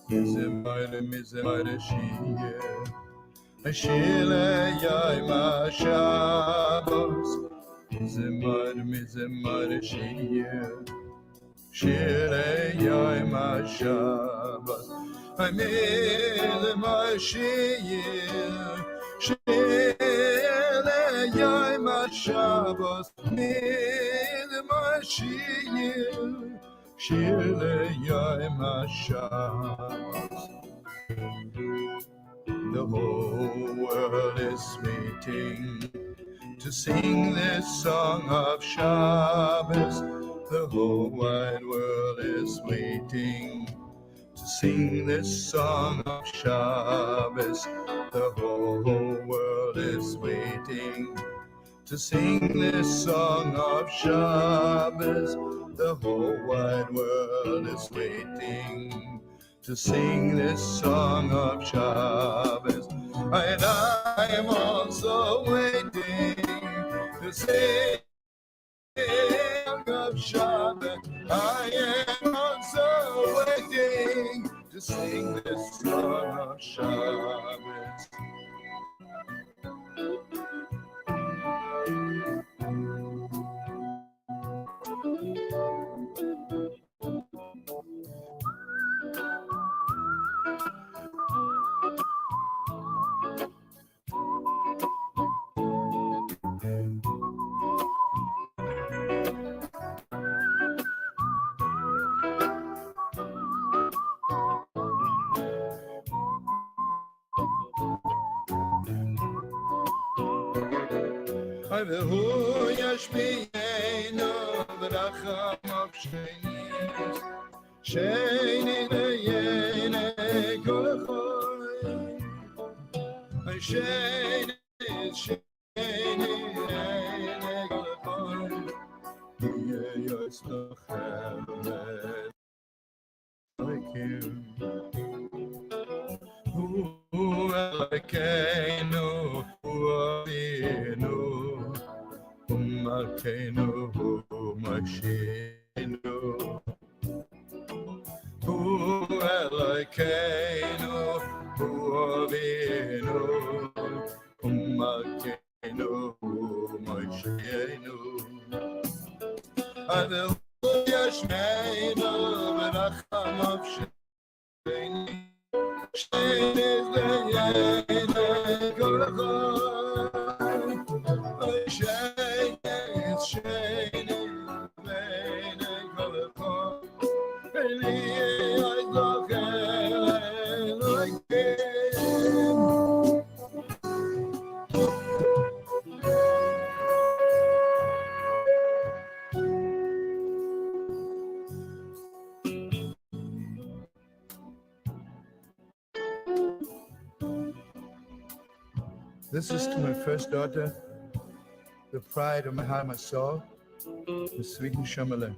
Mizemar Shiyeh Ashile Yom HaShabbos Mizemar Shiyeh Shile Yom HaShabbos Mizemar Shiyeh Shile Yom HaShabbos Mizemar Shiyeh Shile Yom HaShabbos. The whole world is waiting to sing this song of Shabbos. The whole wide world is waiting to sing this song of Shabbos. The whole world is waiting to sing this song of Shabbos. The whole wide world is waiting to sing this song of Shabbos. And I am also waiting to sing of Shabbos. I am also waiting to sing this song of Shabbos. והוא ישמיענו ברחמיו שני לעיני כל החיים שני לעיני כל החיים יהיה יצלחם אלוהים הוא אלוהינו הוא אבינו Malkeinu Mashinu Hu Elokeinu Hu Avinu Malkeinu Mashinu Hu Yashmeinu Berachamav Sheini Sheini Zeyene Kolachai Sheini This is to my first daughter, the pride of my heart, my soul, the sweet Neshama.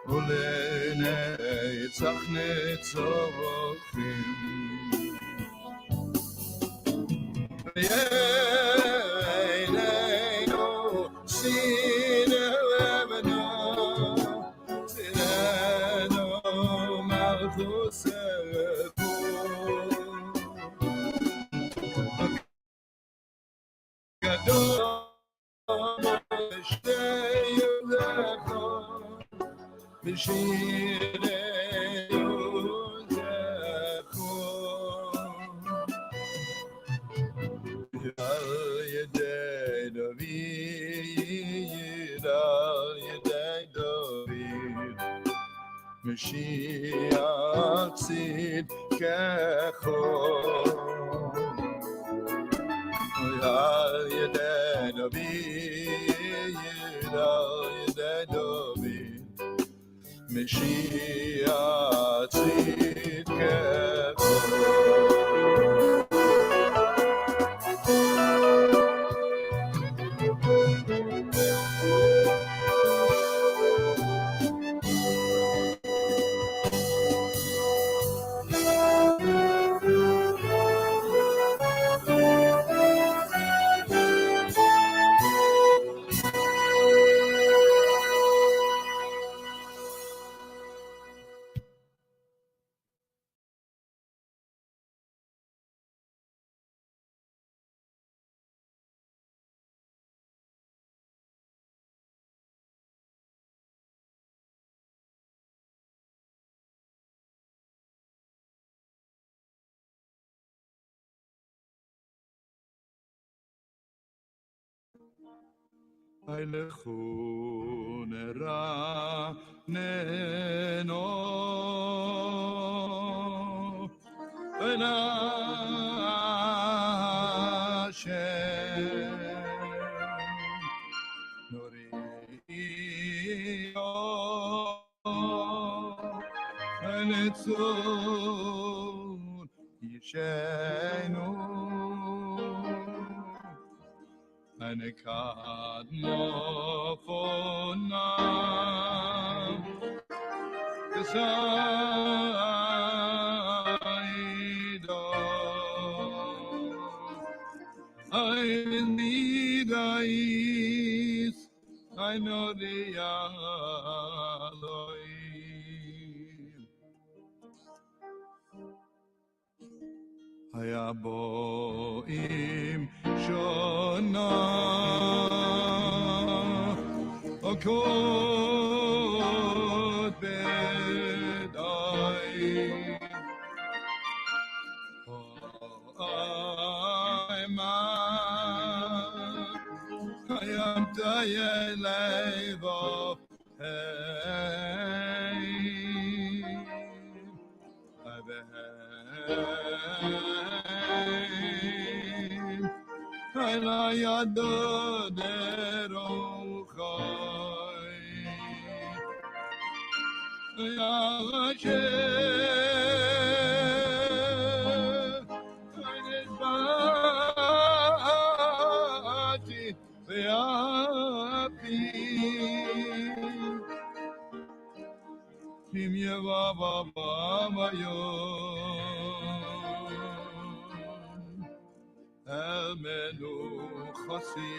Ulene tzachne tzorochi Mashiach tzidkecho Al yedei David Al yedei David Mashiach tzidkecho Eilechun eraneno Hashem Noriyo Enetzun Yishenu Anekad mofonam Kasaido Ein nidais Ein odialoim Hayaboim Shona Okot Bedai Hayam Tayelevo Hey Hayla Yadodero Chai Yashem Haynezbati Ve'api Kim Yevava Yom El Menuchasi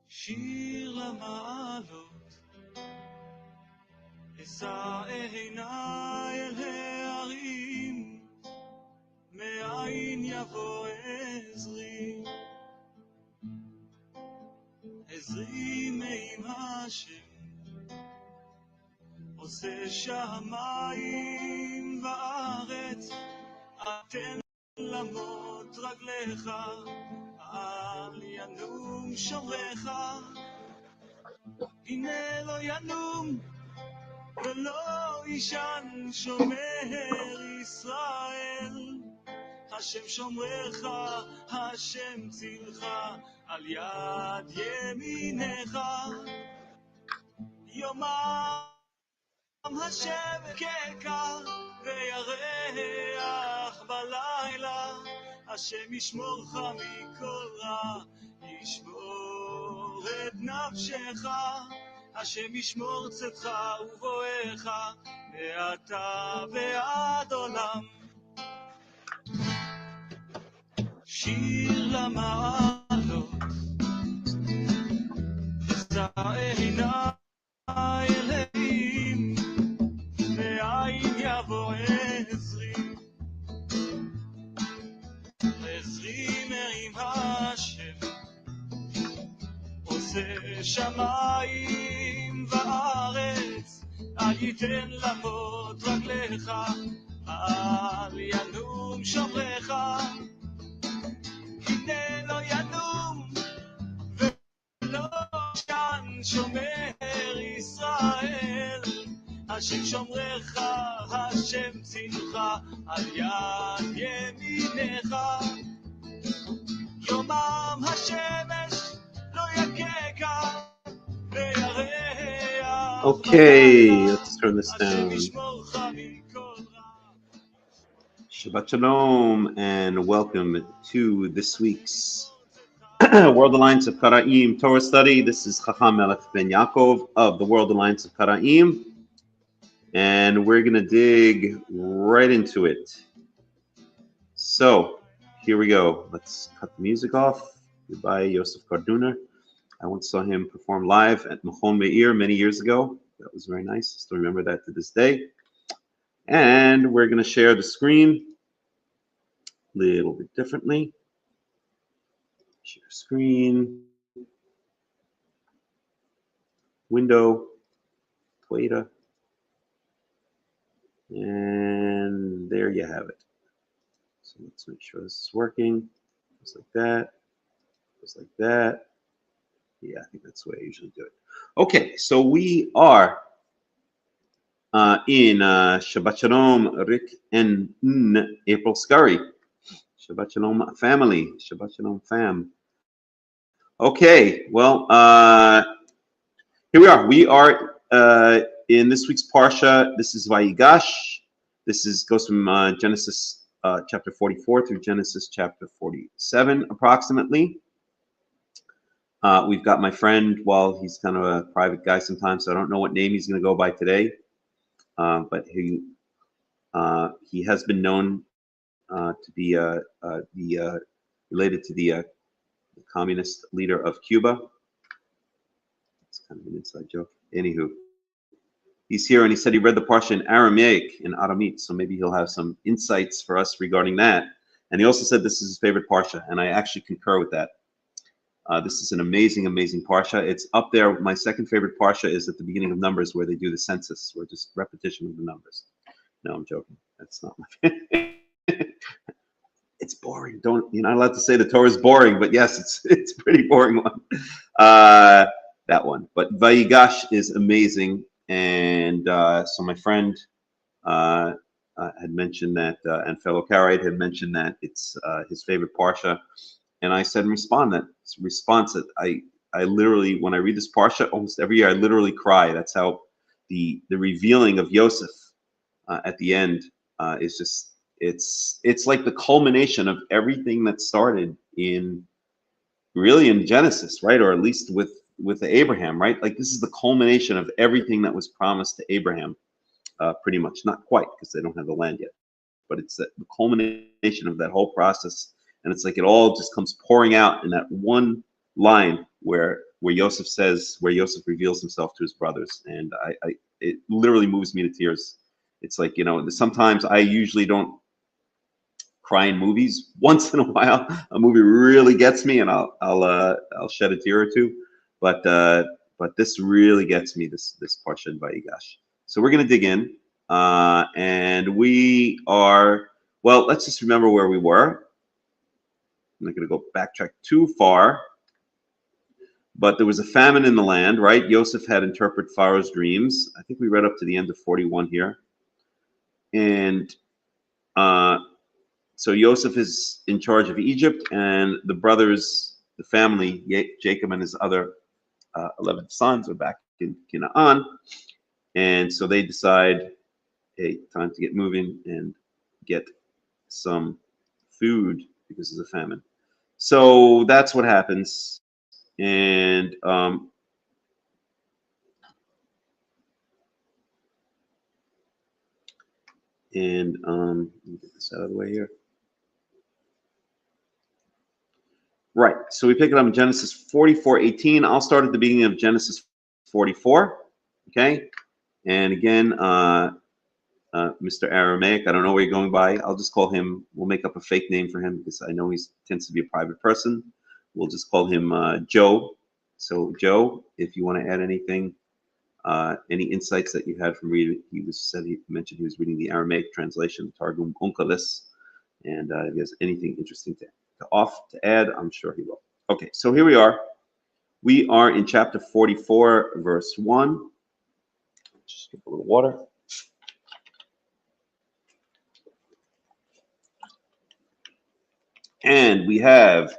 שיר למעלות, אשא עיניי אל ההרים, מאין יבוא עזרי, עזרי מעם השם, עושה שמיים וארץ, אתן למות רגליך, אל ינום שומרך, הנה לא ינום ולא ישן שומר ישראל, השם שומרך, השם צילך, על יד ימינך, יומם השם כיכר וירח בלילה, השם ישמורך מכל רע, ישמור את נפשך, השם ישמור צאתך ובואך, מעתה ועד עולם. שיר למעלות, אשא עיניי אל ההרים, מאין יבוא עזרי, עזרי מעם השם, עושה שמיים וארץ, אל ייתן למות רגליך, אל ינום שומרך, הנה לא ינום ולא ישן שומר ישראל, השם שומרך, השם צילך, על יד ימינך, יומם השמש לא יככה וירח. Okay, let's turn this down. השם ישמורך מכל רע. Shabbat Shalom and welcome to this week's World Alliance of Qara'im Torah study. This is Hakham Melech ben Yaakov of the World Alliance of Qara'im, and we're going to dig right into it. So here we go. Let's cut the music off. Goodbye, Yosef Karduner. I once saw him perform live at Machon Meir many years ago. That was very nice. I still remember that to this day. And we're going to share the screen a little bit differently. Share screen, window, Twitter, and there you have it. So let's make sure this is working. Just like that, just like that. Yeah, I think that's the way I usually do it. Okay, so we are in Shabbat Shalom, Rick and April Scurry. Shabbat Shalom family, Shabbat Shalom fam. Okay, well, here we are. We are in this week's Parsha. This is Vayigash. This goes from Genesis chapter 44 through Genesis chapter 47, approximately. We've got my friend, well, he's kind of a private guy sometimes, so I don't know what name he's going to go by today. But he has been known to be related to the communist leader of Cuba. It's kind of an inside joke. Anywho, he's here and he said he read the Parsha in Aramaic, in Aramite, so maybe he'll have some insights for us regarding that. And he also said this is his favorite Parsha, and I actually concur with that. This is an amazing, amazing Parsha. It's up there. My second favorite Parsha is at the beginning of Numbers, where they do the census, or just repetition of the numbers. No, I'm joking. That's not my favorite. It's boring. You're not allowed to say the Torah is boring, but yes, it's a pretty boring one. That one. But Vayigash is amazing. And so my friend had mentioned that, and fellow Karaite had mentioned that it's his favorite Parsha. And I said in response that I literally, when I read this Parsha, almost every year, I literally cry. That's how the revealing of Yosef at the end is just, it's like the culmination of everything that started in Genesis, right? Or at least with Abraham, right? Like this is the culmination of everything that was promised to Abraham, pretty much. Not quite, because they don't have the land yet, but it's the culmination of that whole process. And it's like it all just comes pouring out in that one line where Yosef reveals himself to his brothers, and it literally moves me to tears. It's like, sometimes I usually don't cry in movies. Once in a while, a movie really gets me, and I'll shed a tear or two. But this really gets me. This Parsha in Vayigash. So we're gonna dig in, and we are. Well, let's just remember where we were. I'm not going to go backtrack too far, but there was a famine in the land, right? Yosef had interpreted Pharaoh's dreams. I think we read up to the end of 41 here. And so Yosef is in charge of Egypt, and the brothers, the family, Jacob and his other 11 sons are back in Canaan. And so they decide, hey, time to get moving and get some food because of the famine. So that's what happens. And let me get this out of the way here. Right. So we pick it up in Genesis 44:18. I'll start at the beginning of Genesis 44. Okay. And again, Mr. Aramaic, I don't know where you're going by. I'll just call him, we'll make up a fake name for him because I know he tends to be a private person. We'll just call him Joe. So Joe, if you want to add anything, any insights that you had from reading, he mentioned he was reading the Aramaic translation, Targum Onkelos, and if he has anything interesting to add, I'm sure he will. Okay, so here we are. We are in chapter 44, verse 1. Just get a little water. And we have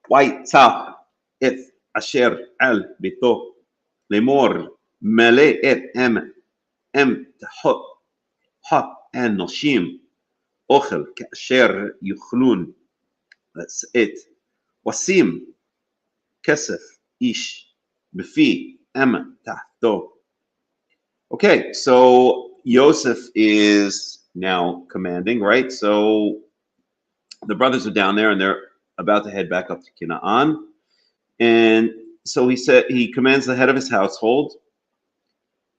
Waitza et asher al bito lemor mele et em tahot ha noshim ochel kasher yuchlun. That's it. Wasim kesef ish befi em tahto. Okay, so Yosef is now commanding, right? So the brothers are down there and they're about to head back up to Canaan. And so he commands the head of his household,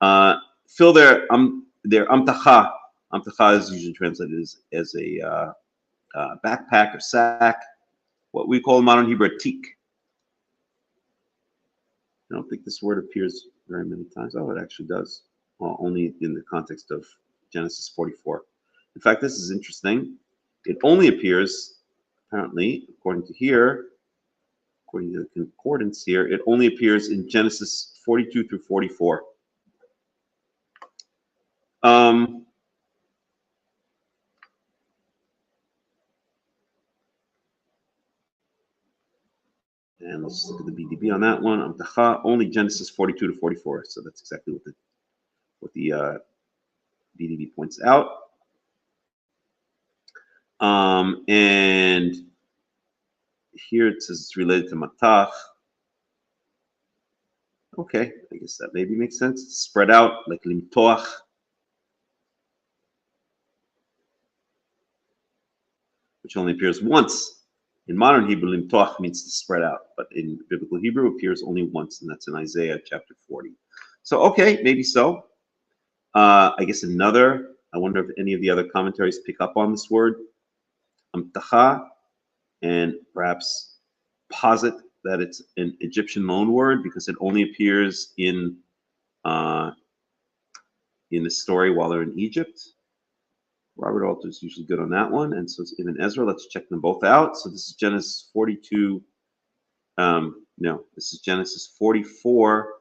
fill their amtacha. Amtacha is usually translated as a backpack or sack, what we call in modern Hebrew a tik. I don't think this word appears very many times. Oh, it actually does. Well, only in the context of Genesis 44. In fact, this is interesting. It only appears, apparently, according to the concordance here, it only appears in Genesis 42 through 44. And let's look at the BDB on that one. Amtacha, only Genesis 42 to 44. So that's exactly what the BDB points out. And here it says it's related to matach. Okay, I guess that maybe makes sense. Spread out like limtoach. Which only appears once. In modern Hebrew, limtoach means to spread out, but in biblical Hebrew it appears only once, and that's in Isaiah chapter 40. So, okay, maybe so. I guess I wonder if any of the other commentaries pick up on this word, amtacha, and perhaps posit that it's an Egyptian loan word because it only appears in the story while they're in Egypt. Robert Alter is usually good on that one, and so it's Ibn Ezra. Let's check them both out. So this is Genesis 42. No, this is Genesis 44.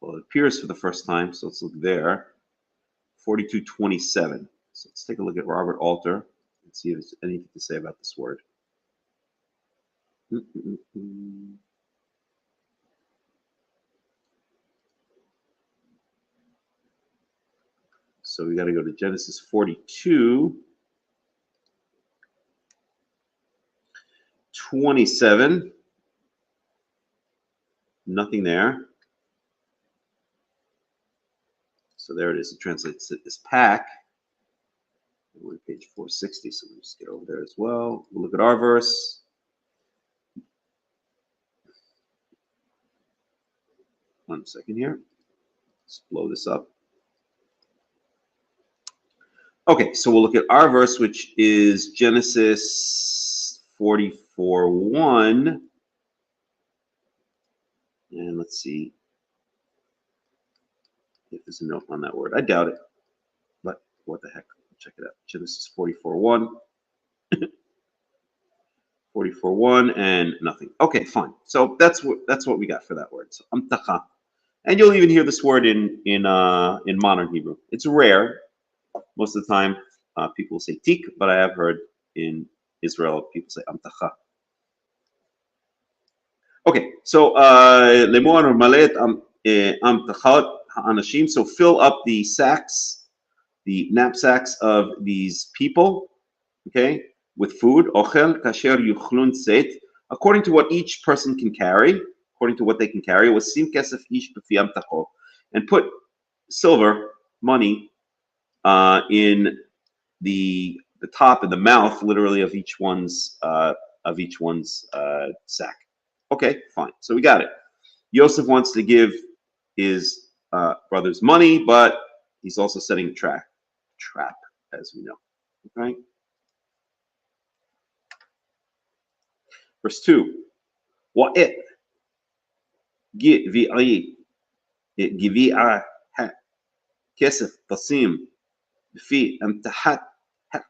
Well, it appears for the first time, so let's look there. 42:27. So let's take a look at Robert Alter and see if there's anything to say about this word. So we got to go to Genesis 42:27. Nothing there. So there it is. It translates it as pack. We're on page 460, so we'll just get over there as well. We'll look at our verse. One second here. Let's blow this up. Okay, so we'll look at our verse, which is Genesis 44:1. And let's see if there's a note on that word. I doubt it, but what the heck? Check it out. Genesis 44:1. 44:1 and nothing. Okay, fine. So that's what we got for that word. So amtacha. And you'll even hear this word in modern Hebrew. It's rare. Most of the time, people say tik, but I have heard in Israel people say amtacha. Okay, so lemor malet amtachat ha'anashim. So fill up the sacks, the knapsacks of these people, okay, with food. Ochel kasher yuchlun seit, according to what each person can carry, according to what they can carry. Wasim kesef ish b'fi amtacho, and put silver, money, in the top and the mouth, literally, of each one's sack. Okay, fine. So we got it. Yosef wants to give his brothers money, but he's also setting a trap, as we know. Okay. Verse 2. Wa'et givi'i kesef tasim بفي امتحت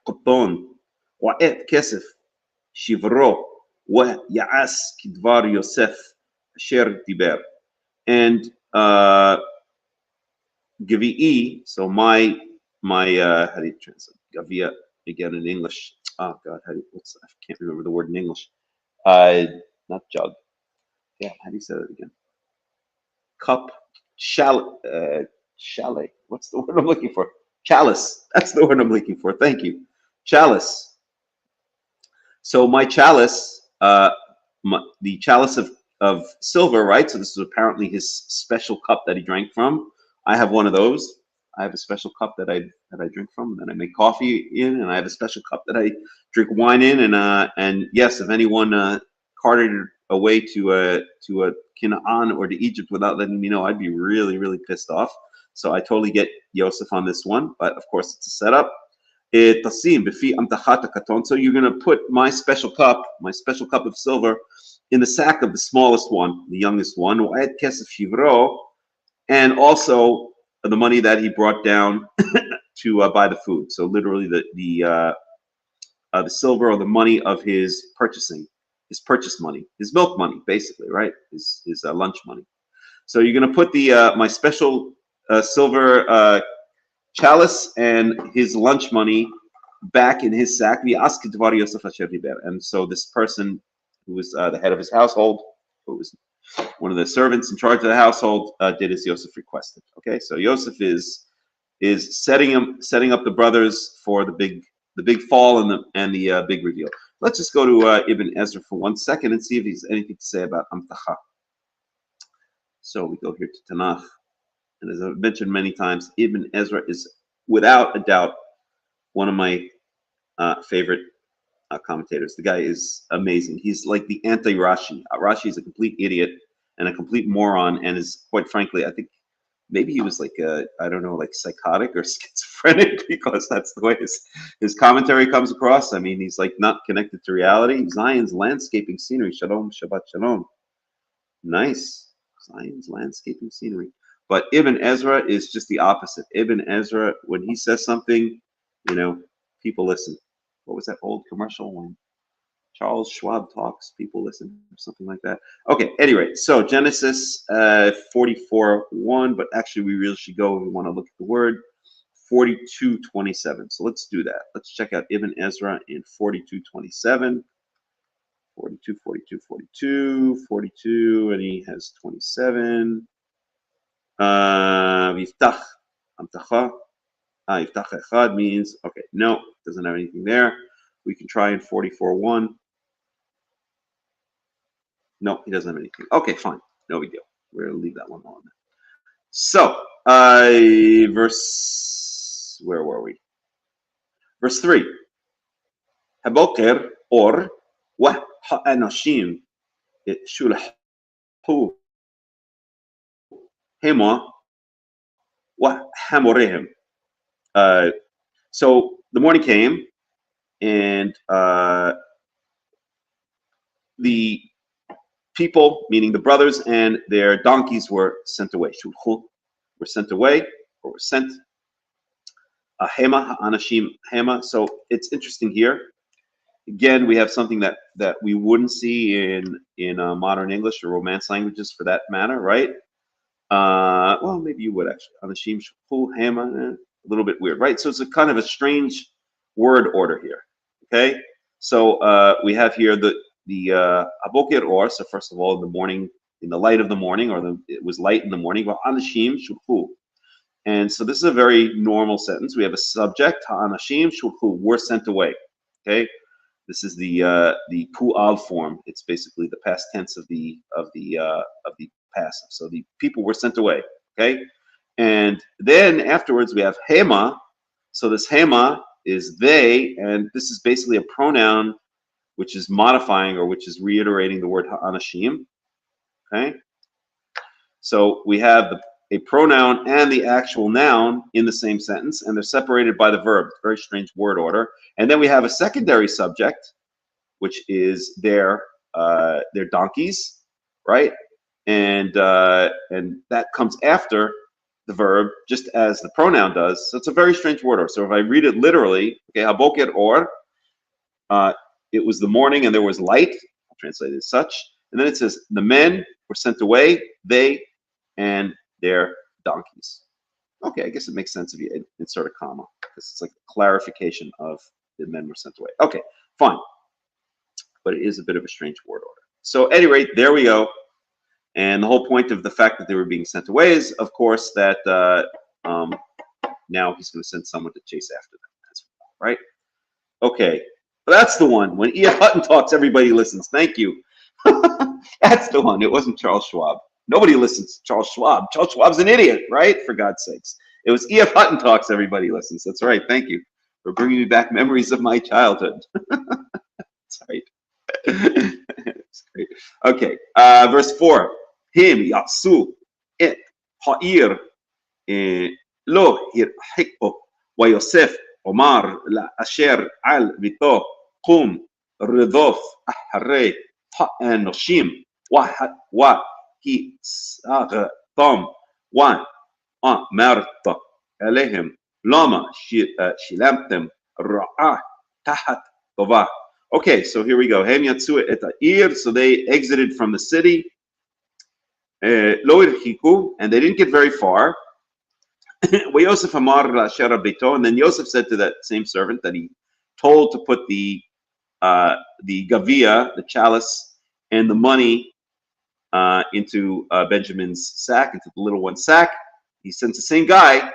قطون وعيت كسف شيفرو ويعس كدفار يوسف شير ديبر. And Gavi'i, so my how do you translate Gavia again in English? Oh God, I can't remember the word in English. Not jug. Yeah, how do you say that again? Cup, Chalet. What's the word I'm looking for? Chalice. That's the word I'm looking for. Thank you. Chalice. So my chalice, the chalice of silver, right? So this is apparently his special cup that he drank from. I have one of those. I have a special cup that I drink from, and then I make coffee in, and I have a special cup that I drink wine in. And yes, if anyone carted away to Canaan or to Egypt without letting me know, I'd be really, really pissed off. So I totally get Yosef on this one, but of course it's a setup. So you're going to put my special cup of silver, in the sack of the smallest one, the youngest one, and also the money that he brought down to buy the food. So literally the silver or the money of his purchasing, his purchase money, his milk money, basically, right? His lunch money. So you're going to put my special silver chalice and his lunch money back in his sack. And so this person who was the head of his household, who was one of the servants in charge of the household, did as Yosef requested. Okay, so Yosef is setting up the brothers for the big fall and the big reveal. Let's just go to Ibn Ezra for 1 second and see if he's anything to say about Amtacha. So we go here to Tanakh. And as I've mentioned many times, Ibn Ezra is without a doubt one of my favorite commentators. The guy is amazing. He's like the anti-Rashi. Rashi is a complete idiot and a complete moron, and is, quite frankly, I think maybe he was like like psychotic or schizophrenic, because that's the way his commentary comes across. I mean, he's like not connected to reality. Zion's landscaping scenery. Shalom, Shabbat Shalom. Nice. Zion's landscaping scenery. But Ibn Ezra is just the opposite. Ibn Ezra, when he says something, people listen. What was that old commercial when Charles Schwab talks? People listen, or something like that. Okay, anyway, so Genesis 44:1, but actually we really should go, if we want to look at the word, 42:27. So let's do that. Let's check out Ibn Ezra in 42:27. 42, 42, 42, 42, and he has 27. Yiftach, Amtacha. Yiftach Echad means, okay, no, doesn't have anything there. We can try in 44:1. No, he doesn't have anything. Okay, fine, no big deal. We're gonna leave that one alone. So, where were we? Verse 3. Haboker or wa ha'anashim shulhu hema wa hamorehim. So the morning came, and the people, meaning the brothers and their donkeys, were sent away. Shulchu were sent away, or were sent. Hema, ha'anashim, hema. So it's interesting here. Again, we have something that we wouldn't see in modern English or Romance languages, for that matter, right? Well, maybe you would actually. Anashim, shulchu, hema. A little bit weird, right? So it's a kind of a strange word order here. Okay, so we have here the aboker or. So first of all, in the morning, in the light of the morning, or it was light in the morning. Anashim shulchu, and so this is a very normal sentence. We have a subject, anashim shulchu, were sent away. Okay, this is the pu'al form. It's basically the past tense of the passive. So the people were sent away. Okay. And then afterwards we have hema. So this hema is they, and this is basically a pronoun which is modifying, or which is reiterating the word ha'anashim. Okay. So we have a pronoun and the actual noun in the same sentence, and they're separated by the verb. Very strange word order. And then we have a secondary subject, which is their donkeys, right? And that comes after the verb, just as the pronoun does. So it's a very strange word order. So if I read it literally, okay, haboker or, it was the morning and there was light. I'll translate it as such. And then it says the men were sent away, they and their donkeys. Okay, I guess it makes sense if you insert a comma, because it's like a clarification of the men were sent away. Okay, fine. But it is a bit of a strange word order. So at any rate, there we go. And the whole point of the fact that they were being sent away is, of course, that now he's going to send someone to chase after them. That's right. Okay, that's the one. When E.F. Hutton talks, everybody listens. Thank you. That's the one. It wasn't Charles Schwab. Nobody listens to Charles Schwab. Charles Schwab's an idiot, right? For God's sakes. It was E.F. Hutton talks, everybody listens. That's right. Thank you for bringing me back memories of my childhood. That's right. That's great. Okay, verse 4. Him yasu et ha'ir lo hirhikbo wa Yosef Omar la asher al bito kum redof ahare ha'anoshim wa hi tom wa marta alehim lama shilamtem ra'ah tahat tova. Okay, so here we go. Hem yatsu et ha'ir. So they exited from the city. Lo irhiku, and they didn't get very far. Yosef Amar Shara Beito, and then Yosef said to that same servant that he told to put the gavia, the chalice, and the money into Benjamin's sack, into the little one's sack. He sends the same guy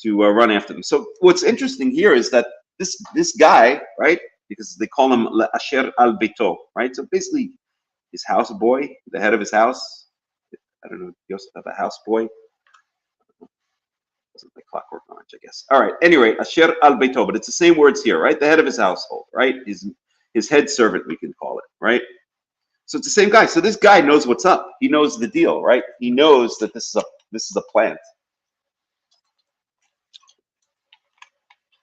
to run after them. So what's interesting here is that this guy, right? Because they call him Asher al Beito, right? So basically, his house boy, the head of his house. I don't know, Yosef have a house boy. Wasn't like Clockwork Orange, I guess. All right. Anyway, Asher al Beito, but it's the same words here, right? The head of his household, right? His head servant, we can call it, right? So it's the same guy. So this guy knows what's up. He knows the deal, right? He knows that this is a plant.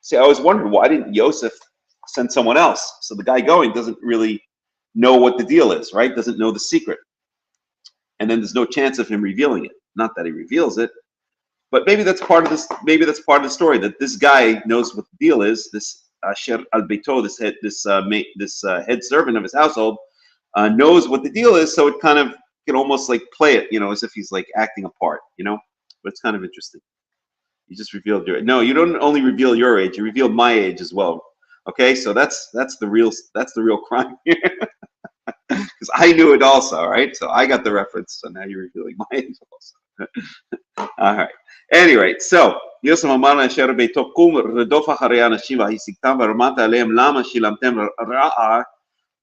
See, I always wondered, why didn't Yosef send someone else? So the guy going doesn't really know what the deal is, right? Doesn't know the secret. And then there's no chance of him revealing it. Not that he reveals it, but maybe that's part of this. Maybe that's part of the story, that this guy knows what the deal is. This Asher al Beito, this head servant of his household, knows what the deal is. So it kind of can almost like play it, as if he's like acting a part, But it's kind of interesting. You just revealed your. No, you don't only reveal your age. You reveal my age as well. Okay, so that's the real crime here. Because I knew it also, right? So I got the reference. So now you're revealing my age also. All right. Anyway, so Yosef Amar Asher Beito kum redof acharei anashim v'hisigtam v'ramata aleim lama shilamtem ra'ah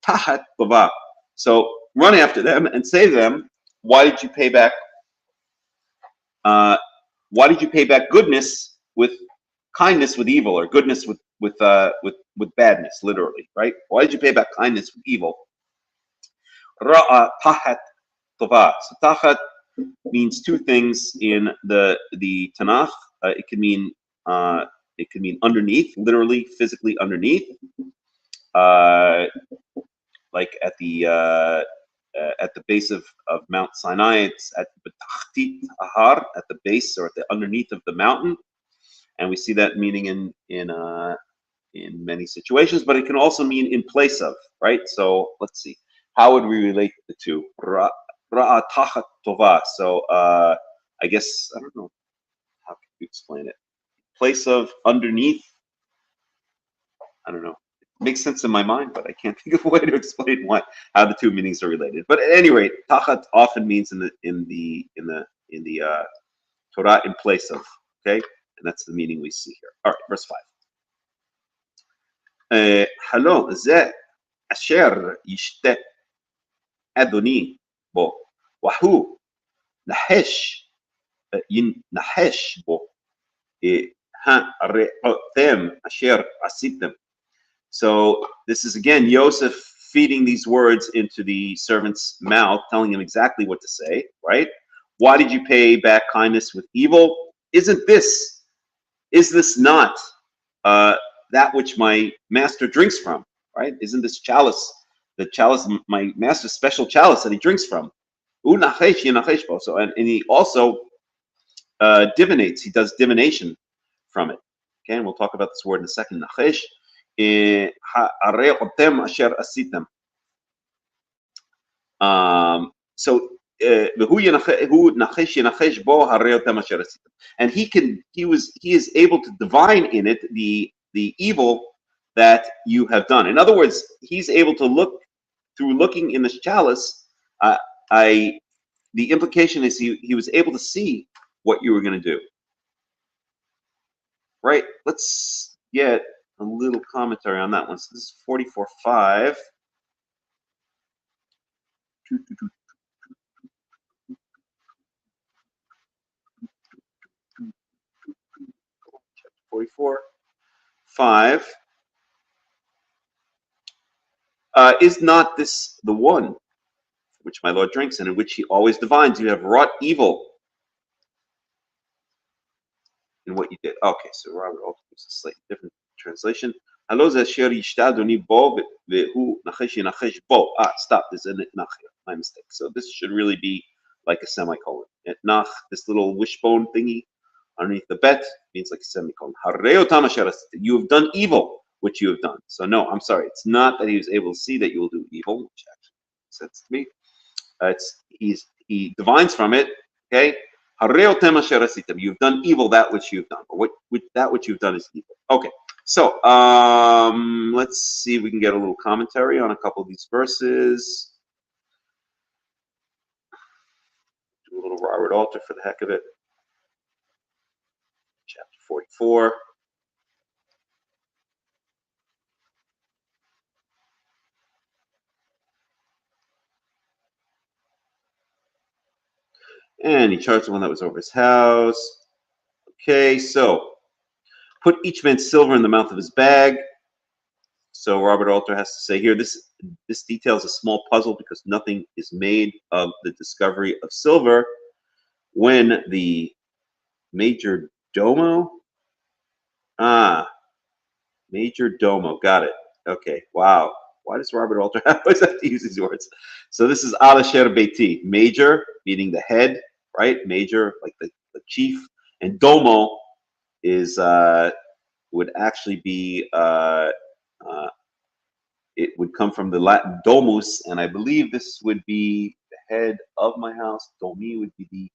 tahat tova. So run after them and say to them, why did you pay back? Why did you pay back goodness with kindness with evil, or goodness with badness, literally, right? Why did you pay back kindness with evil? Ra'a tahat tova. So tahat means two things in the Tanakh. It can mean underneath, literally, physically underneath, like at the base of Mount Sinai. It's at B'tachtit Ahar, at the base or at the underneath of the mountain, and we see that meaning in many situations. But it can also mean in place of, right? So let's see. How would we relate the two? Ra'a tachat tova. So I guess, I don't know, how can you explain it? Place of, underneath. I don't know. It makes sense in my mind, but I can't think of a way to explain how the two meanings are related. But at any rate, tachat often means in the Torah, in place of. Okay, and that's the meaning we see here. All right, verse 5. Halo ze asher yishte Adoni bo wahu nahesh bo ha-re'otem asher asitem. So this is again Yosef feeding these words into the servant's mouth, telling him exactly what to say, right? Why did you pay back kindness with evil? Is this not that which my master drinks from, right? Isn't this chalice, the chalice, my master's special chalice that he drinks from? So, and he also divinates. He does divination from it. Okay, and we'll talk about this word in a second. Nachesh. So and he is able to divine in it the evil that you have done. In other words, he's able to look through looking in this chalice. The implication is he was able to see what you were going to do. right? Let's get a little commentary on that one. So this is 44.5. Chapter 44.5. Is not this the one which my Lord drinks, and in which he always divines? You have wrought evil in what you did. Okay, so Robert also gives a slightly different translation. Stop. There's an nach here. My mistake. So this should really be like a semicolon. Nach, this little wishbone thingy underneath the bet, means like a semicolon. You have done evil, which you have done. So no, I'm sorry. It's not that he was able to see that you will do evil, which actually makes sense to me. He divines from it. Okay. You've done evil that which you've done, or that which you've done is evil. Okay, so let's see if we can get a little commentary on a couple of these verses. Do a little Robert Alter for the heck of it. Chapter 44. And he charged the one that was over his house. Okay, so put each man's silver in the mouth of his bag. So Robert Alter has to say here, this details a small puzzle because nothing is made of the discovery of silver when the major domo, major domo, got it. Okay, wow. Why does Robert Alter always have to use these words? So this is Alasher Beiti, major, meaning the head, right? Major, like the chief, and domo is would actually be it would come from the Latin domus, and I believe this would be the head of my house. Domi would be the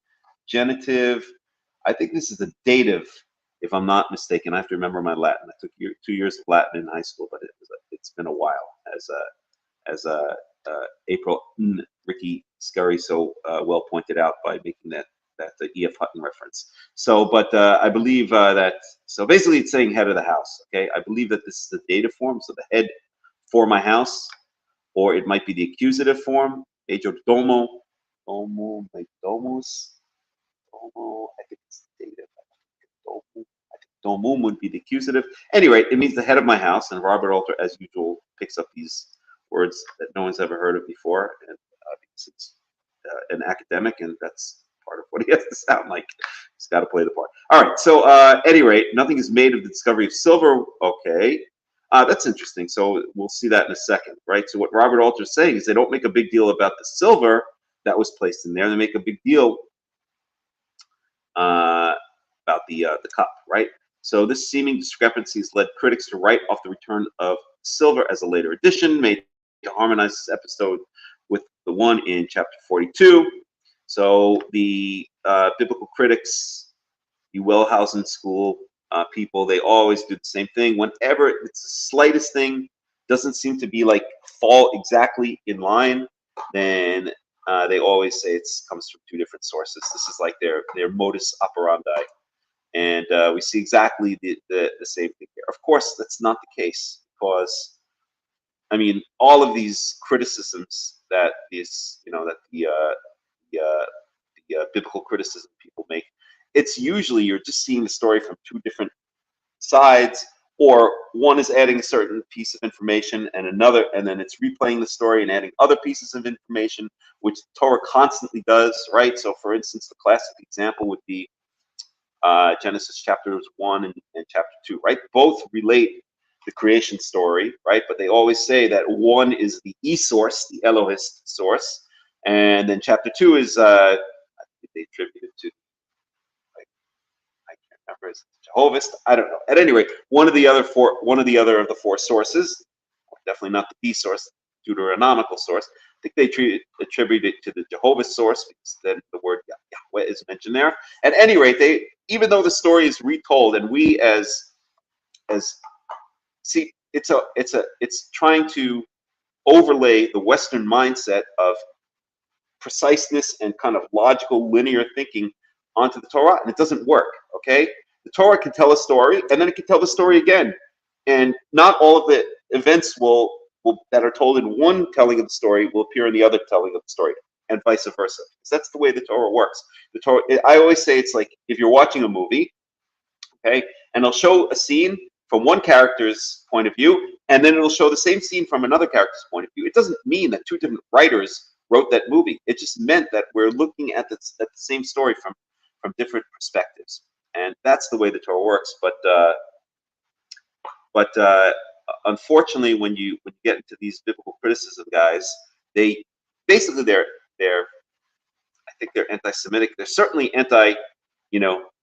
genitive. I think this is the dative, if I'm not mistaken. I have to remember my Latin. I took 2 years of Latin in high school, but it's been a while, as April Ricky Scurry so well pointed out by making that E.F. Hutton reference. So, but I believe that, so basically it's saying head of the house, okay? I believe that this is the dative form, so the head for my house, or it might be the accusative form, major domo, my domus, domo, I think it's dative, domo, I think domum would be the accusative. Anyway, it means the head of my house, and Robert Alter, as usual, picks up these words that no one's ever heard of before, and because it's an academic, and that's part of what he has to sound like. He's got to play the part. All right, so at any rate, nothing is made of the discovery of silver. Okay, that's interesting. So we'll see that in a second, right? So what Robert Alter is saying is they don't make a big deal about the silver that was placed in there. They make a big deal about the cup, right? So this seeming discrepancy has led critics to write off the return of silver as a later addition, made to harmonize this episode with the one in chapter 42. So the biblical critics, the Wellhausen school people, they always do the same thing. Whenever it's the slightest thing, doesn't seem to be like fall exactly in line, then they always say it comes from two different sources. This is like their modus operandi. And we see exactly the same thing here. Of course, that's not the case, because I mean, all of these criticisms that these, that the biblical criticism people make, it's usually you're just seeing the story from two different sides, or one is adding a certain piece of information and another, and then it's replaying the story and adding other pieces of information, which Torah constantly does, right? So, for instance, the classic example would be Genesis chapters 1 and chapter 2, right? Both relate the creation story, right? But they always say that one is the e-source, the Elohist source, and then chapter 2 is I think they attributed to, I can't remember, is it Jehovahist? I don't know. At any rate, one of the other of the four sources, definitely not the source, Deuteronomical source. I think they attribute it to the Jehovah's source, because then the word Yahweh is mentioned there. At any rate, even though the story is retold, and we as see, it's trying to overlay the Western mindset of preciseness and kind of logical linear thinking onto the Torah, and it doesn't work. Okay, The Torah can tell a story, and then it can tell the story again. And not all of the events that are told in one telling of the story will appear in the other telling of the story, and vice versa. Because that's the way the Torah works. The Torah, I always say it's like if you're watching a movie, okay, and it'll show a scene from one character's point of view, and then it'll show the same scene from another character's point of view. It doesn't mean that two different writers wrote that movie. It just meant that we're looking at the same story from different perspectives, and that's the way the Torah works. But unfortunately, when you get into these biblical criticism guys, they basically they're I think they're anti-Semitic. They're certainly anti,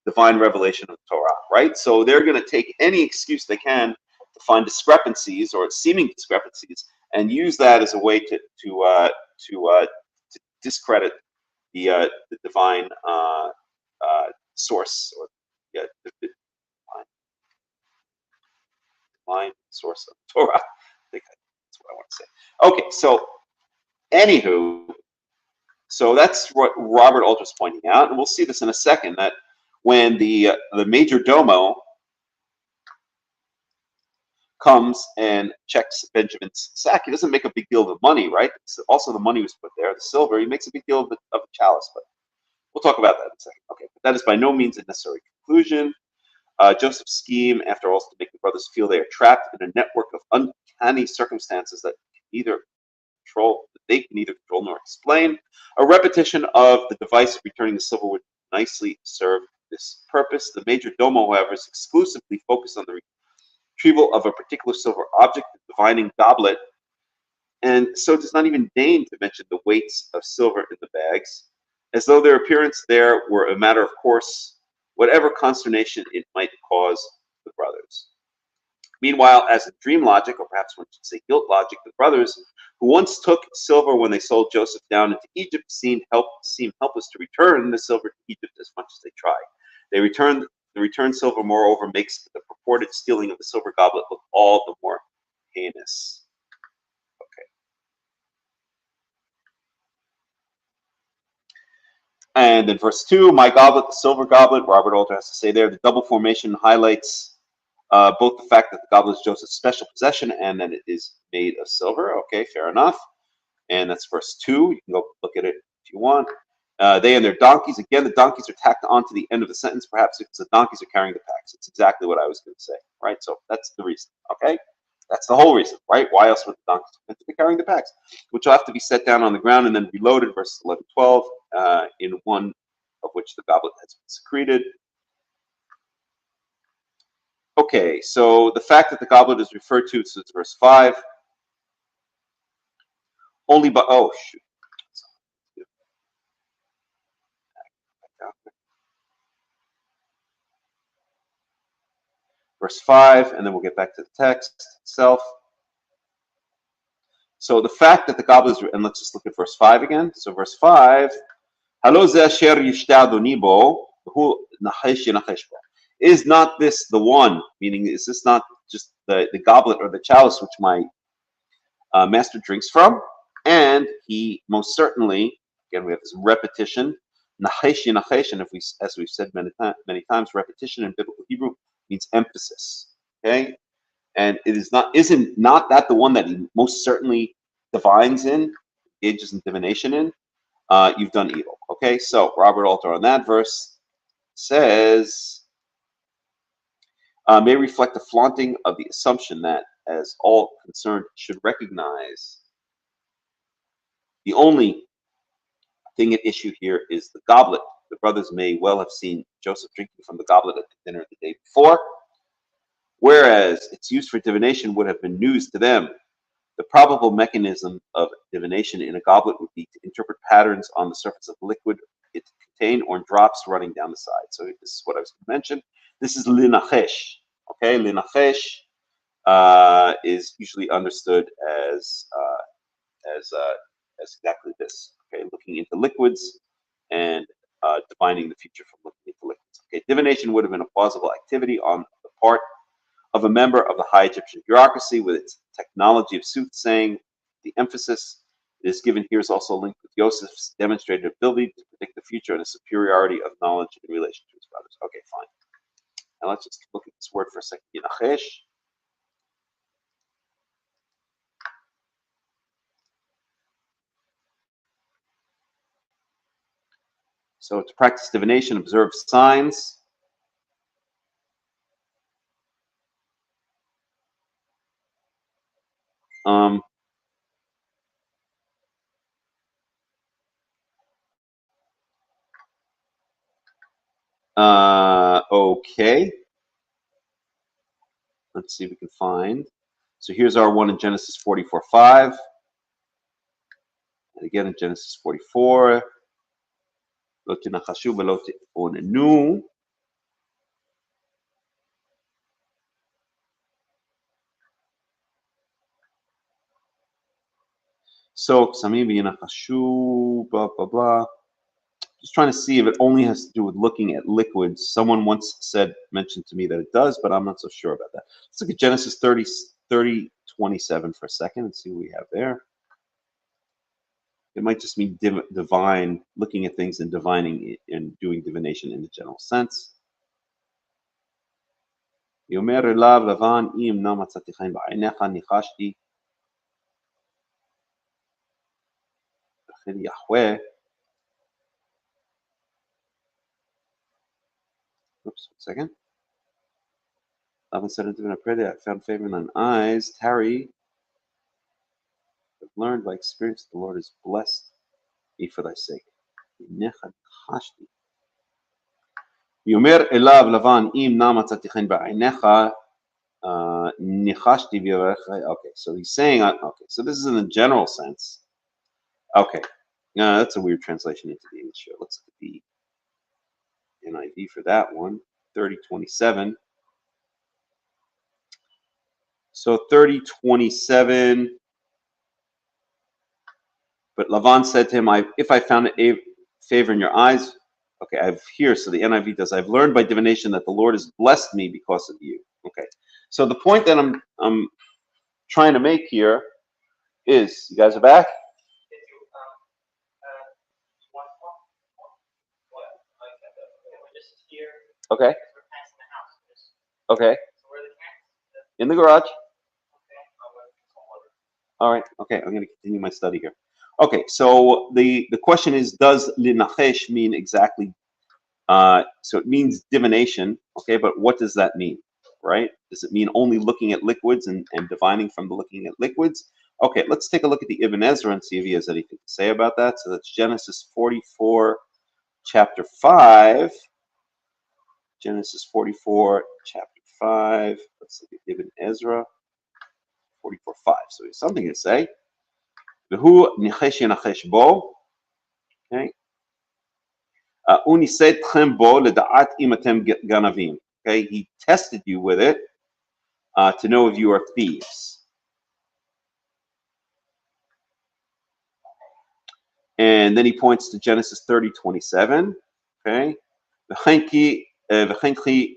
divine revelation of the Torah, right? So they're going to take any excuse they can to find discrepancies or seeming discrepancies and use that as a way to discredit the divine source or the divine source of Torah. I think that's what I want to say. Okay, so anywho, so that's what Robert Alter's pointing out, and we'll see this in a second, that when the major domo comes and checks Benjamin's sack, he doesn't make a big deal of the money, right? So also the money was put there, the silver. He makes a big deal of the chalice, but we'll talk about that in a second. Okay, but that is by no means a necessary conclusion. Joseph's scheme, after all, is to make the brothers feel they are trapped in a network of uncanny circumstances that they can neither control nor explain. A repetition of the device of returning the silver would nicely serve this purpose. The major domo, however, is exclusively focused on the retrieval of a particular silver object, the divining goblet, and so does not even deign to mention the weights of silver in the bags, as though their appearance there were a matter of course, whatever consternation it might cause the brothers. Meanwhile, as in dream logic, or perhaps one should say guilt logic, the brothers who once took silver when they sold Joseph down into Egypt seem helpless to return the silver to Egypt as much as they try. The returned silver, moreover, makes the purported stealing of the silver goblet look all the more heinous. Okay. And then verse 2, my goblet, the silver goblet, Robert Alter has to say there, the double formation highlights both the fact that the goblet is Joseph's special possession and that it is made of silver. Okay, fair enough. And that's verse 2. You can go look at it if you want. They and their donkeys. Again, the donkeys are tacked on to the end of the sentence, perhaps because the donkeys are carrying the packs. It's exactly what I was going to say, right? So that's the reason, okay? That's the whole reason, right? Why else would the donkeys be carrying the packs? Which will have to be set down on the ground and then reloaded, verses 11, 12, in one of which the goblet has been secreted. Okay, so the fact that the goblet is referred to, so it's verse 5, only by, oh, shoot. Verse 5, and then we'll get back to the text itself. So the fact that the goblet is, and let's just look at verse 5 again. So verse 5, is not this the one? Meaning, is this not just the goblet or the chalice which my master drinks from? And he most certainly, again, we have this repetition. Nachesh, and as we've said many times, repetition in biblical Hebrew means emphasis. Okay, and isn't that the one that he most certainly divines in, engages in divination in? You've done evil. Okay, so Robert Alter on that verse says, may reflect the flaunting of the assumption that, as all concerned should recognize, the only thing at issue here is the goblet. The brothers may well have seen Joseph drinking from the goblet at the dinner the day before, whereas its use for divination would have been news to them. The probable mechanism of divination in a goblet would be to interpret patterns on the surface of liquid it contained or in drops running down the side. So this is what I was going to mention. This is linachesh. Okay, linachesh is usually understood as exactly this. Okay, looking into liquids and divining the future from looking into liquids. Okay, divination would have been a plausible activity on the part of a member of the high Egyptian bureaucracy with its technology of soothsaying. The emphasis is given here is also linked with Joseph's demonstrated ability to predict the future and a superiority of knowledge in relation to his brothers. Okay, fine. Now let's just look at this word for a second. Yinachesh. So to practice divination, observe signs. Okay. Let's see if we can find. So here's our one in Genesis 44:5. And again in Genesis 44. Lo tinachashu v'lo te'onenu. So Ksamim v'yinachashu, blah, blah, blah. Just trying to see if it only has to do with looking at liquids. Someone once mentioned to me that it does, but I'm not so sure about that. Let's look at Genesis 30:27 for a second and see what we have there. It might just mean divine, looking at things and divining and doing divination in the general sense. Yomer elav Lavan im na matzati chaim ba'einecha nichashti b'chil Yahweh. Oops, 1 second. Lavan said unto him, I pray that I found favor in thine eyes. Tarry, I've learned by experience that the Lord is blessed me for thy sake. Yomer elav Lavan im na matzati chaim ba'einecha nichashti v'yorecha. Okay, so he's saying, okay, so this is in the general sense. Okay, that's a weird translation into the English here. Let's look at the NIV for that one, 30:27. So 30:27. But Lavan said to him, if I found a favor in your eyes, okay, I've here, so the NIV does, I've learned by divination that the Lord has blessed me because of you. Okay, so the point that I'm trying to make here is, you guys are back? Okay. Okay. In the garage. All right. Okay. I'm going to continue my study here. Okay. So the question is, does linachesh mean exactly? So it means divination. Okay. But what does that mean? Right? Does it mean only looking at liquids and divining from the looking at liquids? Okay. Let's take a look at the Ibn Ezra and see if he has anything to say about that. So that's Genesis 44, chapter 5. Genesis 44, chapter 5. Let's look at Ibn Ezra 44:5. So he has something to say. V'hu nichesh yenachesh bo. Okay. Unised tchem bo leda'at im atem ganavim. Okay. He tested you with it to know if you are thieves. And then he points to Genesis 30:27. Okay. וכן כי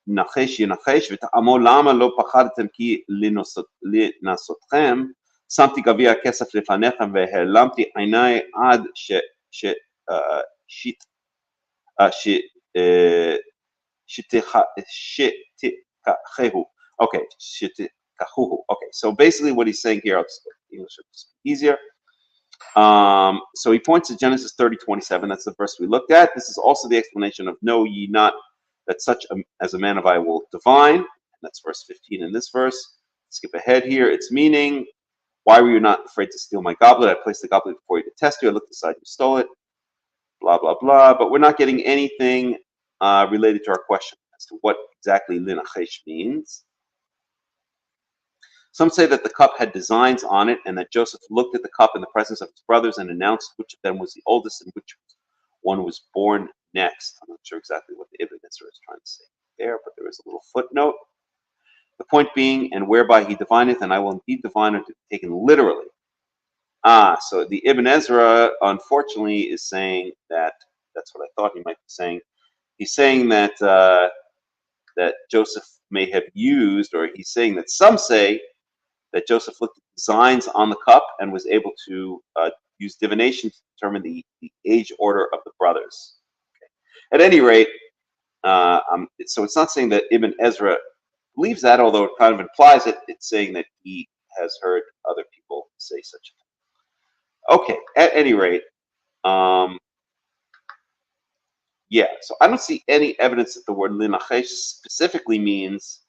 נחש ינחש ותעמו למה לא פחדתם כי לנסותכם שמתי גביע הכסף לפניכם והעלמתי עיניי עד שתיקחהו. Okay, שתיקחוהו. Okay, so basically what he's saying here, I'll just English is easier. So he points to Genesis 30:27. That's the verse we looked at. This is also the explanation of know ye not that such as a man of I will divine. And that's verse 15 in this verse. Skip ahead here. Its meaning, why were you not afraid to steal my goblet? I placed the goblet before you to test you. I looked aside, you stole it. Blah, blah, blah. But we're not getting anything related to our question as to what exactly linachesh means. Some say that the cup had designs on it and that Joseph looked at the cup in the presence of his brothers and announced which of them was the oldest and which one was born next. I'm not sure exactly what the Ibn Ezra is trying to say there, but there is a little footnote. The point being, and whereby he divineth, and I will indeed divine, are to be taken literally. So the Ibn Ezra, unfortunately, is saying that, that's what I thought he might be saying. He's saying that that Joseph may have used, or he's saying that some say that Joseph looked at designs on the cup and was able to use divination to determine the age order of the brothers. Okay. At any rate, So it's not saying that Ibn Ezra believes that, although it kind of implies it. It's saying that he has heard other people say such a thing. Okay, at any rate, yeah, so I don't see any evidence that the word linachesh specifically means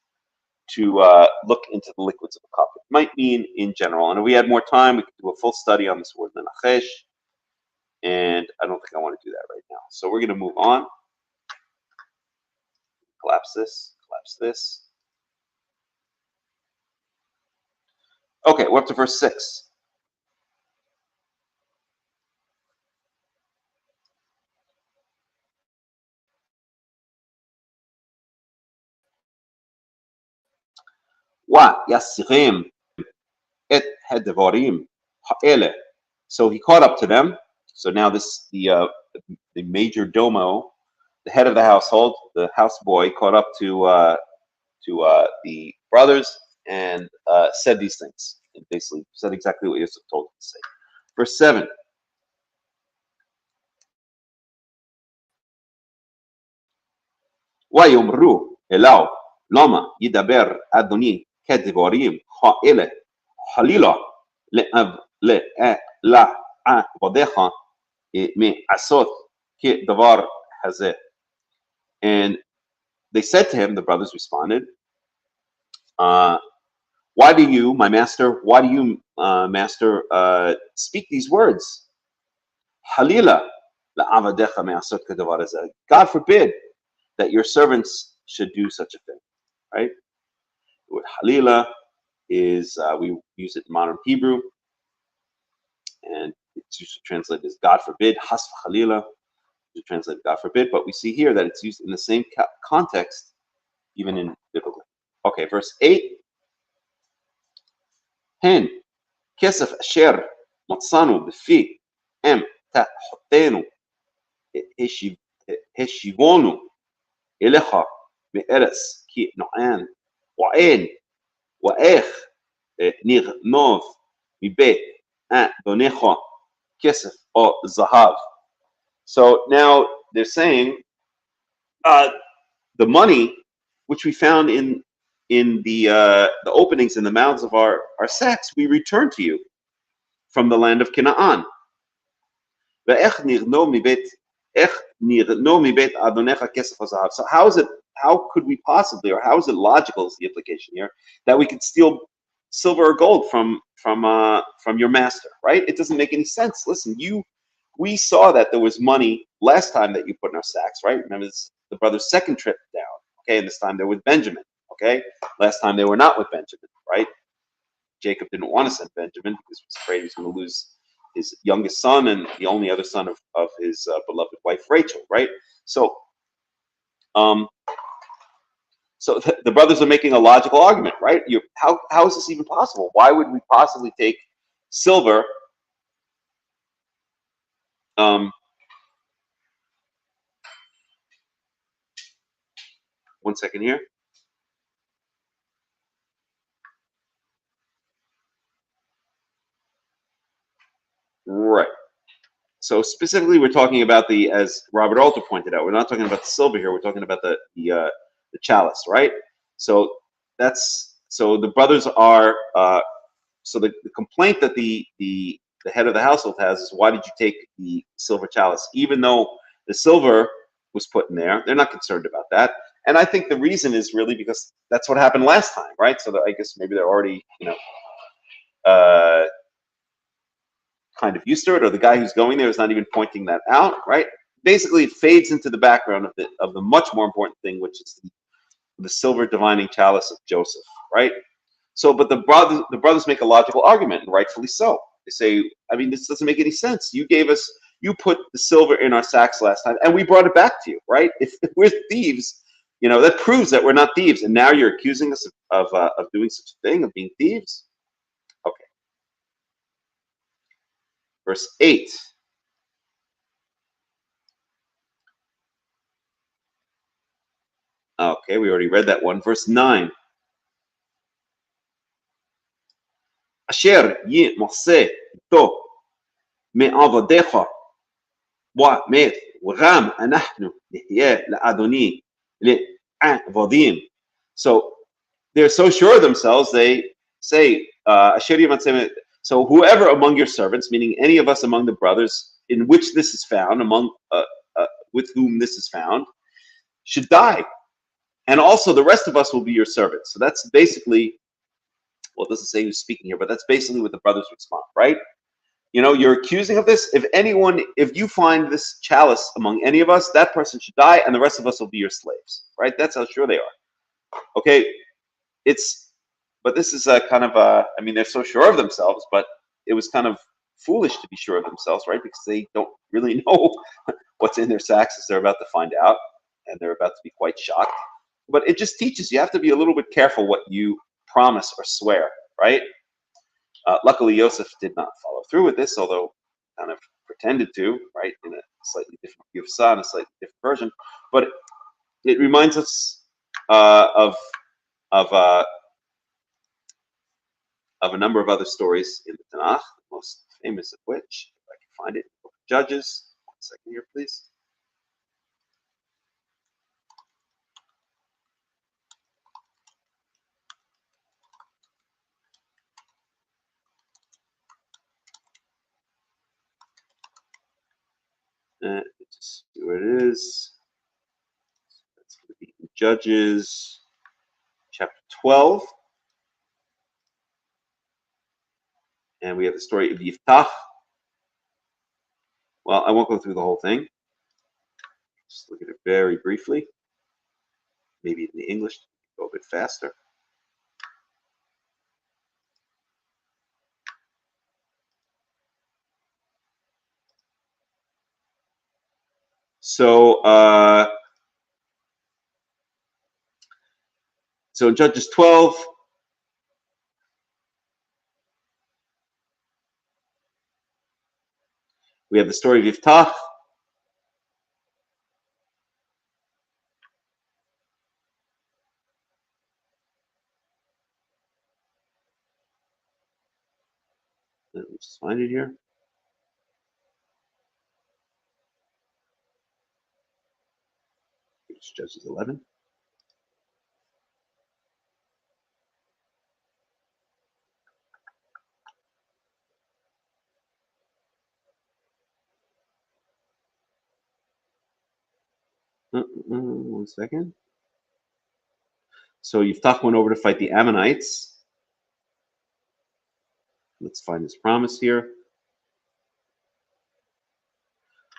to look into the liquids of a cup. It might mean in general. And if we had more time, we could do a full study on this word linachesh. And I don't think I want to do that right now. So we're going to move on. Collapse this, collapse this. Okay, we're up to verse 6. وَيَسِّغِيم et هَدَّوَارِيم ha'ele. So he caught up to them. So now this the major domo, the head of the household, the houseboy, caught up to the brothers and said these things. And basically said exactly what Yosef told him to say. Verse 7. ויאמרו אליו למה ידבר אדוני כדברים האלה חלילה לעבדיך מעשות כדבר הזה. And they said to him, the brothers responded, why do you, my master, master, speak these words? Halila la'avadecha me'asot kadavar hazeh. God forbid that your servants should do such a thing, right? The word halila is, we use it in modern Hebrew, and it's usually translated as God forbid, has halila, to translate God forbid, but we see here that it's used in the same context, even in biblical. Okay, verse 8. Hen kesef asher matzanu b'fi em ta'chotenu heshivonu elecha me'eretz ki no'an wa'en wa'ech nirnov mibet adonecha kesef o zahav. So now they're saying the money which we found in the openings in the mouths of our sacks, we return to you from the land of Canaan. So how could we possibly, or how is it logical is the implication here, that we could steal silver or gold from your master, right? It doesn't make any sense. Listen, we saw that there was money last time that you put in our sacks, right? Remember, this the brother's second trip down, okay? And this time they're with Benjamin, okay? Last time they were not with Benjamin, right? Jacob didn't want to send Benjamin because he was afraid he was going to lose his youngest son and the only other son of his beloved wife Rachel, right? So, the brothers are making a logical argument, right? How is this even possible? Why would we possibly take silver? One second here. Right. So specifically, we're talking about as Robert Alter pointed out, we're not talking about the silver here. We're talking about the chalice, right? So the brothers are. So the complaint that the head of the household has is, why did you take the silver chalice, even though the silver was put in there? They're not concerned about that, and I think the reason is really because that's what happened last time, right? So I guess maybe they're already, kind of used to it, or the guy who's going there is not even pointing that out, right? Basically, it fades into the background of the much more important thing, which is the silver divining chalice of Joseph, right? So, but the brothers make a logical argument, and rightfully so. They say, I mean, this doesn't make any sense. You put the silver in our sacks last time, and we brought it back to you, right? If we're thieves, that proves that we're not thieves, and now you're accusing us of doing such a thing, of being thieves. Okay. Verse 8. Okay, we already read that one. Verse 9. Asher yimose to me'avadecha wa'met וגם אנחנו נהיה לאדוני So they're so sure of themselves, they say, so whoever among your servants, meaning any of us among the brothers, in which this is found, with whom this is found, should die. And also the rest of us will be your servants. So that's basically, well, it doesn't say who's speaking here, but that's basically what the brothers respond, right? You're accusing of this. If you find this chalice among any of us, that person should die, and the rest of us will be your slaves, right? That's how sure they are. Okay, but this is they're so sure of themselves, but it was kind of foolish to be sure of themselves, right? Because they don't really know what's in their sacks, as they're about to find out, and they're about to be quite shocked. But it just teaches you have to be a little bit careful what you promise or swear, right? Luckily, Yosef did not follow through with this, although kind of pretended to, right, in a slightly different Yufsa, in a slightly different version. But it reminds us of a number of other stories in the Tanakh, the most famous of which, if I can find it, Judges. 1 second here, please. Let's see where it is. That's going to be in Judges chapter 12. And we have the story of Yiftach. Well, I won't go through the whole thing. Just look at it very briefly. Maybe in the English, go a bit faster. So in Judges 12, we have the story of Yiftach. Let me just find it here. It's Judges 11. One second. So Yiftach went over to fight the Ammonites. Let's find his promise here.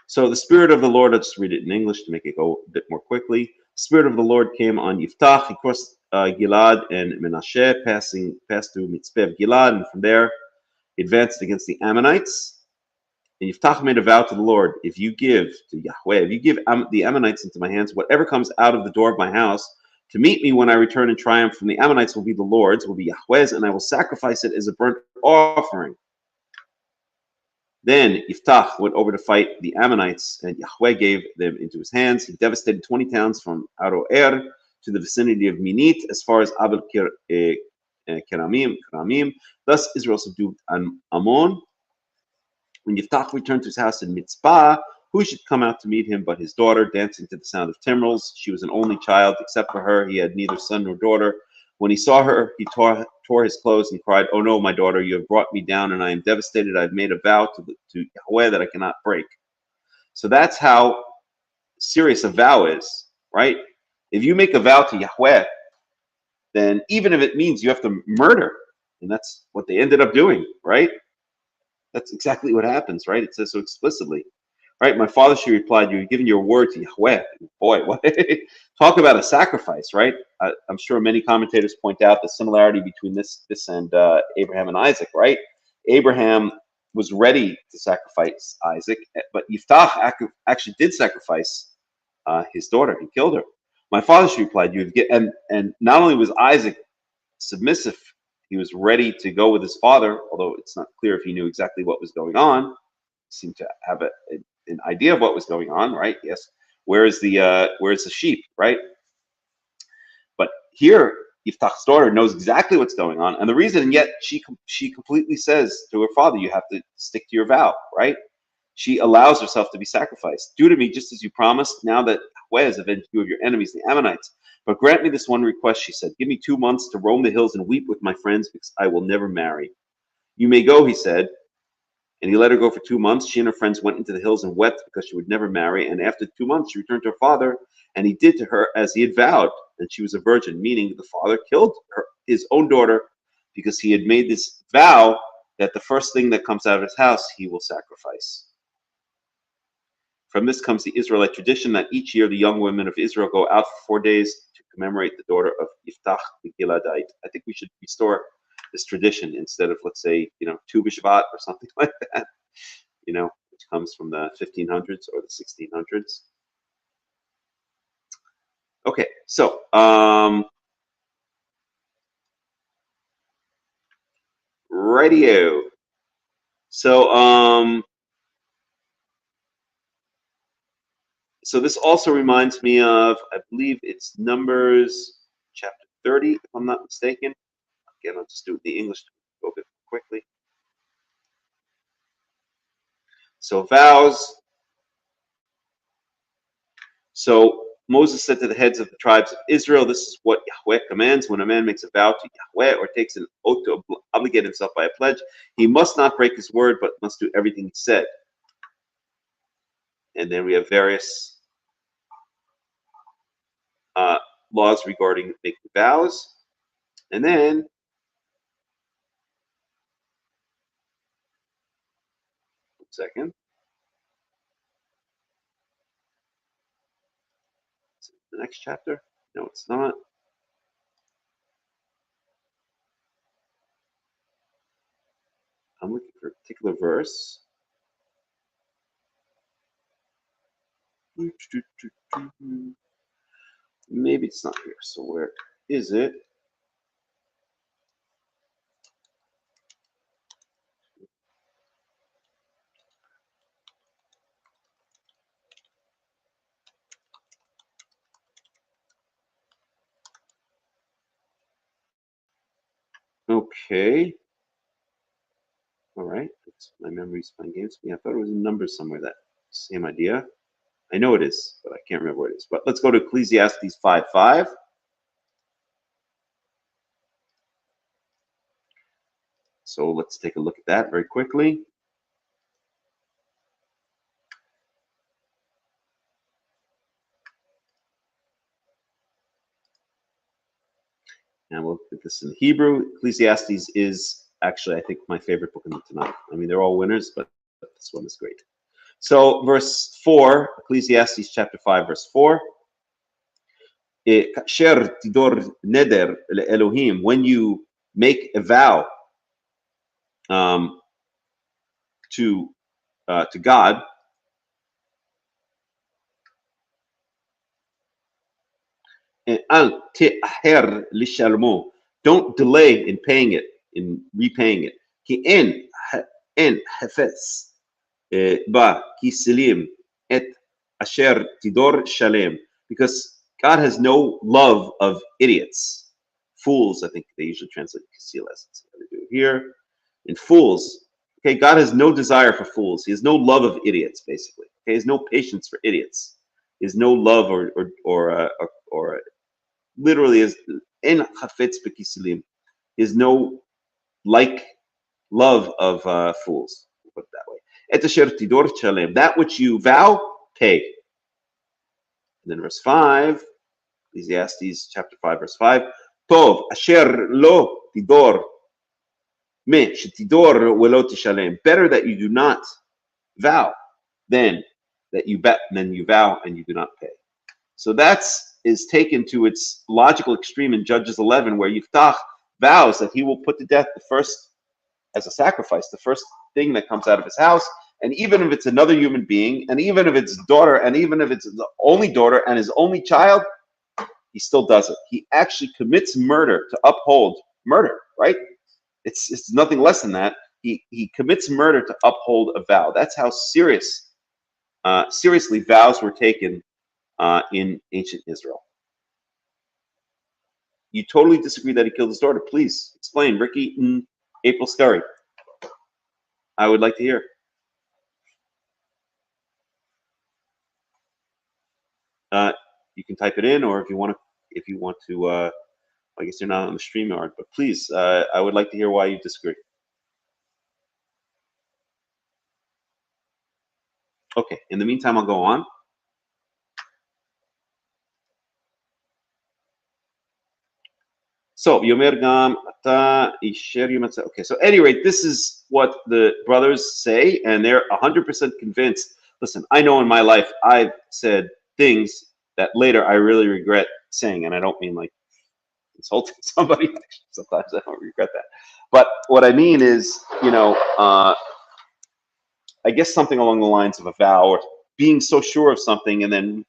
So the Spirit of the Lord, I'll just read it in English to make it go a bit more quickly. The Spirit of the Lord came on Yiftach. He crossed Gilad and Menashe, passed through Mitzpeh of Gilad, and from there he advanced against the Ammonites. And Yiftach made a vow to the Lord, if you give to Yahweh, if you give the Ammonites into my hands, whatever comes out of the door of my house to meet me when I return in triumph from the Ammonites will be the Lord's, will be Yahweh's, and I will sacrifice it as a burnt offering. Then Yiftach went over to fight the Ammonites, and Yahweh gave them into his hands. He devastated 20 towns from Aroer to the vicinity of Minit, as far as Abel Keramim. Thus Israel subdued Ammon. When Yiftach returned to his house in Mitzpah, who should come out to meet him but his daughter, dancing to the sound of timbrels? She was an only child. Except for her, he had neither son nor daughter. When he saw her, he tore his clothes and cried, "Oh no, my daughter, you have brought me down, and I am devastated. I have made a vow to Yahweh that I cannot break." So that's how serious a vow is, right? If you make a vow to Yahweh, then even if it means you have to murder, and that's what they ended up doing, right? That's exactly what happens, right? It says so explicitly. Right? My father, she replied, "You have given your word to Yahweh." Boy, what? Talk about a sacrifice, right? I'm sure many commentators point out the similarity between this and Abraham and Isaac, right? Abraham was ready to sacrifice Isaac, but Yiftach actually did sacrifice his daughter. He killed her. My father, she replied, and not only was Isaac submissive, he was ready to go with his father, although it's not clear if he knew exactly what was going on. He seemed to have an idea of what was going on, right? Yes. Where's the sheep, right? But here, Yiftach's daughter knows exactly what's going on, and the reason, and yet she completely says to her father, "You have to stick to your vow," right? she allows herself to be sacrificed. Do to me just as you promised, now that Yahweh has avenged you of your enemies, the Ammonites. But grant me this one request, she said. Give me 2 months to roam the hills and weep with my friends, because I will never marry. You may go, he said. And he let her go for 2 months. She and her friends went into the hills and wept because she would never marry. And after 2 months, she returned to her father, and he did to her as he had vowed. And she was a virgin, meaning the father killed his own daughter because he had made this vow that the first thing that comes out of his house, he will sacrifice. From this comes the Israelite tradition that each year the young women of Israel go out for 4 days to commemorate the daughter of Yiftach the Gileadite. I think we should restore this tradition instead of, let's say, Tu B'Shvat or something like that, which comes from the 1500s or the 1600s. Okay, so radio. So this also reminds me of, I believe it's Numbers chapter 30, if I'm not mistaken. Again, I'll just do it in the English to go a bit quickly. So vows. So Moses said to the heads of the tribes of Israel, this is what Yahweh commands. When a man makes a vow to Yahweh or takes an oath to obligate himself by a pledge, he must not break his word, but must do everything he said. And then we have various laws regarding making vows. And then second. Is it the next chapter? No, it's not. I'm looking for a particular verse. Maybe it's not here. So where is it? Okay. All right. My memory's playing games with me. I thought it was in Numbers somewhere, that same idea. I know it is, but I can't remember what it is. But let's go to Ecclesiastes 5:5. So let's take a look at that very quickly. And we'll put this in Hebrew. Ecclesiastes is actually, I think, my favorite book in the Tanakh. I mean, they're all winners, but this one is great. So verse 4, Ecclesiastes chapter 5, verse 4. Kasher tidor neder Elohim, when you make a vow to God, don't delay in paying it, in repaying it. Because God has no love of idiots. Fools, I think they usually translate conceal as. Let's see how they do it here. In fools, okay, God has no desire for fools. He has no love of idiots, basically. Okay, he has no patience for idiots. He has no love or literally is in chafetz b'kisilim. He has no love of fools. We'll put it that way. Et asher tidor shalem, that which you vow, pay. And then verse 5, Ecclesiastes chapter 5, verse 5. Tov asher lo tidor me shetidor velo tishalem. Better that you do not vow than that you vow and you do not pay. So that's is taken to its logical extreme in Judges 11, where Yiftach vows that he will put to death the first, as a sacrifice, the first thing that comes out of his house. And even if it's another human being, and even if it's daughter, and even if it's the only daughter and his only child, he still does it. He actually commits murder to uphold murder, right? It's nothing less than that. He commits murder to uphold a vow. That's how seriously vows were taken in ancient Israel. You totally disagree that he killed his daughter? Please explain, Ricky, April Scurry. I would like to hear. you can type it in, or if you want to, I guess you're not on the StreamYard, but please, I would like to hear why you disagree. Okay, in the meantime, I'll go on. So, Yomer Gam Ata Isher Yometza. Okay, so at any rate, this is what the brothers say, and they're 100% convinced. Listen, I know in my life I've said things that later I really regret saying, and I don't mean like insulting somebody. Sometimes I don't regret that. But what I mean is, I guess something along the lines of a vow, or being so sure of something and then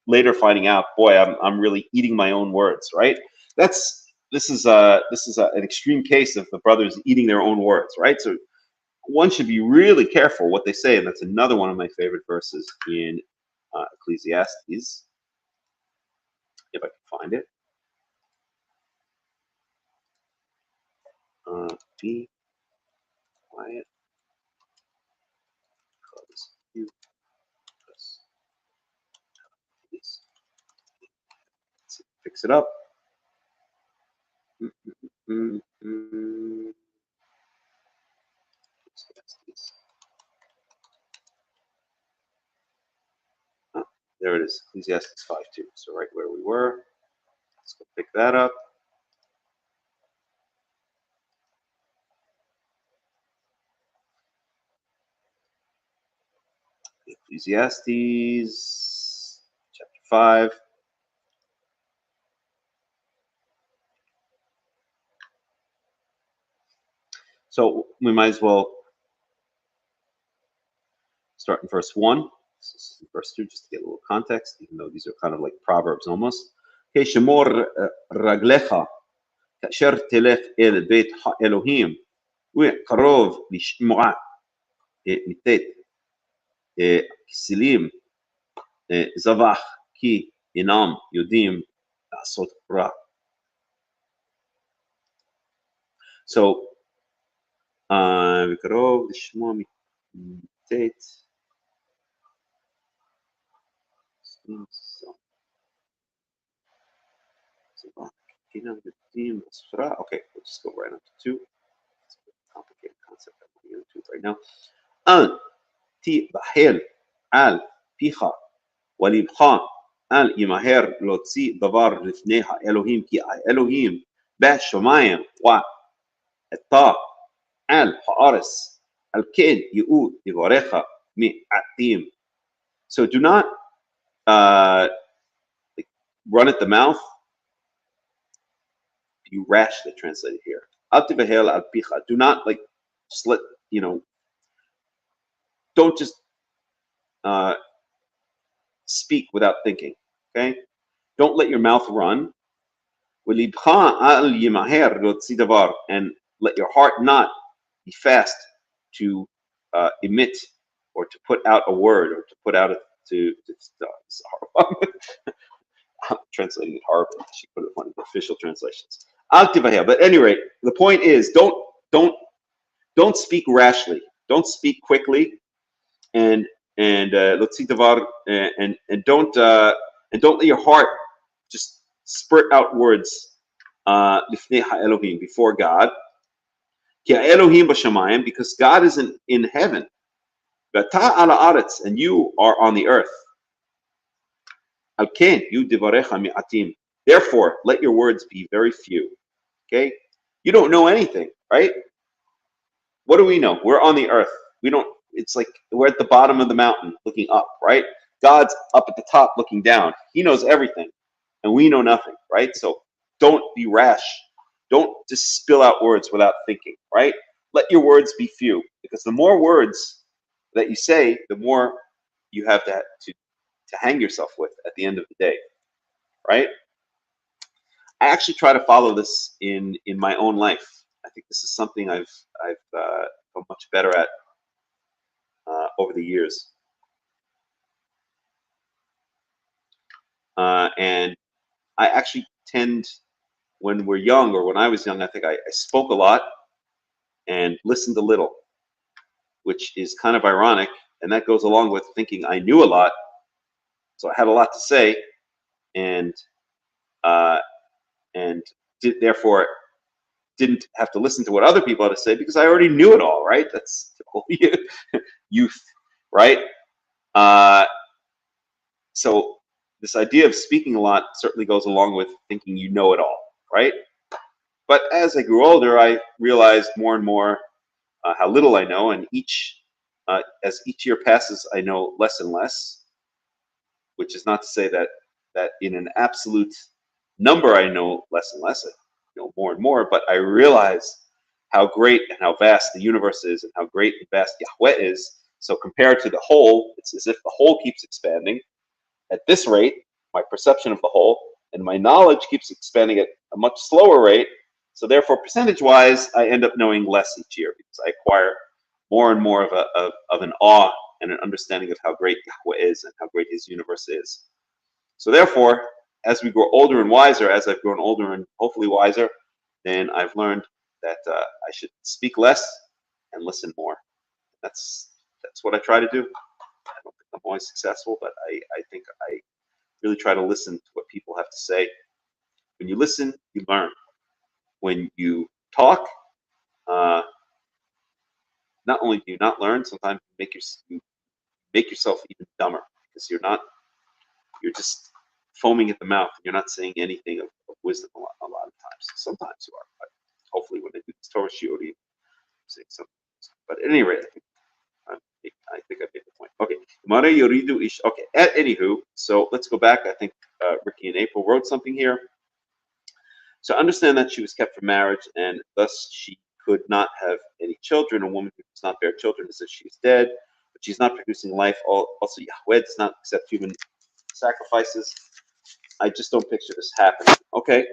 later finding out, boy, I'm really eating my own words, right? This is an extreme case of the brothers eating their own words, right? So one should be really careful what they say, and that's another one of my favorite verses in Ecclesiastes, if I can find it. Be quiet. Let's fix it up. There it is, Ecclesiastes 5:2. So right where we were. Let's go pick that up. Ecclesiastes chapter 5. So we might as well start in verse 1. This is verse 2, just to get a little context, even though these are kind of like proverbs almost. Okay, Shemor raglecha kasher telech el beit ha-Elohim u'karov lishmo'a mitet kisilim zavach ki inam yodim asot ra. So, karov lishmo'a mitet. Okay, we'll just go right on to 2. It's a complicated concept I'm going to get into right now. Al ti bahel al picha walibcha al imaher lotzi davar lifneha Elohim ki Elohim bashamayim wa etta al haares al ken yu'ud divarecha mi atim. So do not run at the mouth. You rashly translated here. Do not just let, don't just speak without thinking. Okay? Don't let your mouth run. And let your heart not be fast to emit or to put out a word or to put out I'm translating it horribly. She put it on the official translations. But at any rate, the point is, don't speak rashly. Don't speak quickly, and don't let your heart just spurt out words before God. Because God is in heaven, and you are on the earth. Therefore, let your words be very few. Okay? You don't know anything, right? What do we know? We're on the earth. It's like we're at the bottom of the mountain looking up, right? God's up at the top looking down. He knows everything, and we know nothing, right? So don't be rash. Don't just spill out words without thinking, right? Let your words be few, because the more words that you say, the more you have to hang yourself with at the end of the day, right? I actually try to follow this in my own life. I think this is something I've become much better at over the years. And I actually tend, when we're young, or when I was young, I think I spoke a lot and listened a little, which is kind of ironic, and that goes along with thinking I knew a lot. So I had a lot to say, and therefore didn't have to listen to what other people had to say because I already knew it all, right? That's typical youth, right? So this idea of speaking a lot certainly goes along with thinking you know it all, right? But as I grew older, I realized more and more how little I know, and as each year passes, I know less and less. Which is not to say that in an absolute number I know less and less. I know more and more, but I realize how great and how vast the universe is, and how great and vast Yahweh is. So compared to the whole, it's as if the whole keeps expanding. At this rate, my perception of the whole and my knowledge keeps expanding at a much slower rate. So therefore, percentage-wise, I end up knowing less each year because I acquire more and more of an awe and an understanding of how great Yahweh is and how great His universe is. So therefore, as we grow older and wiser, as I've grown older and hopefully wiser, then I've learned that I should speak less and listen more. That's what I try to do. I don't think I'm always successful, but I think I really try to listen to what people have to say. When you listen, you learn. When you talk, not only do you not learn, sometimes you make yourself even dumber because you're just foaming at the mouth. You're not saying anything of wisdom a lot of times. Sometimes you are, but hopefully when I do this Torah shiur, I'm saying something. But at any rate, I think I made the point. Okay. Okay. Anywho, so let's go back. I think Ricky and April wrote something here. So understand that she was kept from marriage, and thus she could not have any children. A woman who does not bear children is as she is dead, but she's not producing life. Also, Yahweh does not accept human sacrifices. I just don't picture this happening. Okay,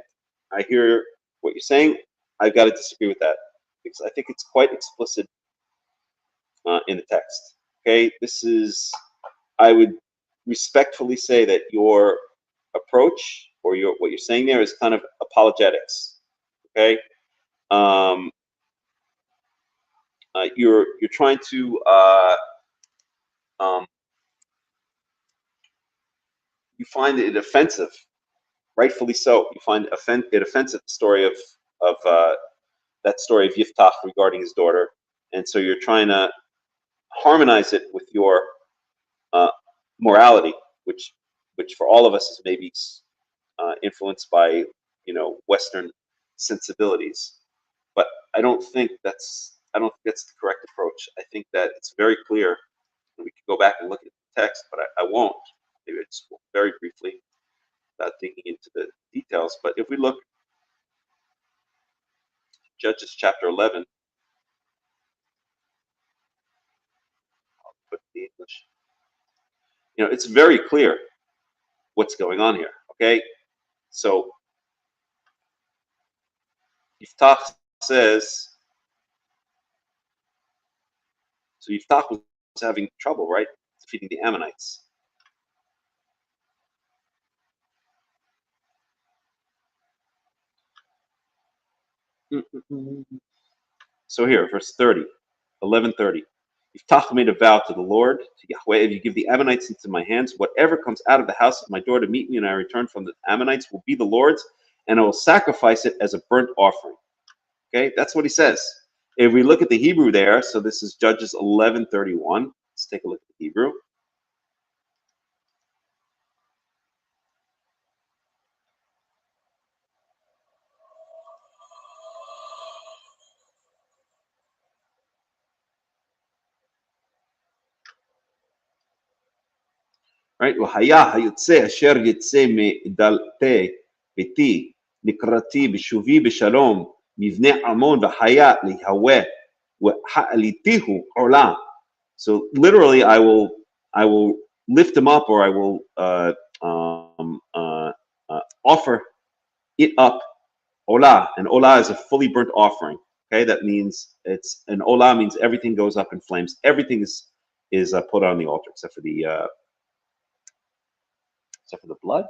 I hear what you're saying. I've got to disagree with that because I think it's quite explicit in the text. Okay, I would respectfully say that your approach or what you're saying there is kind of apologetics. Okay, you're trying to you find it offensive, rightfully so. You find it offensive, the story of that story of Yiftach regarding his daughter, and so you're trying to harmonize it with your morality, which for all of us is maybe influenced by Western sensibilities. But I don't think that's the correct approach. I think that it's very clear. And we could go back and look at the text, but I won't. Maybe I just will very briefly without digging into the details. But if we look, Judges chapter 11. I'll put the English. It's very clear what's going on here. Okay, so Yiftach says. So Yiftach was having trouble, right, defeating the Ammonites. So here, verse 30, 11:30. Yiftach made a vow to the Lord, to Yahweh, if you give the Ammonites into my hands, whatever comes out of the house of my door to meet me and I return from the Ammonites will be the Lord's, and I will sacrifice it as a burnt offering. Okay, that's what he says. If we look at the Hebrew there, so this is Judges 11:31. Let's take a look at the Hebrew. Right? והיה היוצא אשר יצא מדלתי ביתי לקראתי בשובי בשלום מבנה עמון וחיה ליהווה והעליתיהו עולה. So literally, I will lift him up, or I will offer it up. Olah, and olah is a fully burnt offering. Okay, that means olah means everything goes up in flames. Everything is put on the altar except for the blood.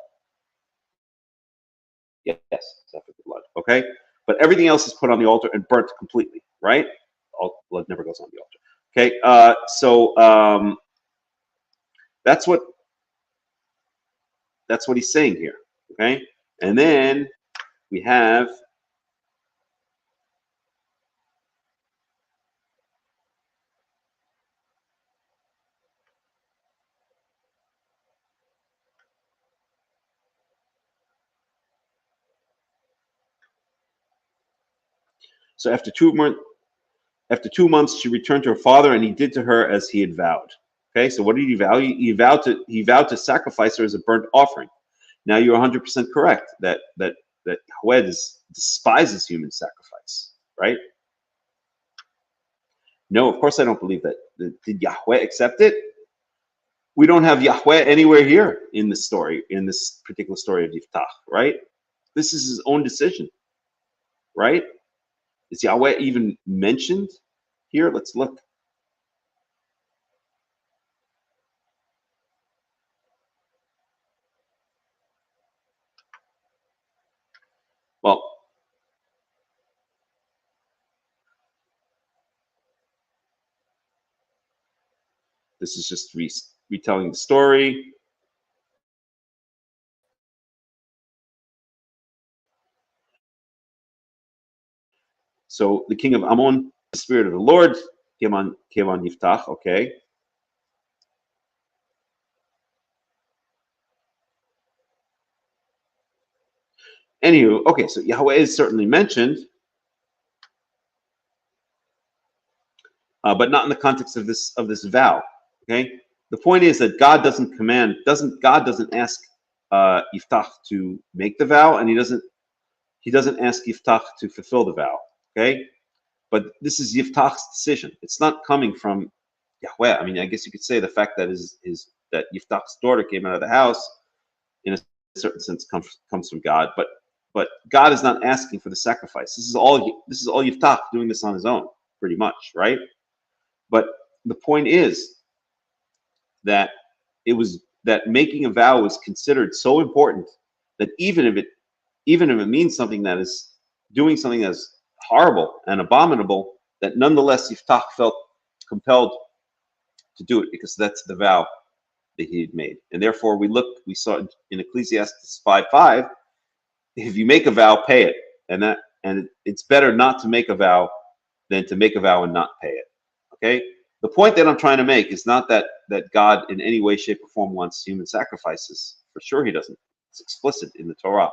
Yes, except for the blood. Okay, but everything else is put on the altar and burnt completely. Right? All blood never goes on the altar. Okay, so that's what that's what he's saying here. Okay, and then we have so after 2 months, she returned to her father, and he did to her as he had vowed. Okay, so what did he vow? He vowed to sacrifice her as a burnt offering. Now you're 100% correct that Yahweh despises human sacrifice, right? No, of course I don't believe that. Did Yahweh accept it? We don't have Yahweh anywhere here in this story, in this particular story of Yiftach, right? This is his own decision, right? Is Yahweh even mentioned here? Let's look. Well, this is just retelling the story. So the king of Ammon, the spirit of the Lord, came on Yiftach, okay. Anywho, okay, so Yahweh is certainly mentioned, but not in the context of this vow. Okay, the point is that God doesn't ask Yiftach to make the vow, and he doesn't ask Yiftach to fulfill the vow. Okay, but this is Yiftach's decision. It's not coming from Yahweh. I mean, I guess you could say the fact that that Yiftach's daughter came out of the house, in a certain sense, comes from God, but God is not asking for the sacrifice. This is all Yiftach doing this on his own, pretty much, right? But the point is that making a vow was considered so important that even if it means something that is doing something that's horrible and abominable, that nonetheless Yiftach felt compelled to do it because that's the vow that he had made. And therefore we saw in Ecclesiastes 5:5, if you make a vow, pay it. And it's better not to make a vow than to make a vow and not pay it. Okay? The point that I'm trying to make is not that God in any way, shape, or form wants human sacrifices. For sure he doesn't. It's explicit in the Torah.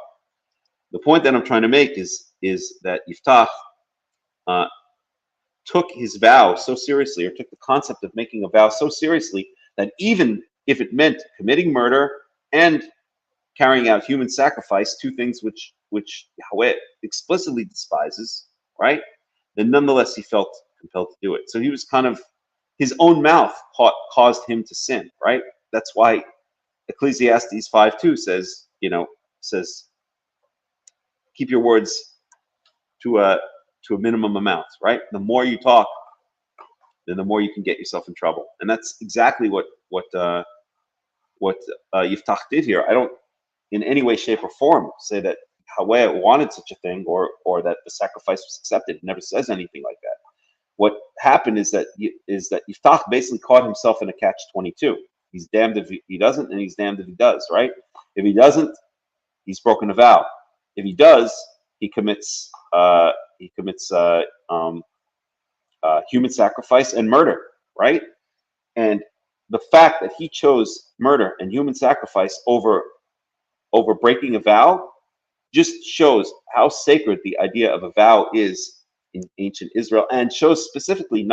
The point that I'm trying to make is that Yiftach took his vow so seriously, or took the concept of making a vow so seriously, that even if it meant committing murder and carrying out human sacrifice, two things which Yahweh explicitly despises, right? Then nonetheless he felt compelled to do it. So he was kind of, his own mouth caused him to sin, right? That's why Ecclesiastes 5:2 says, keep your words to a minimum amount, right? The more you talk, then the more you can get yourself in trouble. And that's exactly what Yiftach did here. I don't in any way, shape, or form say that Yahweh wanted such a thing, or that the sacrifice was accepted. It never says anything like that. What happened is that Yiftach basically caught himself in a catch-22. He's damned if he doesn't, and he's damned if he does, right? If he doesn't, he's broken a vow. If he does, he commits human sacrifice and murder, right? And the fact that he chose murder and human sacrifice over breaking a vow just shows how sacred the idea of a vow is in ancient Israel, and shows specifically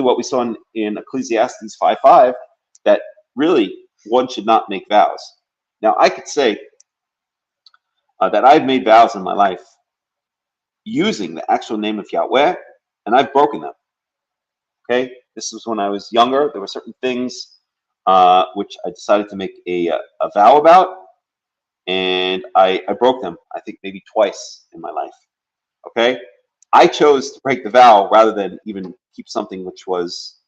what we saw in Ecclesiastes 5:5, that really one should not make vows. Now, I could say that I've made vows in my life using the actual name of Yahweh, and I've broken them. Okay, this was when I was younger. There were certain things which I decided to make a vow about, and I broke them, I think maybe twice in my life. Okay, I chose to break the vow rather than even keep something which was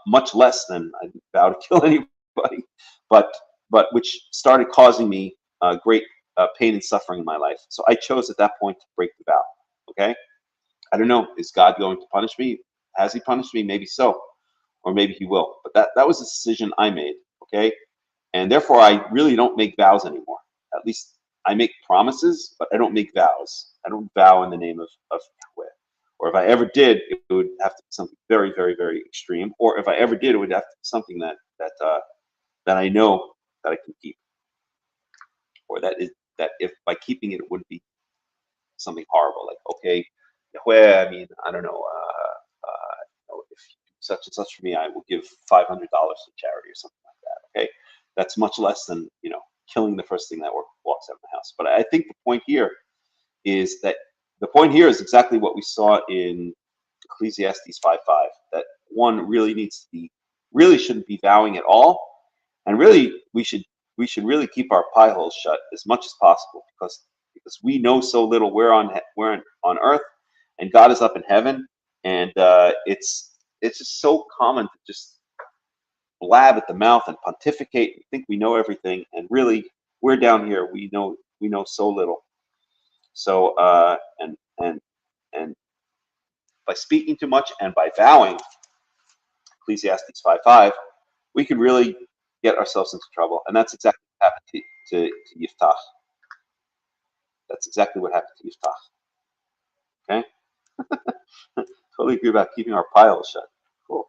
much less than I vowed to kill anybody, but which started causing me great pain and suffering in my life. So I chose at that point to break the vow. Okay, I don't know, is God going to punish me? Has he punished me? Maybe so. or maybe he will. But that was a decision I made, okay? And therefore, I really don't make vows anymore. At least I make promises, but I don't make vows. I don't vow in the name of Yahweh. Or if I ever did, it would have to be something very, very, very extreme. Or if I ever did, it would have to be something that I know that I can keep. Or that if by keeping it, it wouldn't be something horrible. Like, okay, Yahweh, I mean, I don't know, if you do such and such for me, I will give $500 to charity or something like that. Okay, that's much less than killing the first thing that walks out of the house. But I think the point here is exactly what we saw in Ecclesiastes 5:5. That one really shouldn't be vowing at all, and really we should really keep our pie holes shut as much as possible because we know so little. We're on earth, and God is up in heaven, and it's just so common to just blab at the mouth and pontificate and think we know everything, and really we're down here. We know so little. So and by speaking too much and by vowing, Ecclesiastes 5:5, we could really get ourselves into trouble, and that's exactly what happened to Yiftach. That's exactly what happened to Yiftach. Okay, totally agree about keeping our piles shut. Cool.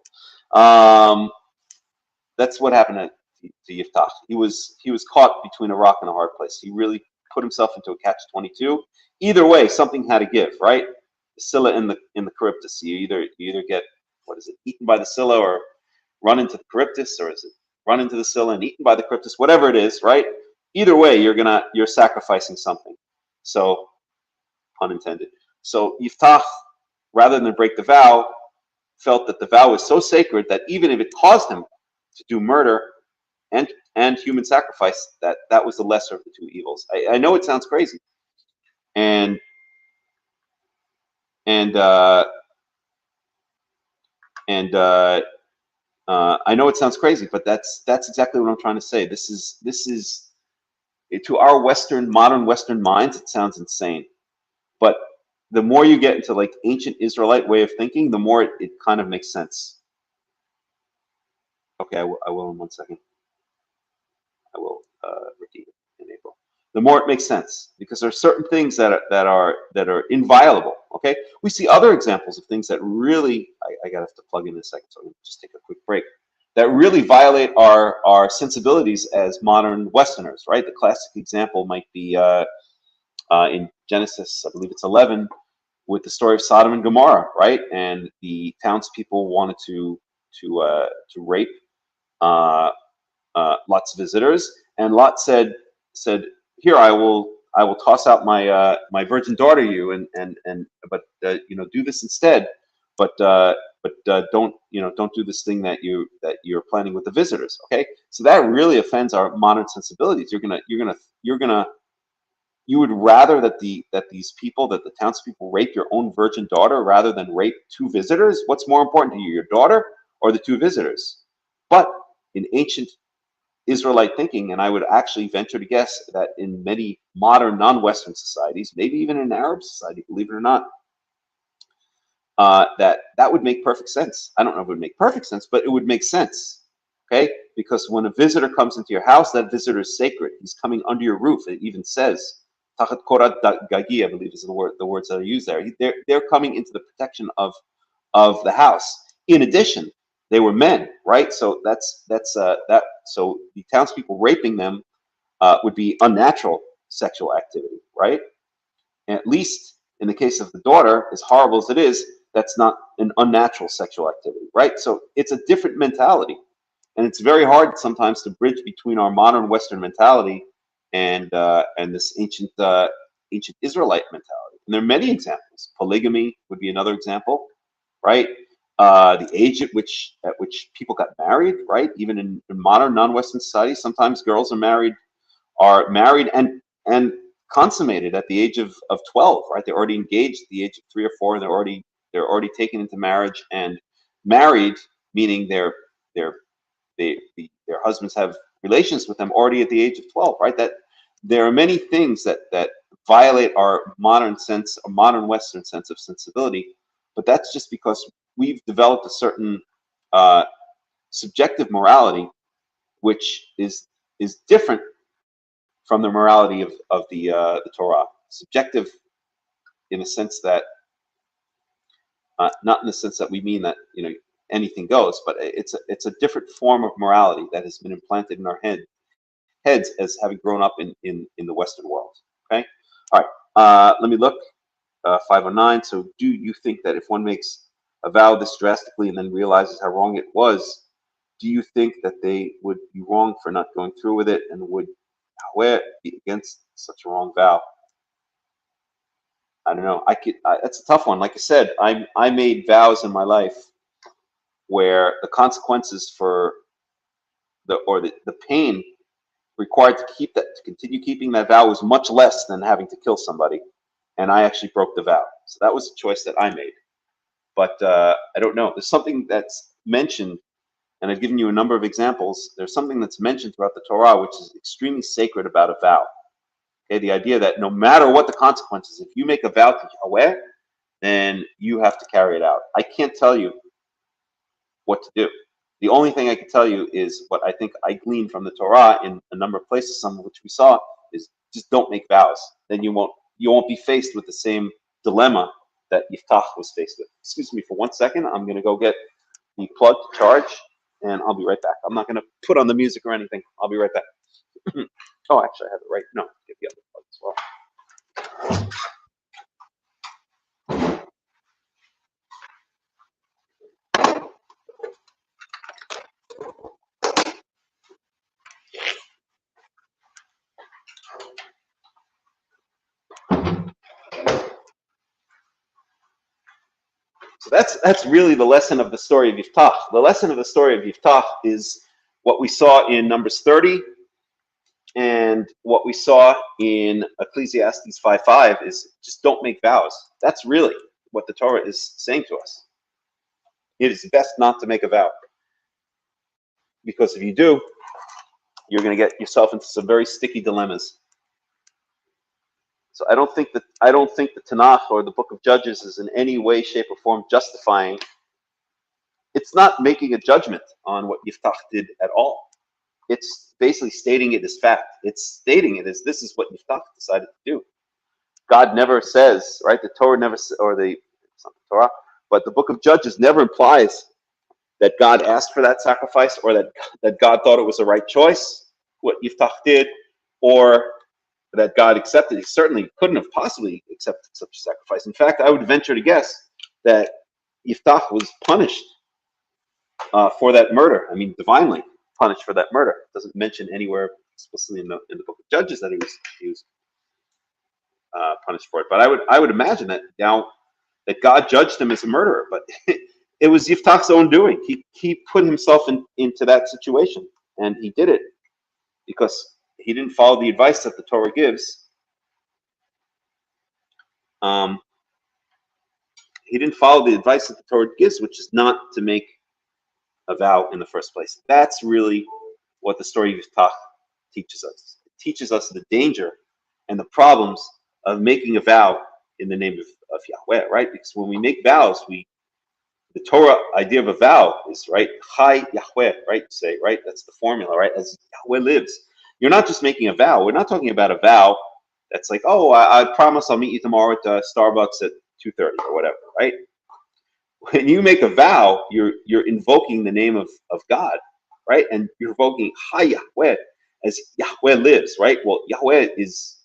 That's what happened to Yiftach. He was caught between a rock and a hard place. He really put himself into a catch-22. Either way, something had to give, right? The Scylla in the Charybdis. You either get, eaten by the Scylla, or run into the Charybdis, or is it run into the Scylla and eaten by the Charybdis? Whatever it is, right? Either way, you're sacrificing something. So, pun intended. So Yiftach, rather than break the vow, felt that the vow was so sacred that even if it caused him to do murder and human sacrifice, that was the lesser of the two evils. I know it sounds crazy, and I know it sounds crazy, but that's exactly what I'm trying to say. This is to our modern Western minds, it sounds insane, but the more you get into like ancient Israelite way of thinking, the more it kind of makes sense. Okay, I will in 1 second. I will redeem it in April. The more it makes sense, because there are certain things that are inviolable. Okay, we see other examples of things that really I gotta have to plug in a second, so I'm gonna just take a quick break. That really violate our sensibilities as modern Westerners, right? The classic example might be in Genesis, I believe it's 11, with the story of Sodom and Gomorrah, right? And the townspeople wanted to rape Lot's visitors, and Lot said, "Here, I will toss out my virgin daughter to you, but do this instead, but don't do this thing that you're planning with the visitors." Okay, so that really offends our modern sensibilities. You would rather that the townspeople rape your own virgin daughter rather than rape two visitors? What's more important to you, your daughter or the two visitors? But in ancient Israelite thinking, and I would actually venture to guess that in many modern non-Western societies, maybe even in Arab society, believe it or not, that would make perfect sense. I don't know if it would make perfect sense, but it would make sense. Okay, because when a visitor comes into your house, that visitor is sacred. He's coming under your roof. It even says, "Tachat korat gagi," I believe is the words that are used there. They're coming into the protection of the house. In addition, they were men, right? So so the townspeople raping them would be unnatural sexual activity, right? And at least in the case of the daughter, as horrible as it is, that's not an unnatural sexual activity, right? So it's a different mentality. And it's very hard sometimes to bridge between our modern Western mentality and this ancient Israelite mentality. And there are many examples. Polygamy would be another example, right? The age at which people got married, right? Even in modern non-Western society, sometimes girls are married and consummated at the age of 12, right? They're already engaged at the age of 3 or 4, and they're already taken into marriage and married, meaning their husbands have relations with them already at the age of 12, right? That there are many things that violate our modern Western sense of sensibility, but that's just because we've developed a certain subjective morality, which is different from the morality of the Torah. Subjective in a sense that, not in the sense that we mean that anything goes, but it's a different form of morality that has been implanted in our heads as having grown up in the Western world. Okay, all right. Let me look. 509. So, do you think that if one makes a vow this drastically and then realizes how wrong it was, do you think that they would be wrong for not going through with it, and would Yahweh be against such a wrong vow? I don't know. That's a tough one. Like I said, I made vows in my life where the consequences for the pain required to continue keeping that vow was much less than having to kill somebody, and I actually broke the vow. So that was a choice that I made. But I don't know. There's something that's mentioned, and I've given you a number of examples. There's something that's mentioned throughout the Torah which is extremely sacred about a vow. Okay, the idea that no matter what the consequences, if you make a vow to Yahweh, then you have to carry it out. I can't tell you what to do. The only thing I can tell you is what I think I gleaned from the Torah in a number of places, some of which we saw, is just don't make vows. Then you won't be faced with the same dilemma that Yiftach was faced with. Excuse me for 1 second. I'm going to go get the plug to charge, and I'll be right back. I'm not going to put on the music or anything. I'll be right back. Oh, actually, I have it right. No, get the other plug as well. So that's really the lesson of the story of Yiftach. The lesson of the story of Yiftach is what we saw in Numbers 30 and what we saw in Ecclesiastes 5:5 is just don't make vows. That's really what the Torah is saying to us. It is best not to make a vow, because if you do, you're going to get yourself into some very sticky dilemmas. So I don't think the Tanakh or the Book of Judges is in any way, shape, or form justifying. It's not making a judgment on what Yiftach did at all. It's basically stating it as fact. It's stating it as this is what Yiftach decided to do. God never says, right? The Torah never, it's not the Torah, but the Book of Judges never implies that God asked for that sacrifice, or that God thought it was the right choice, what Yiftach did, or that God accepted. He certainly couldn't have possibly accepted such a sacrifice. In fact, I would venture to guess that Yiftach was punished for that murder. I mean, divinely punished for that murder. It doesn't mention anywhere explicitly in the Book of Judges that he was punished for it. But I would imagine that now that God judged him as a murderer, but it was Yiftach's own doing. He put himself into that situation, and he did it because he didn't follow the advice that the Torah gives. He didn't follow the advice that the Torah gives, which is not to make a vow in the first place. That's really what the story of Yiftach teaches us. It teaches us the danger and the problems of making a vow in the name of Yahweh, right? Because when we make vows, the Torah idea of a vow is, right, Chai Yahweh, right? Say, right? That's the formula, right? As Yahweh lives. You're not just making a vow. We're not talking about a vow that's like, oh, I promise I'll meet you tomorrow at Starbucks at 2:30 or whatever, right? When you make a vow, you're invoking the name of God, right? And you're invoking Chai Yahweh, as Yahweh lives, right? Well, Yahweh is,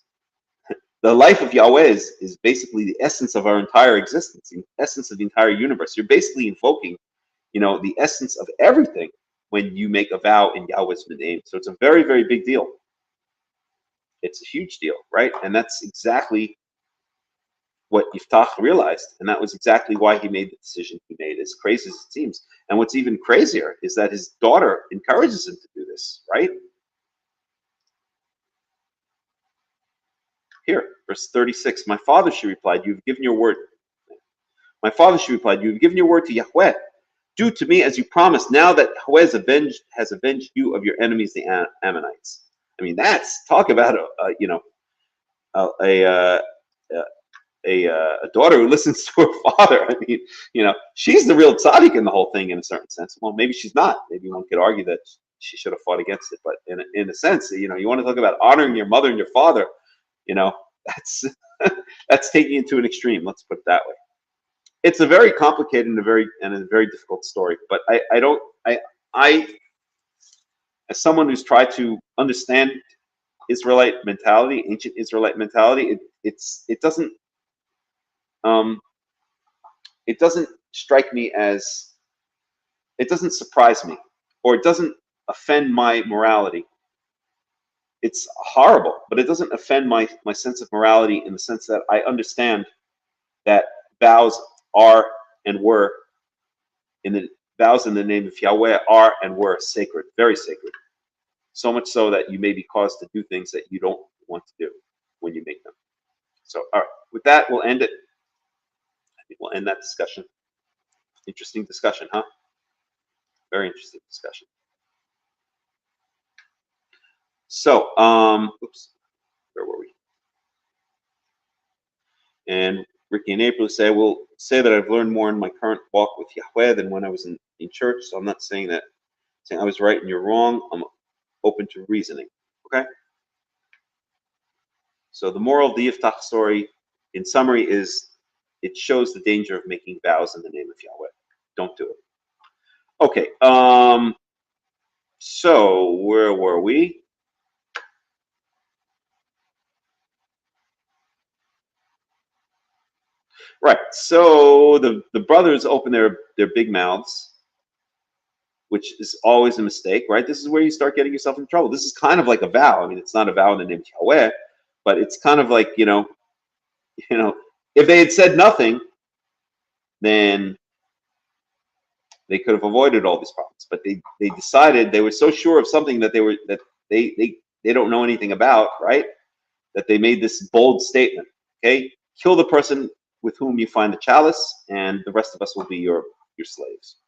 the life of Yahweh is basically the essence of our entire existence, the essence of the entire universe. You're basically invoking, the essence of everything when you make a vow in Yahweh's name. So it's a very, very big deal. It's a huge deal, right? And that's exactly what Yiftach realized. And that was exactly why he made the decision he made, as crazy as it seems. And what's even crazier is that his daughter encourages him to do this, right? Here, verse 36, my father, she replied, you've given your word. My father, she replied, you've given your word to Yahweh. Do to me as you promised, now that Yahweh has avenged you of your enemies, the Ammonites. I mean, that's, talk about daughter who listens to her father. I mean, she's the real tzaddik in the whole thing in a certain sense. Well, maybe she's not. Maybe one could argue that she should have fought against it. But in a sense, you want to talk about honoring your mother and your father. That's that's taking it to an extreme. Let's put it that way. It's a very complicated and a very difficult story. But I as someone who's tried to understand Israelite mentality, ancient Israelite mentality, it doesn't strike me as, it doesn't surprise me, or it doesn't offend my morality. It's horrible, but it doesn't offend my sense of morality, in the sense that I understand that vows are and were, vows in the name of Yahweh are and were sacred, very sacred. So much so that you may be caused to do things that you don't want to do when you make them. So, all right, with that, we'll end it. I think we'll end that discussion. Interesting discussion, huh? Very interesting discussion. So, oops, where were we? And Ricky and April say, will say that I've learned more in my current walk with Yahweh than when I was in church. So I'm not saying that, saying I was right and you're wrong. I'm open to reasoning. Okay? So the moral of the Yiftach story, in summary, is it shows the danger of making vows in the name of Yahweh. Don't do it. Okay. So where were we? Right. So the brothers open their big mouths, which is always a mistake, right? This is where you start getting yourself in trouble. This is kind of like a vow. I mean, it's not a vow in the name of Yahweh, but it's kind of like, if they had said nothing, then they could have avoided all these problems. But they decided, they were so sure of something that they don't know anything about, right? That they made this bold statement. Okay, kill the person with whom you find the chalice, and the rest of us will be your slaves.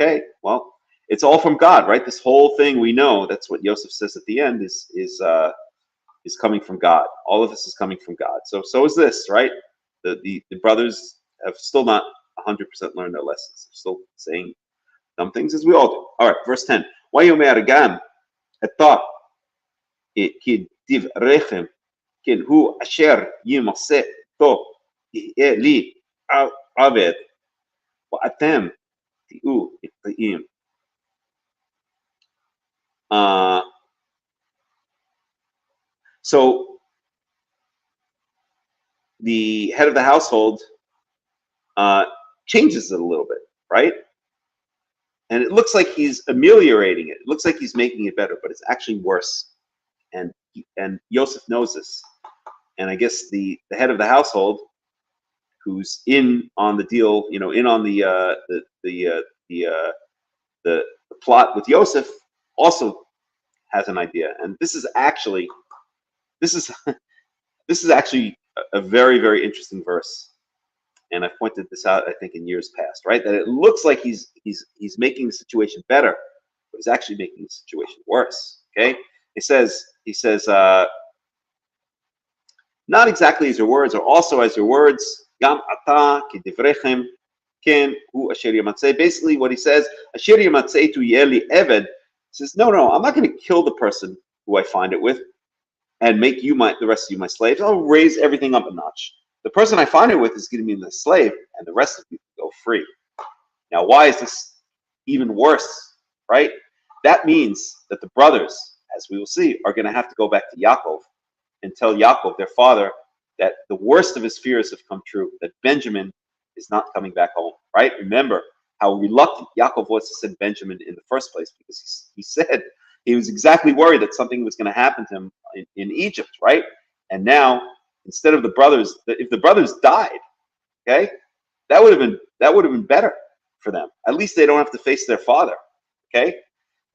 Okay, well, it's all from God, right? This whole thing, we know, that's what Yosef says at the end, is coming from God. All of this is coming from God. So is this, right? The brothers have still not 100% learned their lessons. They're still saying dumb things, as we all do. All right, verse 10. Vayomer gam eta ki divrechem ken hu asher yimaseh to li aved wa atem tiu itayim. So the head of the household changes it a little bit, right? And it looks like he's ameliorating it. It looks like he's making it better, but it's actually worse. And Yosef knows this. And I guess the head of the household, who's in on the deal, in on the plot with Yosef, also has an idea. And this is actually a very, very interesting verse. And I've pointed this out, I think, in years past, right? That it looks like he's making the situation better, but he's actually making the situation worse. Okay? He says, not exactly as your words, or also as your words. Gam ata kidivrechem ken hu asher yamatzeh. Basically, what he says, asher yamatzeh tu yeli eved. Says, no, I'm not going to kill the person who I find it with, and make the rest of you my slaves. I'll raise everything up a notch. The person I find it with is going to be the slave, and the rest of you go free. Now, why is this even worse, right? That means that the brothers, as we will see, are going to have to go back to Yaakov and tell Yaakov, their father, that the worst of his fears have come true, that Benjamin is not coming back home, right? Remember how reluctant Yaakov was to send Benjamin in the first place, because he said he was exactly worried that something was going to happen to him in Egypt, right? And now, instead of the brothers, if the brothers died, okay, that would have been better for them. At least they don't have to face their father. Okay,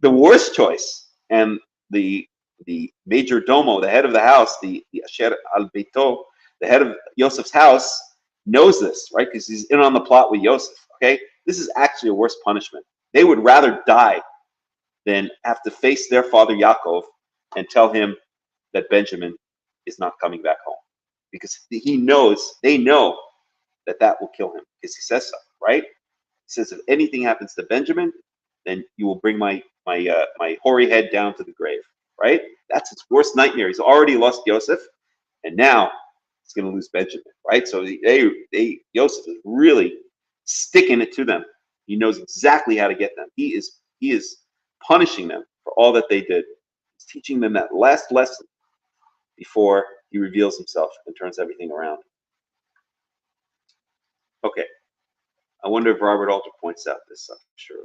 the worst choice, and the major domo, the head of the house, the Asher al Beito, the head of Yosef's house, knows this, right? Because he's in on the plot with Yosef. Okay, this is actually a worse punishment. They would rather die than have to face their father Yaakov and tell him that Benjamin is not coming back home. because he knows, they know that will kill him, because he says so, right? He says, if anything happens to Benjamin, then you will bring my hoary head down to the grave, right? That's his worst nightmare. He's already lost Joseph, and now he's going to lose Benjamin, right? So Joseph is really sticking it to them. He knows exactly how to get them. He is punishing them for all that they did. He's teaching them that last lesson before he reveals himself and turns everything around. Okay. I wonder if Robert Alter points out this. I'm sure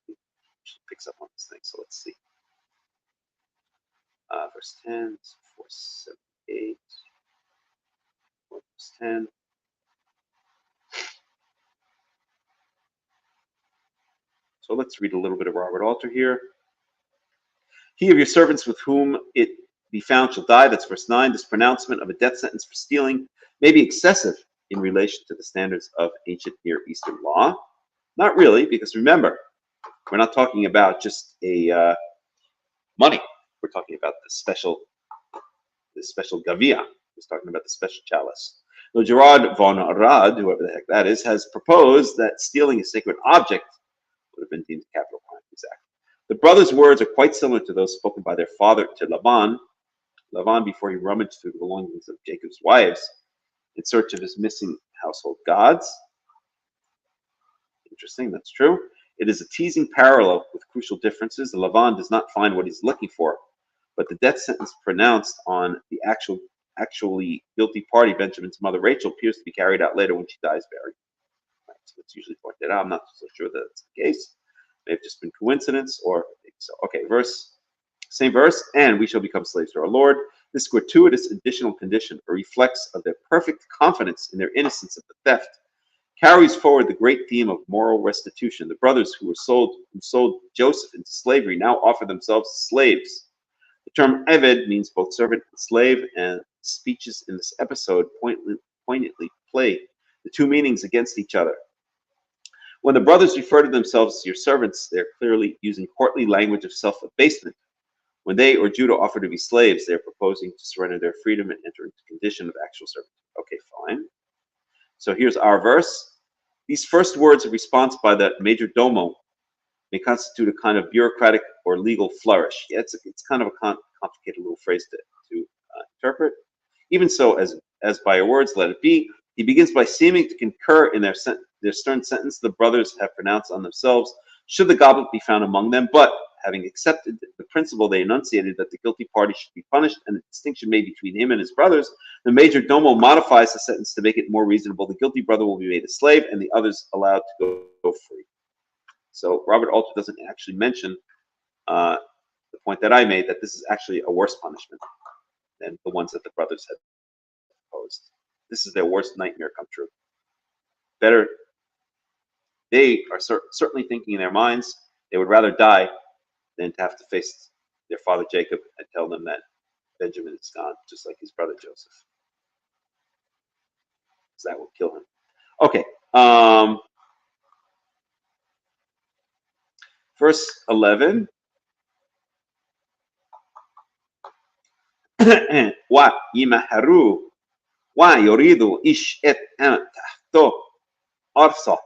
he picks up on this thing. So let's see. Verse 10, 478. Verse 10. So let's read a little bit of Robert Alter here. He of your servants with whom it be found shall die. That's verse 9. This pronouncement of a death sentence for stealing may be excessive in relation to the standards of ancient Near Eastern law. Not really, because remember, we're not talking about just a money. We're talking about the special gavia. We're talking about the special chalice. So Gerard von Arad, whoever the heck that is, has proposed that stealing a sacred object would have been deemed a capital crime. Exactly. The brothers' words are quite similar to those spoken by their father to Laban. Laban, before he rummaged through the belongings of Jacob's wives in search of his missing household gods. Interesting, that's true. It is a teasing parallel with crucial differences. Laban does not find what he's looking for, but the death sentence pronounced on the actually guilty party, Benjamin's mother Rachel, appears to be carried out later when she dies buried. Right, so it's usually pointed out. I'm not so sure that it's the case. May have just been coincidence, or so. Okay, same verse, and we shall become slaves to our Lord. This gratuitous additional condition, a reflex of their perfect confidence in their innocence of the theft, carries forward the great theme of moral restitution. The brothers who sold Joseph into slavery now offer themselves as slaves. The term eved means both servant and slave, and speeches in this episode poignantly play the two meanings against each other. When the brothers refer to themselves as your servants, they're clearly using courtly language of self-abasement. When they or Judah offer to be slaves, they're proposing to surrender their freedom and enter into condition of actual servitude. Okay, fine. So here's our verse. These first words of response by the major domo may constitute a kind of bureaucratic or legal flourish. Yeah, it's kind of a complicated little phrase to interpret. Even so, as by your words, let it be. He begins by seeming to concur in their stern sentence the brothers have pronounced on themselves, should the goblet be found among them. But having accepted the principle they enunciated that the guilty party should be punished and a distinction made between him and his brothers, the major domo modifies the sentence to make it more reasonable. The guilty brother will be made a slave and the others allowed to go free. So Robert Alter doesn't actually mention the point that I made, that this is actually a worse punishment than the ones that the brothers had proposed. This is their worst nightmare come true. Better, they are certainly thinking in their minds, they would rather die than to have to face their father Jacob and tell them that Benjamin is gone, just like his brother Joseph. So that will kill him. Okay. Verse 11. Wa yimaharu wa yuridu ish et am tahto arsa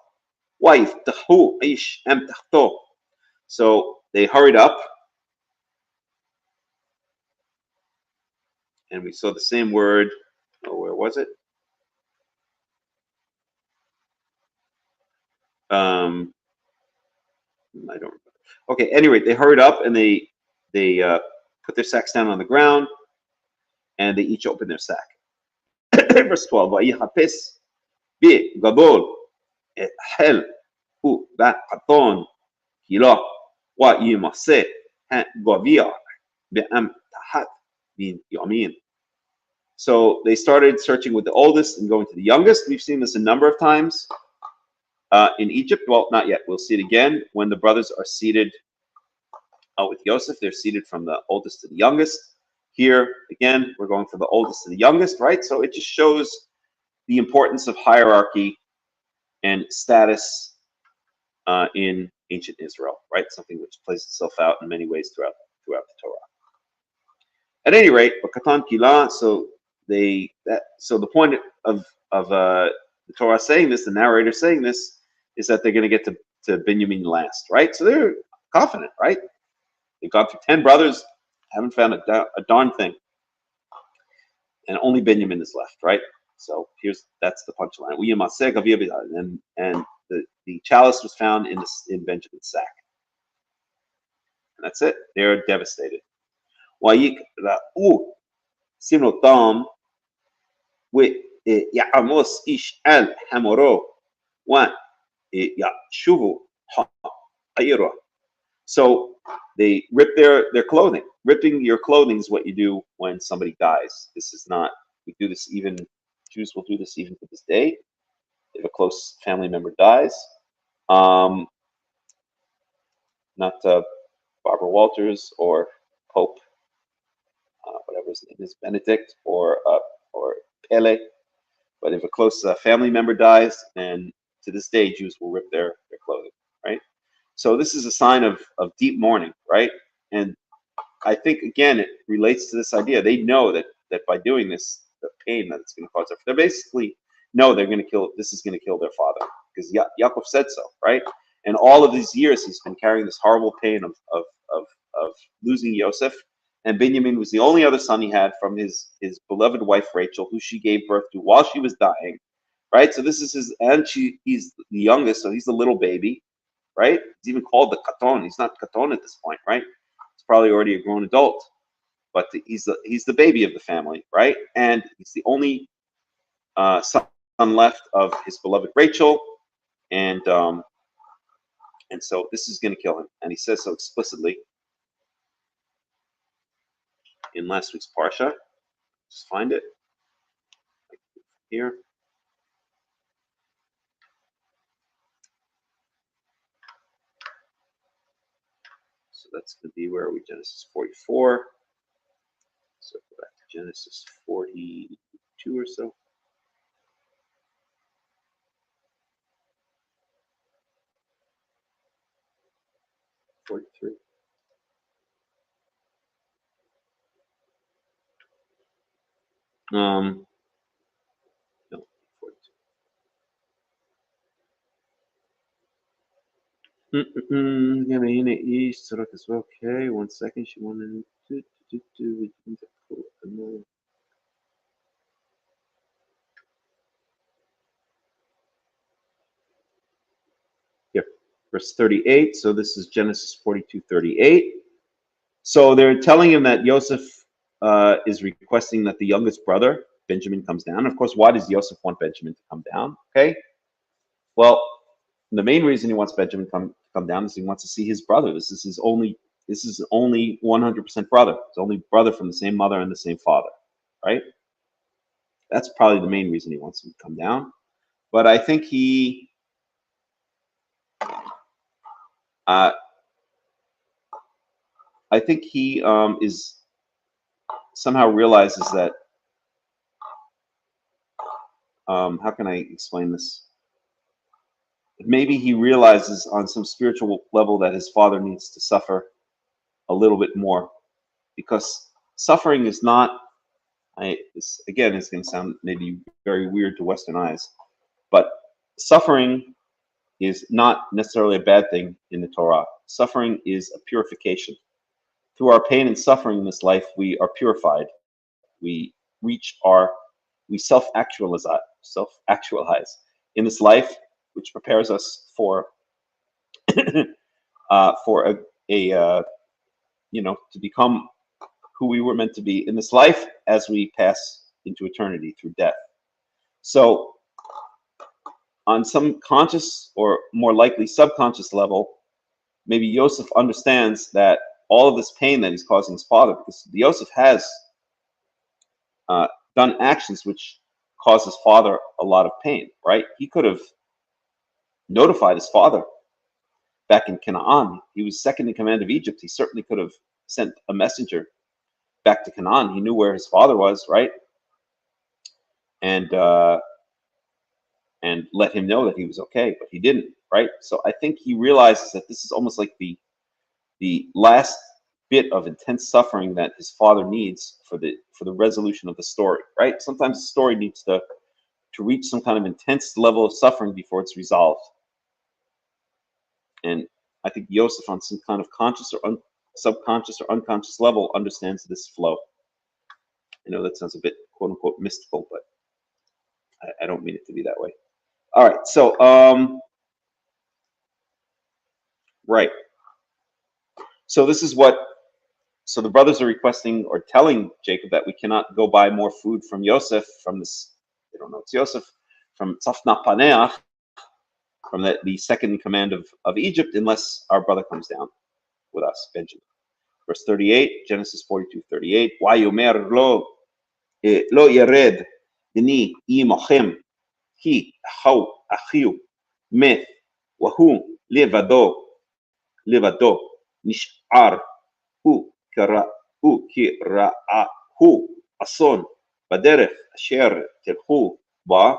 wa yiftahu ish am tahto. So they hurried up, and we saw the same word. Oh, where was it? I don't remember. Okay, anyway, they hurried up and they put their sacks down on the ground, and they each opened their sack. Verse 12. Vayihapes bi gadol et hel hu ba qaton kilo wa yimase ha gavia be am tahat bin yamin. So they started searching with the oldest and going to the youngest. We've seen this a number of times in Egypt. Well, not yet. We'll see it again when the brothers are seated with Joseph. They're seated from the oldest to the youngest. Here, again, we're going from the oldest to the youngest, right? So it just shows the importance of hierarchy and status in ancient Israel, right? Something which plays itself out in many ways throughout the Torah. At any rate, Bakatan Kila, so so the point of the Torah saying this, the narrator saying this, is that they're going to get to Benjamin last, right? So they're confident, right? They've gone through 10 brothers, haven't found a darn thing, and only Benjamin is left, right? So that's the punchline. And the chalice was found in Benjamin's sack, and that's it. They're devastated. Sinotam ويعمص إشعال حمره ويشوفوا حيره. So they rip their clothing. Ripping your clothing is what you do when somebody dies. This is not, we do this even, Jews will do this even to this day. If a close family member dies. Not Barbara Walters or Pope, whatever his name is, Benedict or Pele. But if a close family member dies, and to this day, Jews will rip their clothing, right? So this is a sign of deep mourning, right? And I think, again, it relates to this idea. They know that by doing this, the pain that it's going to cause them, they basically know they're going to kill, this is going to kill their father, because Yaakov said so, right? And all of these years, he's been carrying this horrible pain of losing Yosef. And Benjamin was the only other son he had from his beloved wife, Rachel, who she gave birth to while she was dying, right? So this is his, and he's the youngest, so he's the little baby, right? He's even called the Katon. He's not Katon at this point, right? He's probably already a grown adult, but he's the baby of the family, right? And he's the only son left of his beloved Rachel, and so this is going to kill him, and he says so explicitly in last week's parsha. Just find it here. So that's going to be, where are we? Genesis 44. So go back to Genesis 42 or so. 43. No, 42. Okay, 1 second. She wanted to do. Here, verse 38. So this is Genesis 42:38. So they're telling him that Joseph is requesting that the youngest brother, Benjamin, comes down. Of course, why does Joseph want Benjamin to come down? Okay. Well, the main reason he wants Benjamin to come down is he wants to see his brother. This is only 100% brother. It's only brother from the same mother and the same father, right? That's probably the main reason he wants him to come down. But I think he is somehow realizes that, how can I explain this? Maybe he realizes on some spiritual level that his father needs to suffer a little bit more, because suffering is not, again, it's going to sound maybe very weird to Western eyes, but suffering is not necessarily a bad thing in the Torah. Suffering is a purification. Through our pain and suffering in this life, we are purified. We self-actualize in this life, which prepares us for to become who we were meant to be in this life as we pass into eternity through death. So on some conscious, or more likely subconscious level, maybe Yosef understands that all of this pain that he's causing his father, because Yosef has done actions which cause his father a lot of pain, right? He could have notified his father back in Canaan. He was second in command of Egypt. He certainly could have sent a messenger back to Canaan. He knew where his father was, right? And let him know that he was okay, but he didn't, right? So I think he realizes that this is almost like the last bit of intense suffering that his father needs for the resolution of the story, right? Sometimes the story needs to reach some kind of intense level of suffering before it's resolved. And I think Yosef, on some kind of conscious or subconscious or unconscious level, understands this flow. I know that sounds a bit quote unquote mystical, but I don't mean it to be that way. All right, so right. So this is what. So the brothers are requesting or telling Jacob that we cannot go buy more food from Yosef, from this, they don't know it's Yosef, from Tzafna Paneach, from the second in command of Egypt, unless our brother comes down with us, Benjamin. Verse 38, Genesis 42:38. Wayomer lo yered b'ni imochem ki achiu met wahu levado nish'ar hu kira'ahu ason baderech asher telchu ba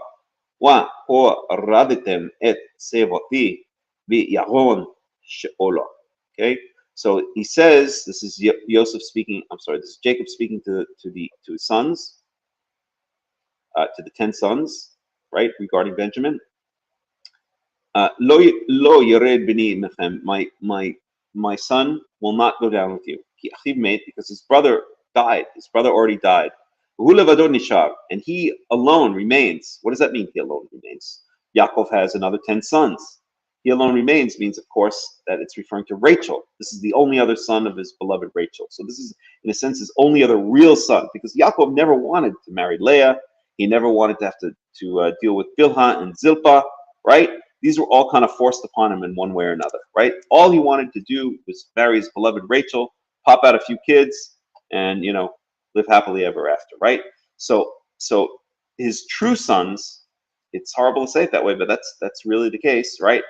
wa horaditem et sevoti v'yaron she'olo. Okay, so he says, this is Yosef speaking. I'm sorry, this is Jacob speaking to his sons, to the 10 sons, right, regarding Benjamin. Lo yered b'ni mechem, my son will not go down with you. Because his brother died. His brother already died. And he alone remains. What does that mean, he alone remains? Yaakov has another 10 sons. He alone remains means, of course, that it's referring to Rachel. This is the only other son of his beloved Rachel. So this is, in a sense, his only other real son, because Yaakov never wanted to marry Leah. He never wanted to have to deal with Bilhah and Zilpah, right? These were all kind of forced upon him in one way or another, right? All he wanted to do was marry his beloved Rachel, pop out a few kids, and, you know, live happily ever after, right? So his true sons, it's horrible to say it that way, but that's really the case, right?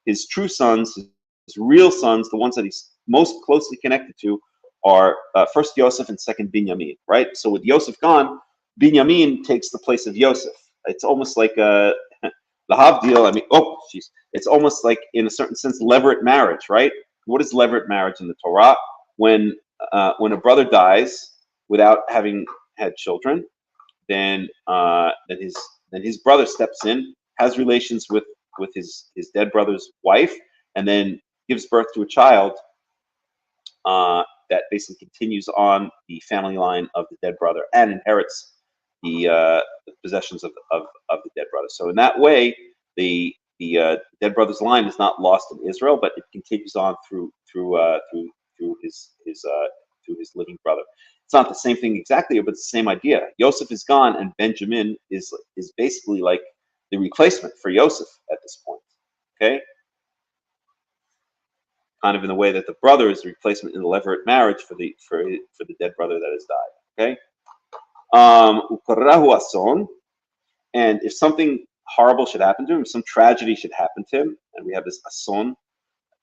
His true sons, his real sons, the ones that he's most closely connected to, are first Yosef and second Binyamin, right? So with Yosef gone, Binyamin takes the place of Yosef. It's almost like the Havdil, I mean, it's almost like, in a certain sense, levirate marriage, right? What is levirate marriage in the Torah? When a brother dies without having had children, then his brother steps in, has relations with his dead brother's wife, and then gives birth to a child that basically continues on the family line of the dead brother and inherits the possessions of the dead brother. So in that way, the dead brother's line is not lost in Israel, but it continues on through his living brother. It's not the same thing exactly, but it's the same idea. Yosef is gone, and Benjamin is basically like the replacement for Yosef at this point. Okay, kind of in the way that the brother is the replacement in the levirate marriage for the dead brother that has died. Okay. And if something horrible should happen to him, some tragedy should happen to him, and we have this ason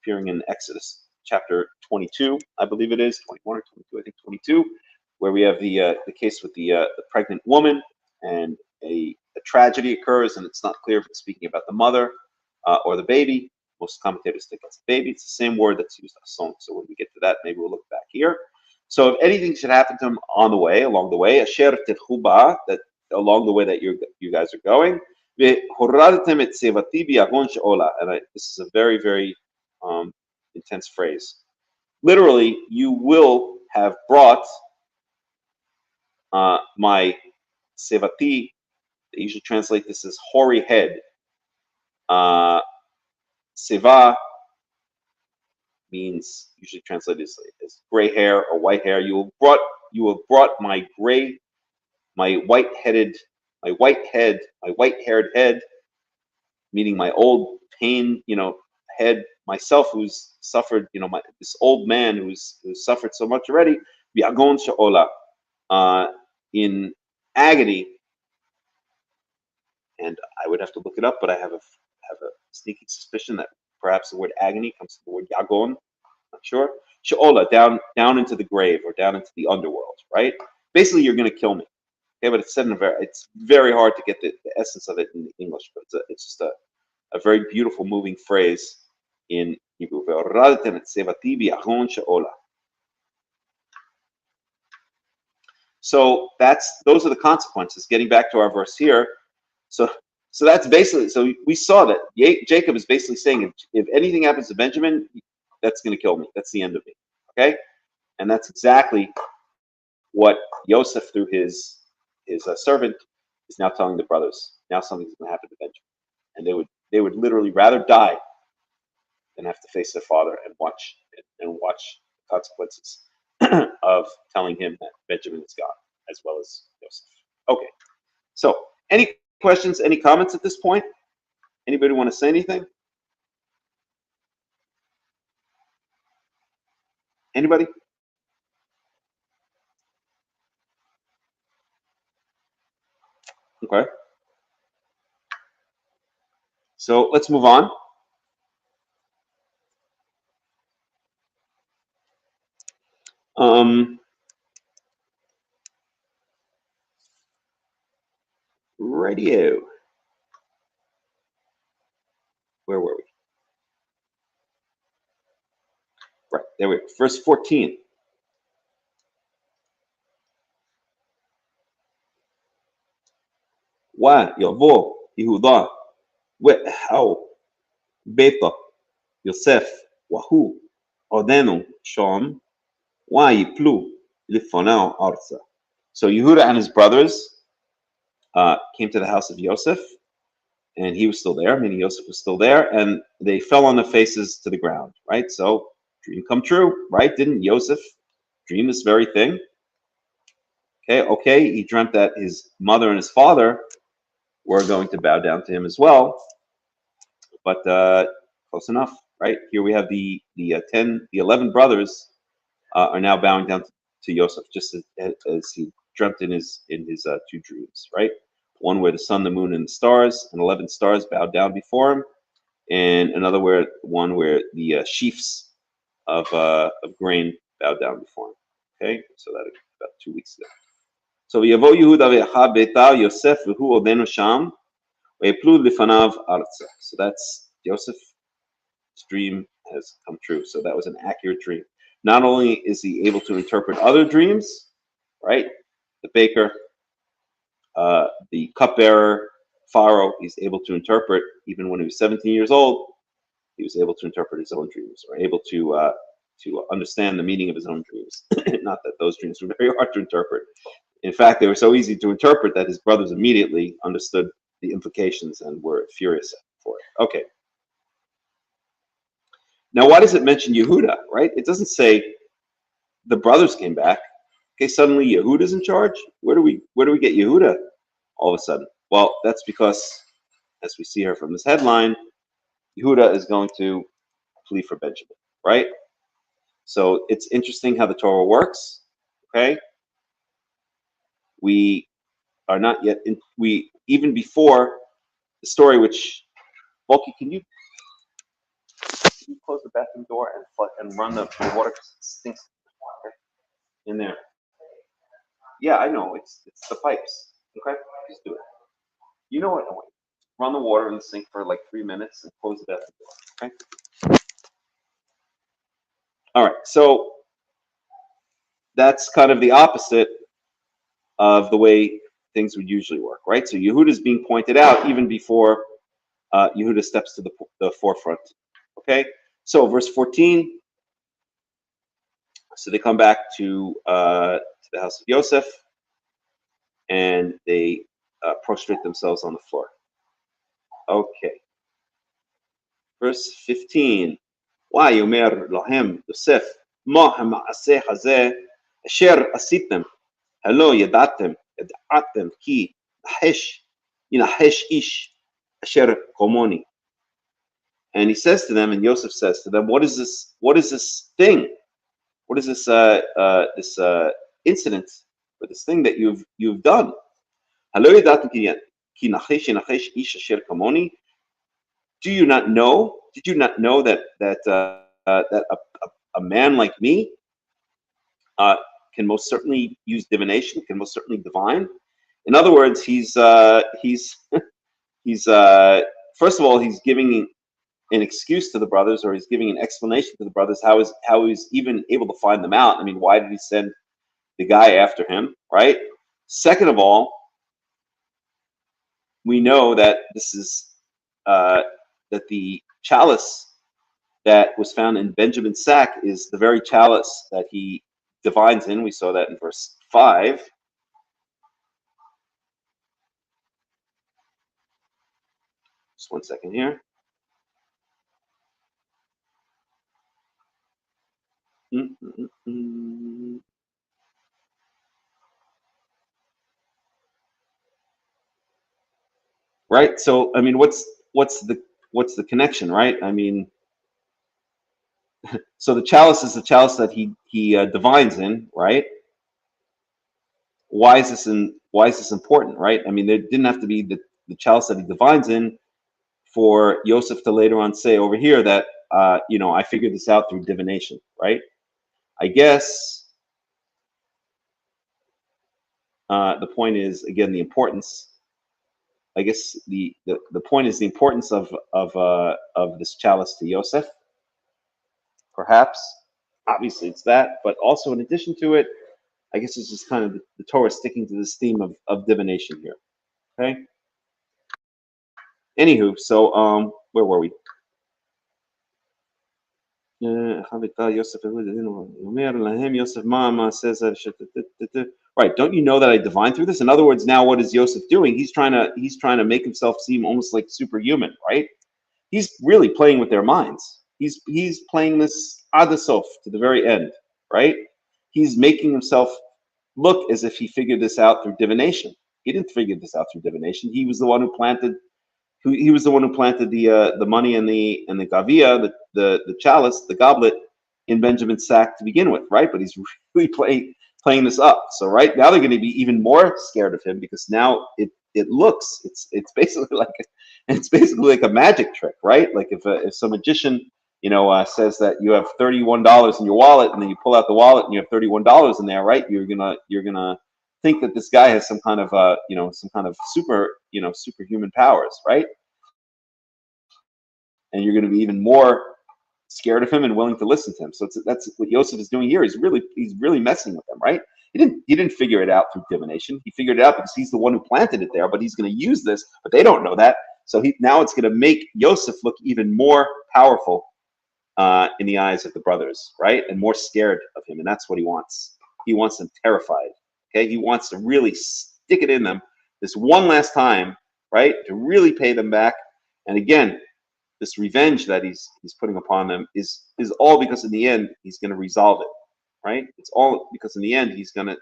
appearing in Exodus chapter 22, I believe it is, 21 or 22, I think 22, where we have the case with the pregnant woman, and a tragedy occurs, and it's not clear if it's speaking about the mother or the baby. Most commentators think it's the baby. It's the same word that's used, ason. So when we get to that, maybe we'll look back here. So if anything should happen to him along the way, asher tetchuba, that along the way that you guys are going, and this is a very, very intense phrase. Literally, you will have brought my sevati. They usually translate this as hoary head. Seva means usually translated as gray hair or white hair. You have brought my white-haired head, meaning my old pain, head, myself, who's suffered, this old man who's suffered so much already, bi'agon she'ola, in agony. And I would have to look it up, but I have a sneaking suspicion that perhaps the word agony comes from the word yagon. Not sure. She'ola, down into the grave or down into the underworld, right? Basically, you're going to kill me. Okay, but it's said it's very hard to get the essence of it in English, but it's just a very beautiful, moving phrase in Hebrew. So those are the consequences. Getting back to our verse here, so that's basically, so we saw that Jacob is basically saying, if anything happens to Benjamin, that's going to kill me. That's the end of me. Okay, and that's exactly what Yosef, through his servant, is now telling the brothers. Now something's going to happen to Benjamin, and they would literally rather die than have to face their father and watch the consequences of telling him that Benjamin is gone, as well as Joseph. Okay, so any questions, any comments at this point? Anybody want to say anything? Anybody? Okay. So let's move on. Radio. Where were we? Right, there we go. Verse 14. ויבוא יהודה והאו בית יוסף והוא עודנו שם ויפלו לפניו ארצה. So Yehuda and his brothers came to the house of Yosef, and he was still there, meaning Yosef was still there, and they fell on their faces to the ground, right? So dream come true, right? Didn't Yosef dream this very thing? Okay, he dreamt that his mother and his father were going to bow down to him as well, but close enough, right? Here we have the 11 brothers are now bowing down to Yosef, just as he dreamt in his two dreams, right? One where the sun, the moon, and the stars, and 11 stars bowed down before him, and another one where the sheaves of grain bowed down before him. Okay, so that about 2 weeks ago. So ויבוא יהודה ואחיו ביתה יוסף והוא עודנו שם ויפלו לפניו ארצה. So that's Joseph's dream has come true. So that was an accurate dream. Not only is he able to interpret other dreams, right? The baker, the cupbearer, Pharaoh, he's able to interpret, even when he was 17 years old, he was able to interpret his own dreams, or able to understand the meaning of his own dreams. Not that those dreams were very hard to interpret. In fact, they were so easy to interpret that his brothers immediately understood the implications and were furious for it. Okay. Now, why does it mention Yehuda, right? It doesn't say the brothers came back. Okay, suddenly Yehuda's in charge. Where do we get Yehuda all of a sudden? Well, that's because, as we see here from this headline, Yehuda is going to flee for Benjamin, right? So it's interesting how the Torah works. Okay, we are not yet in. Even before the story, which Volky, can you close the bathroom door and run the water? Because it stinks. Okay, in there. Yeah, I know. It's the pipes. Okay, just do it. You know what? Run the water in the sink for like 3 minutes and close the bathroom door. Okay. All right. So that's kind of the opposite of the way things would usually work, right? So Yehuda is being pointed out even before Yehuda steps to the forefront. Okay. So verse 14. So they come back to the house of Yosef, and they prostrate themselves on the floor. Okay. Verse 15. ויאמר להם יוסף מה המעשה הזה אשר עשיתם הלא ידעתם כי ינחש איש אשר כמוני. And he says to them, and Yosef says to them, what is this thing? What is this incident, or this thing that you've done? הלא ידעתם כי ינחש איש אשר כמוני. Did you not know that a man like me can most certainly use divination, can most certainly divine? In other words, he's first of all, he's giving an excuse to the brothers, or he's giving an explanation to the brothers how he's even able to find them out. I mean, why did he send guy after him, right? Second of all, we know that this is that the chalice that was found in Benjamin's sack is the very chalice that he divines in. We saw that in verse 5. Just one second here. Right. So, I mean, what's the connection, right? I mean, so the chalice is the chalice that he divines in, right? Why is this important, right? I mean, there didn't have to be the chalice that he divines in for Yosef to later on say over here that I figured this out through divination, right? I guess the point is, again, the importance. I guess the point is the importance of this chalice to Yosef. Perhaps, obviously, it's that, but also in addition to it, I guess it's just kind of the Torah sticking to this theme of divination here. Okay. Anywho, so where were we? Right, don't you know that I divine through this? In other words, now what is Yosef doing? He's trying to make himself seem almost like superhuman, right? He's really playing with their minds. He's playing this adasof to the very end, right? He's making himself look as if he figured this out through divination. He didn't figure this out through divination. He was the one who planted. He was the one who planted the money and the gavia, the chalice, the goblet in Benjamin's sack to begin with, right? But he's really playing this up. So right now they're going to be even more scared of him because now it looks it's basically like a magic trick, right? Like if some magician says that you have $31 in your wallet, and then you pull out the wallet and you have $31 in there, right? You're gonna think that this guy has some kind of superhuman powers, right? And you're going to be even more scared of him and willing to listen to him. So that's what Yosef is doing here. He's really messing with them, right? He didn't figure it out through divination. He figured it out because he's the one who planted it there. But he's going to use this, but they don't know that. So now it's going to make Yosef look even more powerful in the eyes of the brothers, right? And more scared of him. And that's what he wants. He wants them terrified. Okay, he wants to really stick it in them this one last time, right? To really pay them back. And again, this revenge that he's putting upon them is all because in the end he's going to resolve it, right? It's all because in the end he's going to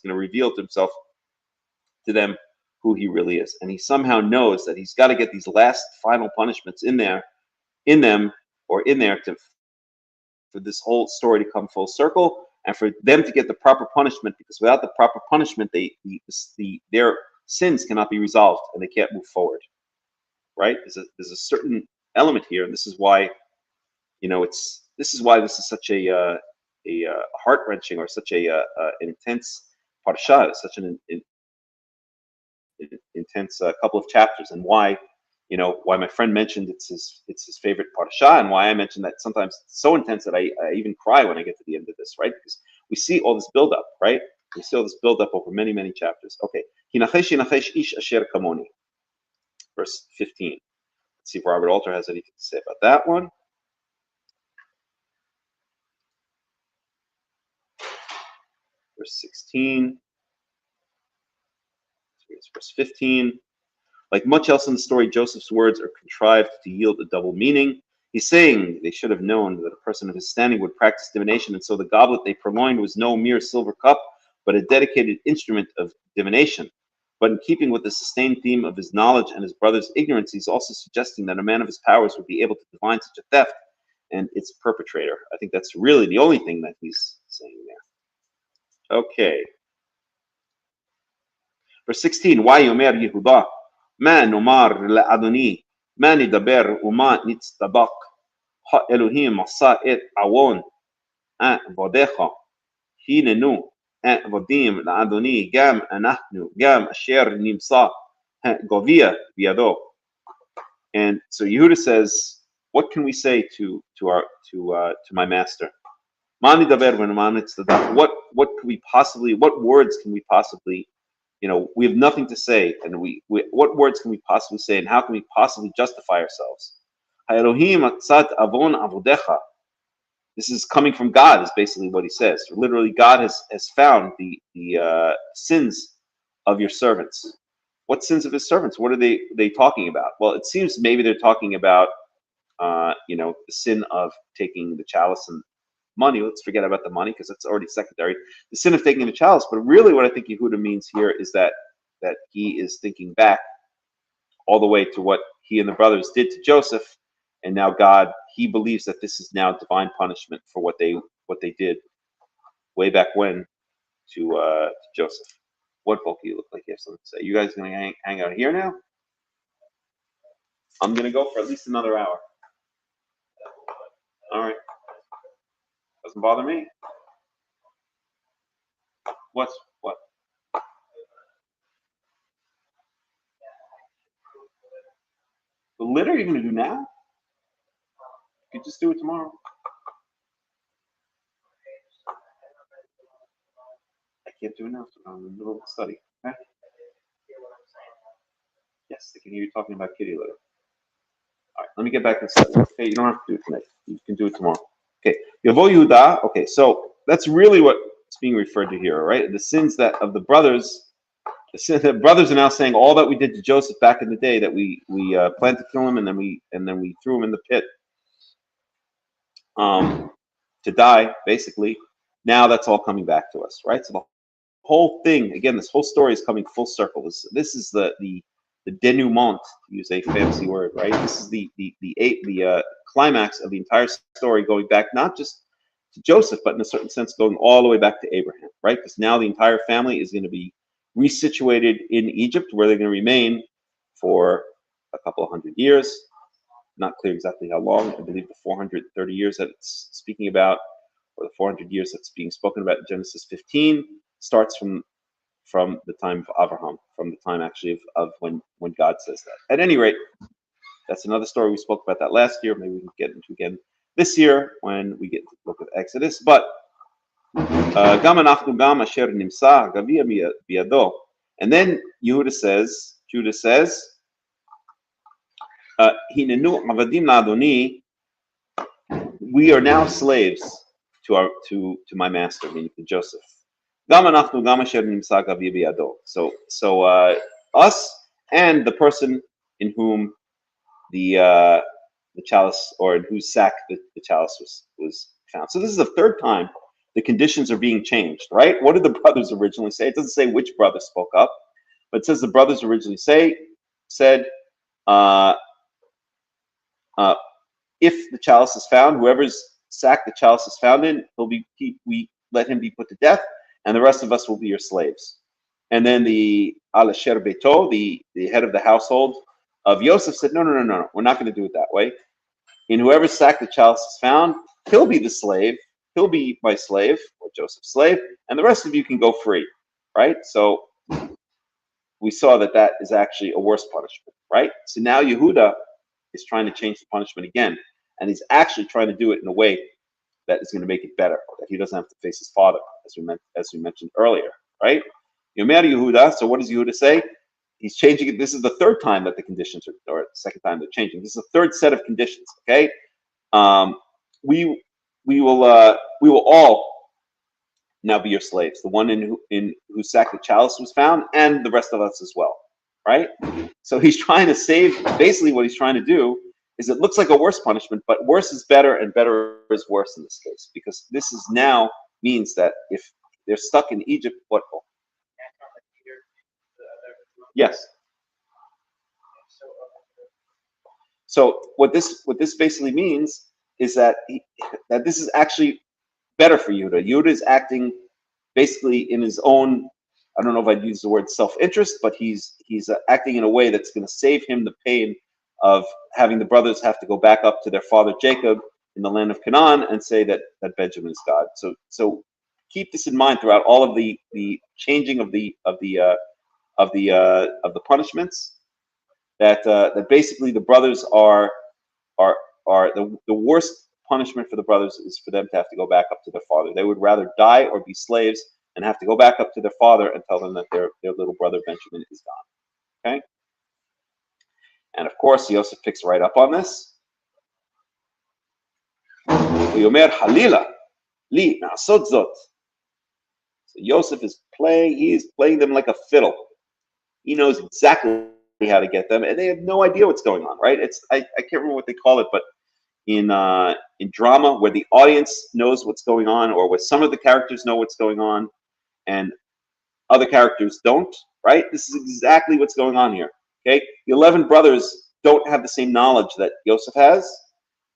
reveal to himself, to them, who he really is. And he somehow knows that he's got to get these last final punishments in there for this whole story to come full circle, and for them to get the proper punishment, because without the proper punishment, their sins cannot be resolved and they can't move forward. Right? There's a certain element here, and this is why this is such a heart wrenching or such an intense parsha, such an intense couple of chapters, and why my friend mentioned it's his favorite parsha, and why I mentioned that sometimes it's so intense that I even cry when I get to the end of this, right? Because we see all this build up, right? We see all this build up over many, many chapters. Okay. Hinachesh ish asher kamoni. Verse 15. Let's see if Robert Alter has anything to say about that one. Verse 16. Verse 15. Like much else in the story, Joseph's words are contrived to yield a double meaning. He's saying they should have known that a person of his standing would practice divination, and so the goblet they purloined was no mere silver cup, but a dedicated instrument of divination. But in keeping with the sustained theme of his knowledge and his brother's ignorance, he's also suggesting that a man of his powers would be able to divine such a theft and its perpetrator. I think that's really the only thing that he's saying there. Okay. Verse 16. Why Yomer Yehudah? Ma nomar la'adoni, ma nidaber uma nitztabak, ha Elohim asa et awon, vodecha, hinenu, vodim la'adoni, gam anachnu, gam asher nimsa, govia biado. And so Yehuda says, what can we say to my master? Mani daber v'namani tzedakah. What words can we possibly, we have nothing to say, and what words can we possibly say, and how can we possibly justify ourselves? Ha'elohim atzat avon avodecha. This is coming from God, is basically what he says. Literally, God has found the sins of your servants. What sins of his servants? What are they talking about? Well, it seems maybe they're talking about, the sin of taking the chalice and money. Let's forget about the money because it's already secondary. The sin of taking the chalice. But really what I think Yehuda means here is that he is thinking back all the way to what he and the brothers did to Joseph. And now God, he believes that this is now divine punishment for what they did way back when to Joseph. What bulk you look like you have something to say? You guys gonna hang out here now? I'm gonna go for at least another hour. All right. Doesn't bother me. What? The litter you're gonna do now? You could just do it tomorrow. I can't do it now. I'm in the middle of the study. Okay? Yes, they can hear you talking about kitty litter. All right, let me get back to the study. Okay, you don't have to do it tonight. You can do it tomorrow. Okay, Yavo Yehuda. Okay, so that's really what's being referred to here, right? The sins of the brothers. The brothers are now saying all that we did to Joseph back in the day, that we planned to kill him, and then we threw him in the pit to die, basically. Now that's all coming back to us, right? So the whole thing, again, this whole story is coming full circle. This is the denouement, to use a fancy word, right? This is the climax of the entire story, going back not just to Joseph, but in a certain sense going all the way back to Abraham, right? Because now the entire family is going to be resituated in Egypt, where they're going to remain for a couple of hundred years. Not clear exactly how long. I believe the 430 years that it's speaking about, or the 400 years that's being spoken about in Genesis 15, starts from the time of Abraham, from the time actually of when God says that. At any rate, that's another story. We spoke about that last year. Maybe we can get into again this year when we get to look at Exodus. But and then Judah says, we are now slaves to my master, meaning to Joseph. So us and the person in whom the chalice, or in whose sack the chalice was found. So this is the third time the conditions are being changed, right? What did the brothers originally say? It doesn't say which brother spoke up, but it says the brothers originally said, if the chalice is found, whoever's sack the chalice is found in, we let him be put to death, and the rest of us will be your slaves. And then the Al-Asher Beto, the head of the household of Yosef, said, no, we're not going to do it that way. In whoever's sack the chalice is found, he'll be the slave, he'll be my slave, or Joseph's slave, and the rest of you can go free, right? So we saw that is actually a worse punishment, right? So now Yehuda is trying to change the punishment again, and he's actually trying to do it in a way that is going to make it better, that he doesn't have to face his father, as we mentioned earlier, right? Yomer Yehuda. So what does Yehuda say? He's changing it. This is the third time that the conditions or the second time they're changing. This is the third set of conditions. Okay, we will all now be your slaves. The one in whose sack the chalice was found, and the rest of us as well. Right? So he's trying to save. Basically, what he's trying to do is, it looks like a worse punishment, but worse is better, and better is worse in this case, because this is now means that if they're stuck in Egypt, what? Yes. So what this basically means is that this is actually better for Yehuda. Yehuda is acting basically in his own, I don't know if I'd use the word self-interest, but he's acting in a way that's going to save him the pain of having the brothers have to go back up to their father Jacob in the land of Canaan and say that Benjamin is God. So keep this in mind throughout all of the changing of the punishments. That basically the brothers are the worst punishment for the brothers is for them to have to go back up to their father. They would rather die or be slaves and have to go back up to their father and tell them that their little brother Benjamin is gone. Okay? And of course, Yosef picks right up on this. Yomer Halila li na'asot zot. So Yosef is he's playing them like a fiddle. He knows exactly how to get them, and they have no idea what's going on, right? I can't remember what they call it, but in drama where the audience knows what's going on, or where some of the characters know what's going on and other characters don't, right? This is exactly what's going on here. Okay, the 11 brothers don't have the same knowledge that Yosef has,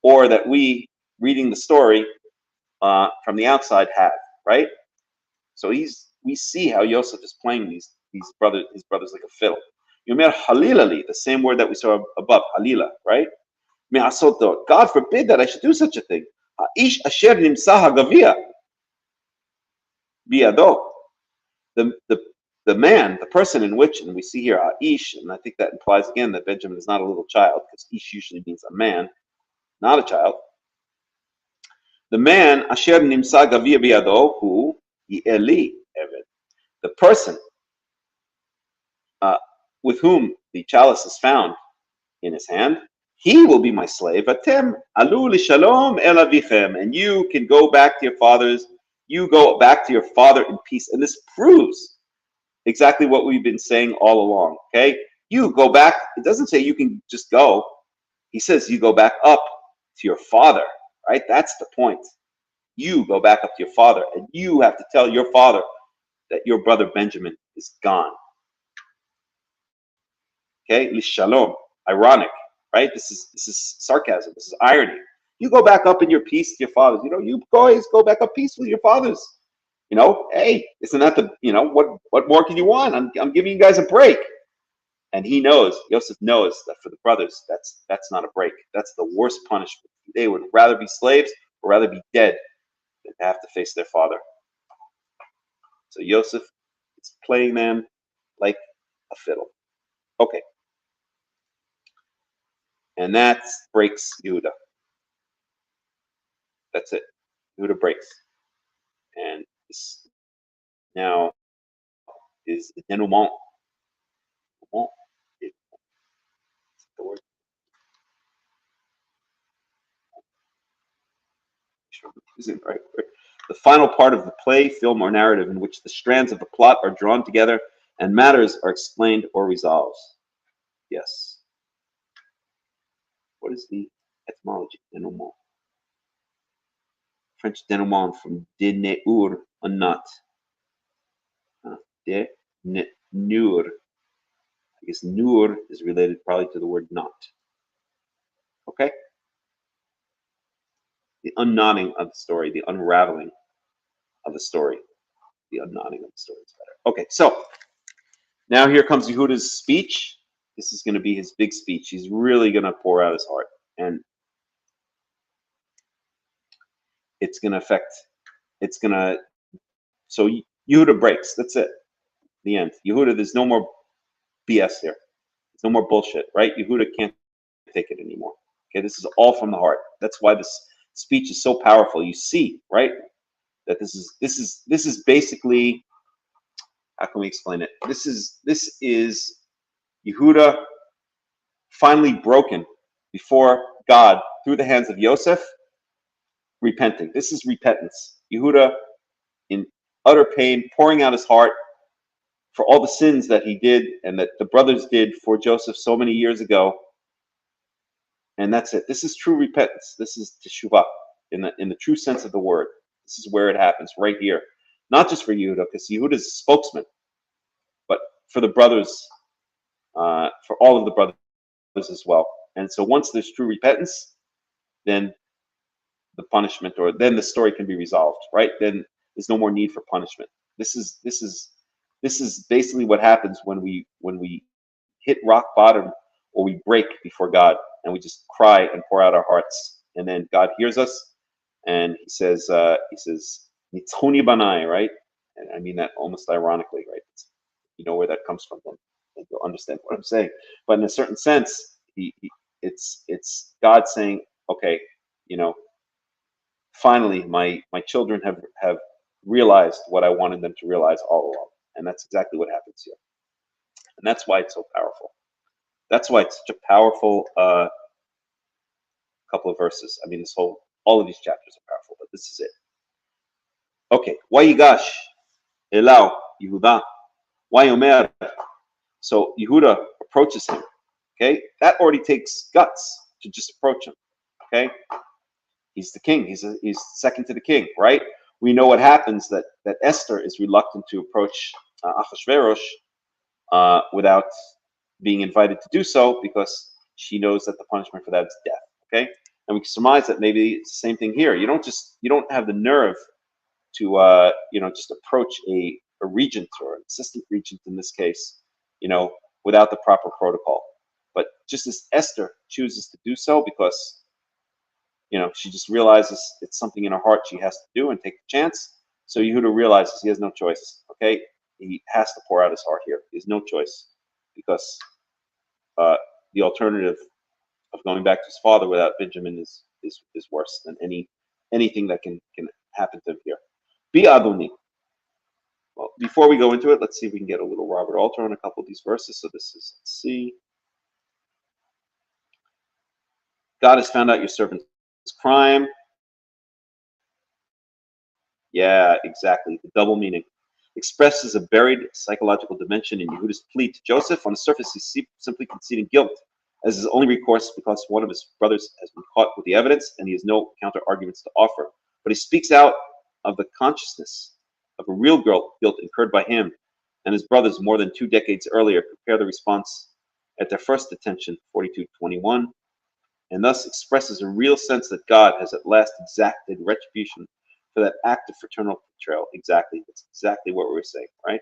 or that we reading the story from the outside have, right? So we see how Yosef is playing his brothers like a fiddle. Yomer halilali, the same word that we saw above, halila, right? God forbid that I should do such a thing. Ha'ish asher nimsa hagavia biyado. The man, the person in which, and we see here Ish, and I think that implies again that Benjamin is not a little child, because Ish usually means a man, not a child. The man, Asher Nimsa Gavia Biyado, who Eli Eved, the person with whom the chalice is found in his hand, he will be my slave. Atem alu lishalom el avichem, and you can go back to your fathers. You go back to your father in peace, and this proves exactly what we've been saying all along. Okay, you go back. It doesn't say you can just go. He says you go back up to your father. Right? That's the point. You go back up to your father, and you have to tell your father that your brother Benjamin is gone. Okay, lishalom, ironic, right? This is sarcasm. This is irony. You go back up in your peace to your fathers. You guys go back up peace with your fathers. Hey, isn't that what more can you want? I'm giving you guys a break. And Yosef knows that for the brothers, that's not a break. That's the worst punishment. They would rather be slaves or rather be dead than to have to face their father. So Yosef is playing them like a fiddle. Okay. And that breaks Yehuda. That's it. Yehuda breaks. And this now is the denouement. The word. Isn't right. The final part of the play, film, or narrative in which the strands of the plot are drawn together and matters are explained or resolved. Yes. What is the etymology? Denouement. French denouement from deneur, a knot. Deneur. I guess nur is related probably to the word knot. Okay? The unknotting of the story, the unraveling of the story. The unknotting of the story is better. Okay, so now here comes Yehuda's speech. This is going to be his big speech. He's really going to pour out his heart. And it's going to so Yehuda breaks. That's it. The end. Yehuda, there's no more BS here. There's no more bullshit, right? Yehuda can't take it anymore. Okay, this is all from the heart. That's why this speech is so powerful. You see, right, that this is basically, how can we explain it? This is Yehuda finally broken before God through the hands of Yosef, repenting. This is repentance. Yehuda, in utter pain, pouring out his heart for all the sins that he did and that the brothers did for Joseph so many years ago. And that's it. This is true repentance. This is teshuvah in the true sense of the word. This is where it happens, right here. Not just for Yehuda, because Yehuda is a spokesman, but for the brothers, for all of the brothers as well. And so once there's true repentance, then the punishment, or then the story can be resolved, right? Then there's no more need for punishment. This is basically what happens when we hit rock bottom, or we break before God and we just cry and pour out our hearts, and then God hears us and he says Nitzchoni banai, right? And I mean that almost ironically, right? You know where that comes from, then you'll understand what I'm saying. But in a certain sense, it's God saying, okay, finally my children have realized what I wanted them to realize all along. And that's exactly what happens here. And that's why it's so powerful. That's why it's such a powerful couple of verses. I mean, all of these chapters are powerful, but this is it. Okay. Vayigash Elau Yehuda. Vayomer. So Yehuda approaches him. Okay. That already takes guts to just approach him. Okay. He's the king. He's second to the king, right? We know what happens, that Esther is reluctant to approach Achashverosh without being invited to do so, because she knows that the punishment for that is death. Okay, and we can surmise that maybe it's the same thing here. You don't have the nerve to just approach a regent or an assistant regent in this case, without the proper protocol. But just as Esther chooses to do so because she just realizes it's something in her heart she has to do and take the chance. So Yehuda realizes he has no choice. Okay, he has to pour out his heart here. He has no choice, because the alternative of going back to his father without Benjamin is worse than anything that can happen to him here. Be Adoni. Well, before we go into it, let's see if we can get a little Robert Alter on a couple of these verses. So this is, let's see. God has found out your servant's crime. Yeah, exactly. The double meaning expresses a buried psychological dimension in Yehuda's plea to Joseph. On the surface, he's simply conceding guilt as his only recourse because one of his brothers has been caught with the evidence and he has no counter arguments to offer. But he speaks out of the consciousness of a real guilt incurred by him and his brothers more than 2 decades earlier. Compare the response at their first detention, 42:21, and thus expresses a real sense that God has at last exacted retribution for that act of fraternal betrayal. Exactly. That's exactly what we were saying, right?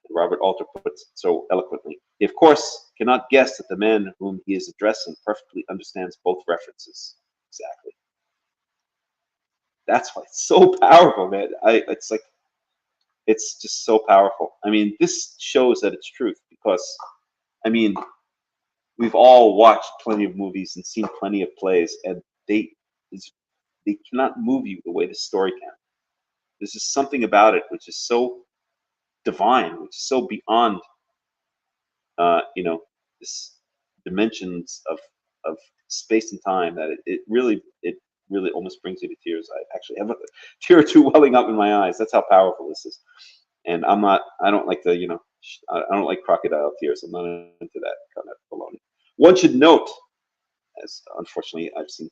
And Robert Alter puts it so eloquently. He, of course, cannot guess that the man whom he is addressing perfectly understands both references. Exactly. That's why it's so powerful, man. It's just so powerful. I mean, this shows that it's truth, because, I mean, we've all watched plenty of movies and seen plenty of plays, and they cannot move you the way this story can. There's just something about it which is so divine, which is so beyond, this dimensions of space and time, that it really almost brings you to tears. I actually have a tear or two welling up in my eyes. That's how powerful this is. And I don't like I don't like crocodile tears. I'm not into that kind of baloney. One should note, as unfortunately I've seen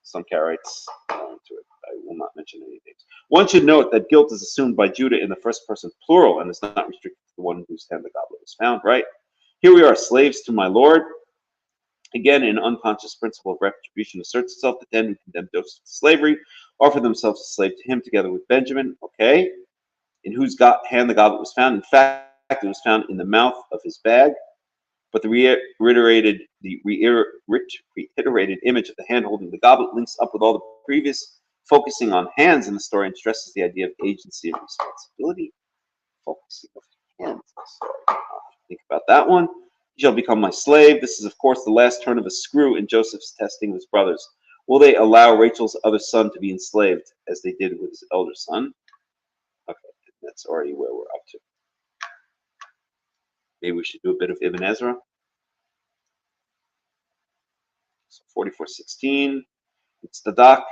some Karaites into it. I will not mention any names. One should note that guilt is assumed by Judah in the first person plural and is not restricted to the one whose hand the goblet was found, right? Here we are, slaves to my Lord. Again, an unconscious principle of retribution asserts itself. The 10 who condemned Joseph to slavery offer themselves a slave to him together with Benjamin, okay, in whose hand the goblet was found. In fact, it was found in the mouth of his bag. But the reiterated image of the hand holding the goblet links up with all the previous, focusing on hands in the story, and stresses the idea of agency and responsibility. Focusing on hands in the story. Think about that one. You shall become my slave. This is, of course, the last turn of a screw in Joseph's testing of his brothers. Will they allow Rachel's other son to be enslaved, as they did with his elder son? Okay, that's already where we're up to. Maybe we should do a bit of Ibn Ezra. So 44:16. It's the doc.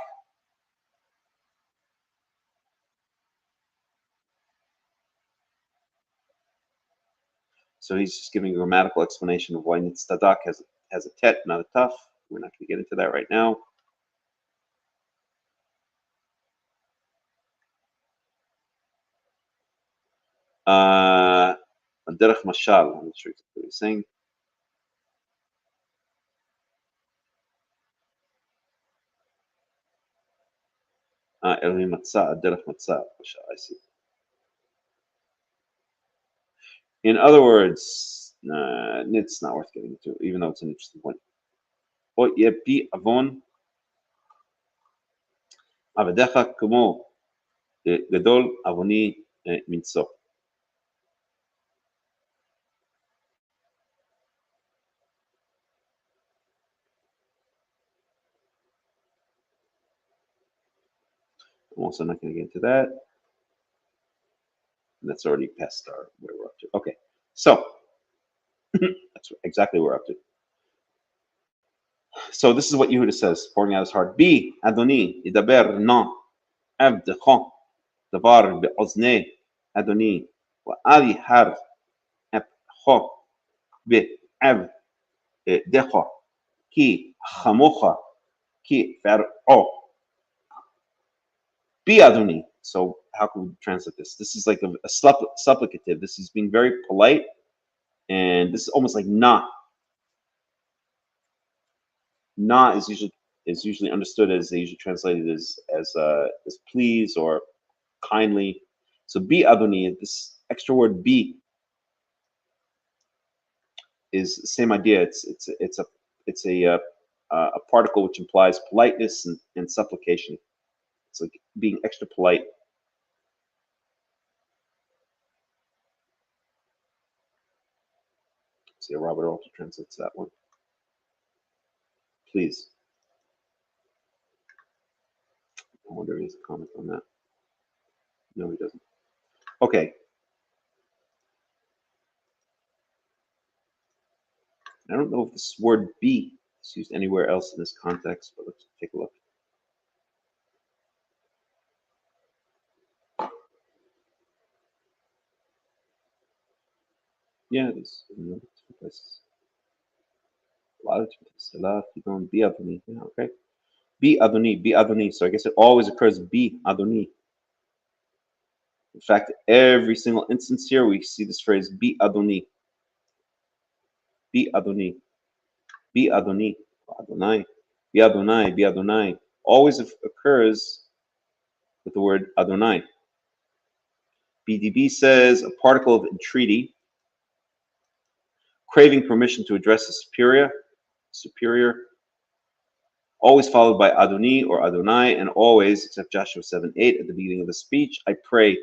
So he's just giving a grammatical explanation of why Nitzdadak has a tet, not a tuf. We're not going to get into that right now. Derech Mashal, I'm not sure exactly what he's saying. Elohim Matzah, Derech Matzah, I see. In other words, it's not worth getting into, even though it's an interesting point. Pi avon avadecha kumo gadol avoni minso. I'm also not going to get into that. That's already past our where we're up to. Okay, so that's exactly where we're up to. So this is what Yehuda says, pouring out his heart. Bi Adoni idaber no avdecho davar be'ozne Adoni wa ali har epcho be'avdecho ki chamocha ki far'o Bi Adoni. So how can we translate this? This is like a supplicative. This is being very polite, and this is almost like na. Na is usually understood as they usually translated as please or kindly. So bi Adoni, this extra word bi is the same idea. It's a particle which implies politeness and supplication. It's like being extra polite. See, Robert also translates that one. Please. I wonder if he has a comment on that. No, he doesn't. Okay. I don't know if this word be is used anywhere else in this context, but let's take a look. Yeah, it is in different places. A lot of places. A lot of people don't be Adoni. Yeah, okay. Be Adoni. So I guess it always occurs be Adoni. In fact, every single instance here, we see this phrase be Adoni. Be Adoni. Be Adoni. Adonai. Be Adonai. Be Adonai. Always occurs with the word Adonai. BDB says a particle of entreaty, craving permission to address the superior, always followed by Adoni or Adonai, and always, except Joshua 7:8, at the beginning of the speech, I pray.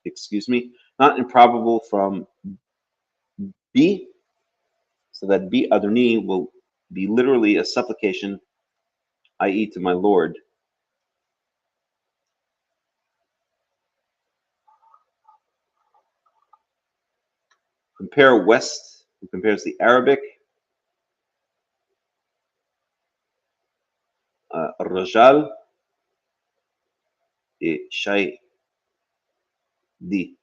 Excuse me, not improbable from B, so that B Adoni will be literally a supplication, i.e., to my Lord. Compare West, who compares the Arabic, Rajal, et Shay Di.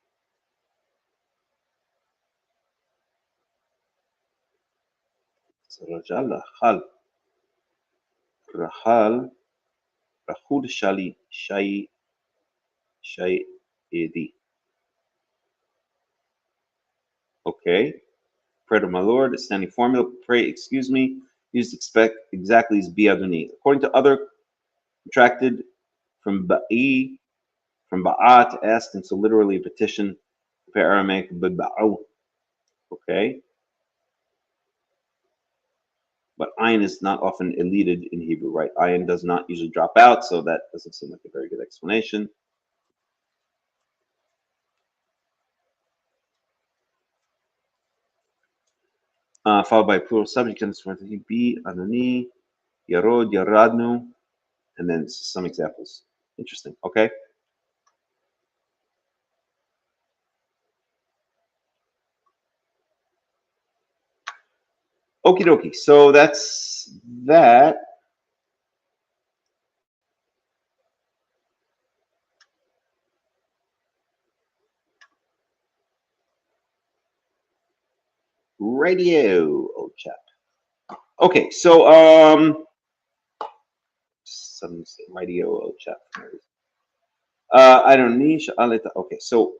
Rajal, Rahal, Rahul Shali, Shay Di. Okay. Pray to my Lord, a standing formula. Pray, excuse me, used exactly as bi Adoni. According to other contracted from ba'i, from ba'a to ask, and so literally a petition. Compare Aramaic ba'u. Okay. But ayin is not often elided in Hebrew, right? Ayin does not usually drop out, so that doesn't seem like a very good explanation. Followed by plural subject, and be Adoni, Yarod, Yaradnu, and then some examples. Interesting. Okay. Okie dokie. So that's that. Radio, old chap. Okay, so some say radio, old chap. I don't need. Okay, so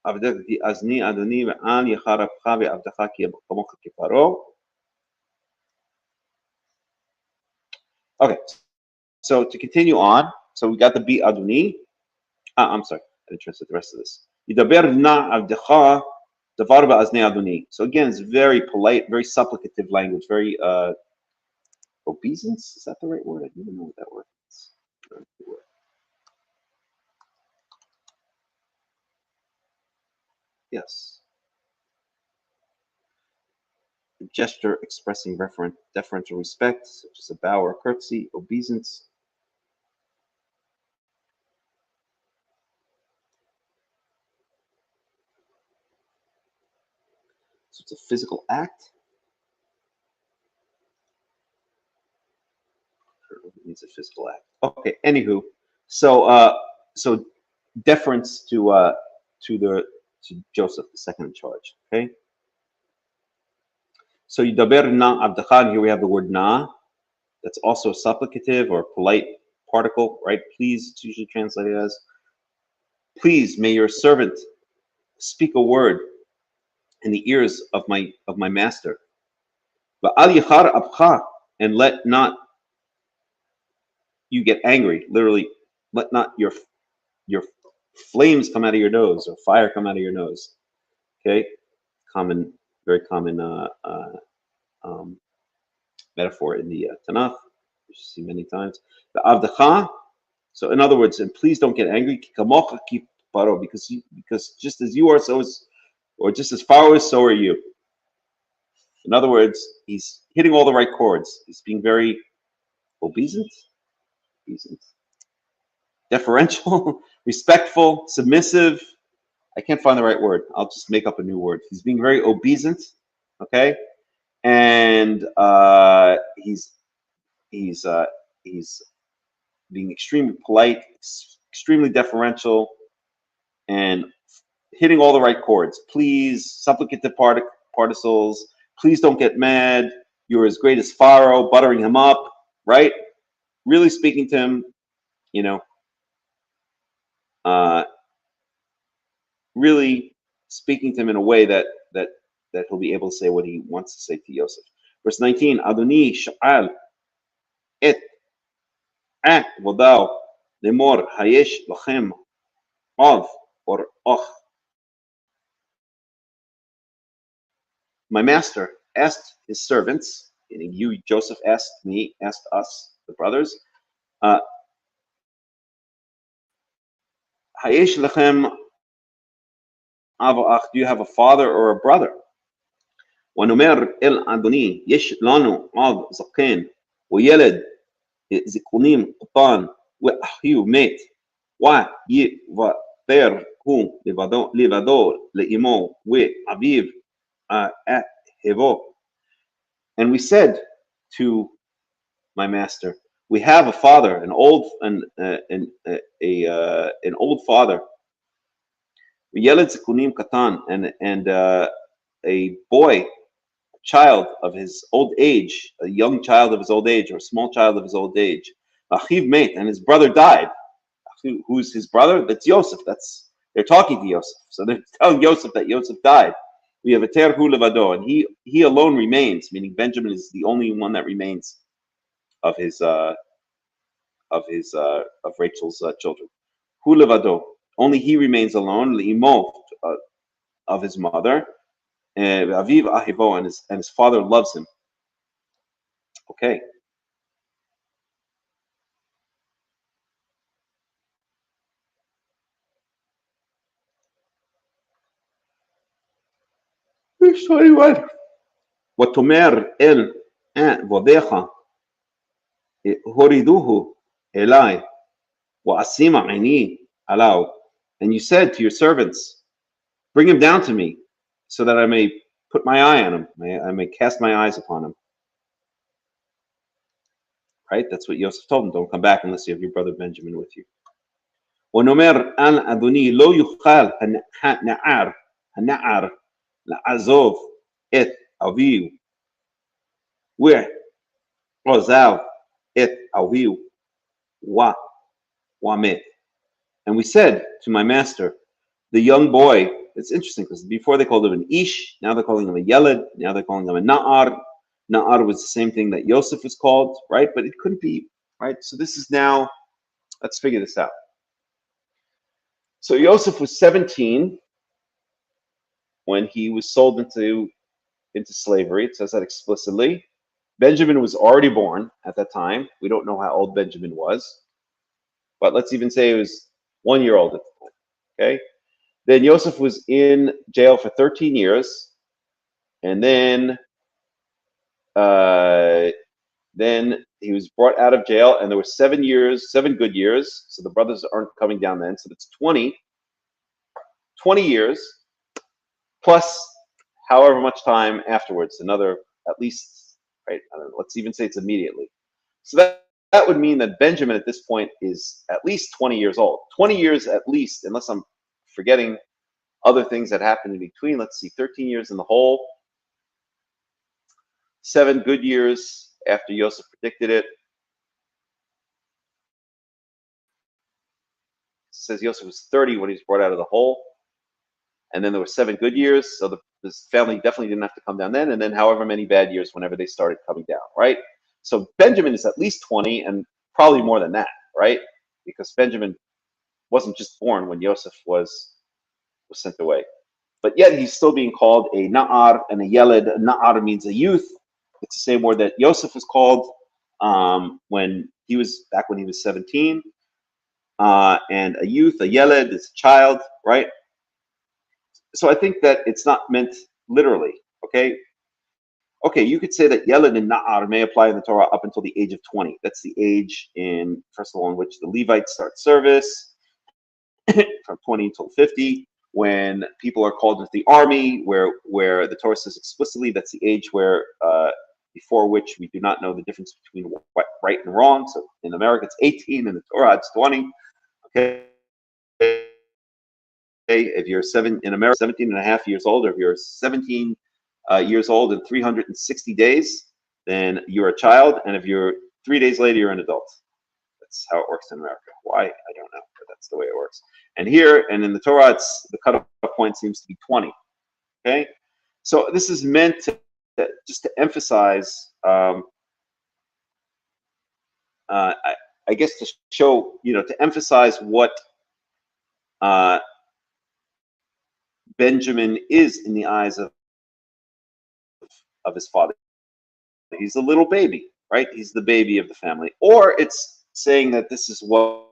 azni adoni ve'al yacharapcha ve'avdacha ki kamocha kiparo. Okay, so to continue on, so we got the bi adoni. I'm sorry, I didn't translate the rest of this. Yidaber na avdecha davar ba'azni adoni. So again, it's very polite, very supplicative language, very obeisance. Is that the right word? I don't even know what that word is. Yes. gesture expressing deferential respect, such as a bow or curtsy, obeisance. So it's a physical act. It means a physical act. Okay. Anywho, so so deference to Joseph, the second in charge. Okay. So Yidaber na abdachan. Here we have the word na. That's also a supplicative or polite particle, right? Please. It's usually translated as, please, may your servant speak a word in the ears of my master. Va'al yichar abcha, and let not you get angry. Literally, let not your flames come out of your nose or fire come out of your nose. Okay, very common metaphor in the Tanakh, which you see many times. The avdacha. So in other words, and please don't get angry. Because just as you are, so is, or just as far as, so are you. In other words, he's hitting all the right chords. He's being very obeisant, deferential, respectful, submissive. I can't find the right word. I'll just make up a new word. He's being very obeisant, okay, and he's being extremely polite, extremely deferential, and hitting all the right chords. Please, supplicative particles. Please don't get mad. You're as great as Pharaoh, buttering him up, right? Really speaking to him, you know, really speaking to him in a way that he'll be able to say what he wants to say to Yosef. Verse 19, Adoni sha'al et vodao lemor hayesh lachem av or och. My master asked his servants, meaning you, Joseph, asked us, the brothers, hayesh lachem av or ach, do you have a father or a brother? ונאמר אל אדוני, יש לנו אב זקן וילד זקונים קטן ואחיו מת, ויוותר הוא לבדו לאמו ואביו אהבו. And we said to my master, we have a father, an old father, וילד זקונים קטן, and a boy, child of his old age, a young child of his old age, or a small child of his old age. Achiv met, and his brother died. Who's his brother? That's Yosef. They're talking to Yosef. So they're telling Yosef that Yosef died. We have a terhu levado, and he alone remains, meaning Benjamin is the only one that remains of Rachel's children. Hu levado, only he remains alone. Leimo, of his mother. Aviv ahivo, and his father loves him. Okay. Verse 21. Watomer el vodecha horiduhu elai wa asima aini alau. And you said to your servants, bring him down to me, so that I may put my eye on him, I may cast my eyes upon him. Right? That's what Yosef told him. Don't come back unless you have your brother Benjamin with you. ונאמר אל אדוני לא יוכל הנער לעזוב את אביו ועזב את אביו ומת. And we said to my master, the young boy, it's interesting because before they called him an ish, now they're calling him a yeled, now they're calling him a na'ar. Na'ar was the same thing that Yosef was called, right? But it couldn't be, right? So this is now, let's figure this out. So Yosef was 17 when he was sold into slavery. It says that explicitly. Benjamin was already born at that time. We don't know how old Benjamin was, but let's even say he was 1 year old at the time. Okay. Then Yosef was in jail for 13 years, and then then he was brought out of jail, and there were 7 years, 7 good years. So the brothers aren't coming down then. So it's 20 years plus however much time afterwards, another at least, right? I don't know, let's even say it's immediately. So that would mean that Benjamin at this point is at least 20 years old. 20 years at least, unless I'm forgetting other things that happened in between. Let's see, 13 years in the whole. 7 good years after Yosef predicted it. It says Yosef was 30 when he was brought out of the hole. And then there were 7 good years. So this family definitely didn't have to come down then. And then however many bad years whenever they started coming down, right? So Benjamin is at least 20 and probably more than that, right? Because Benjamin wasn't just born when Yosef was sent away. But yet he's still being called a Na'ar and a Yeled. Na'ar means a youth. It's the same word that Yosef was called when he was 17. And a youth, a Yeled, is a child, right? So I think that it's not meant literally, okay? Okay, you could say that Yeled and Na'ar may apply in the Torah up until the age of 20. That's the age first of all, in which the Levites start service, from 20 until 50, when people are called into the army, where the Torah says explicitly that's the age where before which we do not know the difference between right and wrong. So in America it's 18, in the Torah it's 20. Okay, if you're in America 17 and a half years old, or if you're 17 years old in 360 days, then you're a child, and if you're 3 days later, you're an adult. That's how it works in America. Why? I don't know, but that's the way it works. And here, and in the Torah, the cutoff point seems to be 20. Okay, so this is meant just to emphasize, I guess, to show, to emphasize what Benjamin is in the eyes of his father. He's a little baby, right? He's the baby of the family. Or it's saying that this is what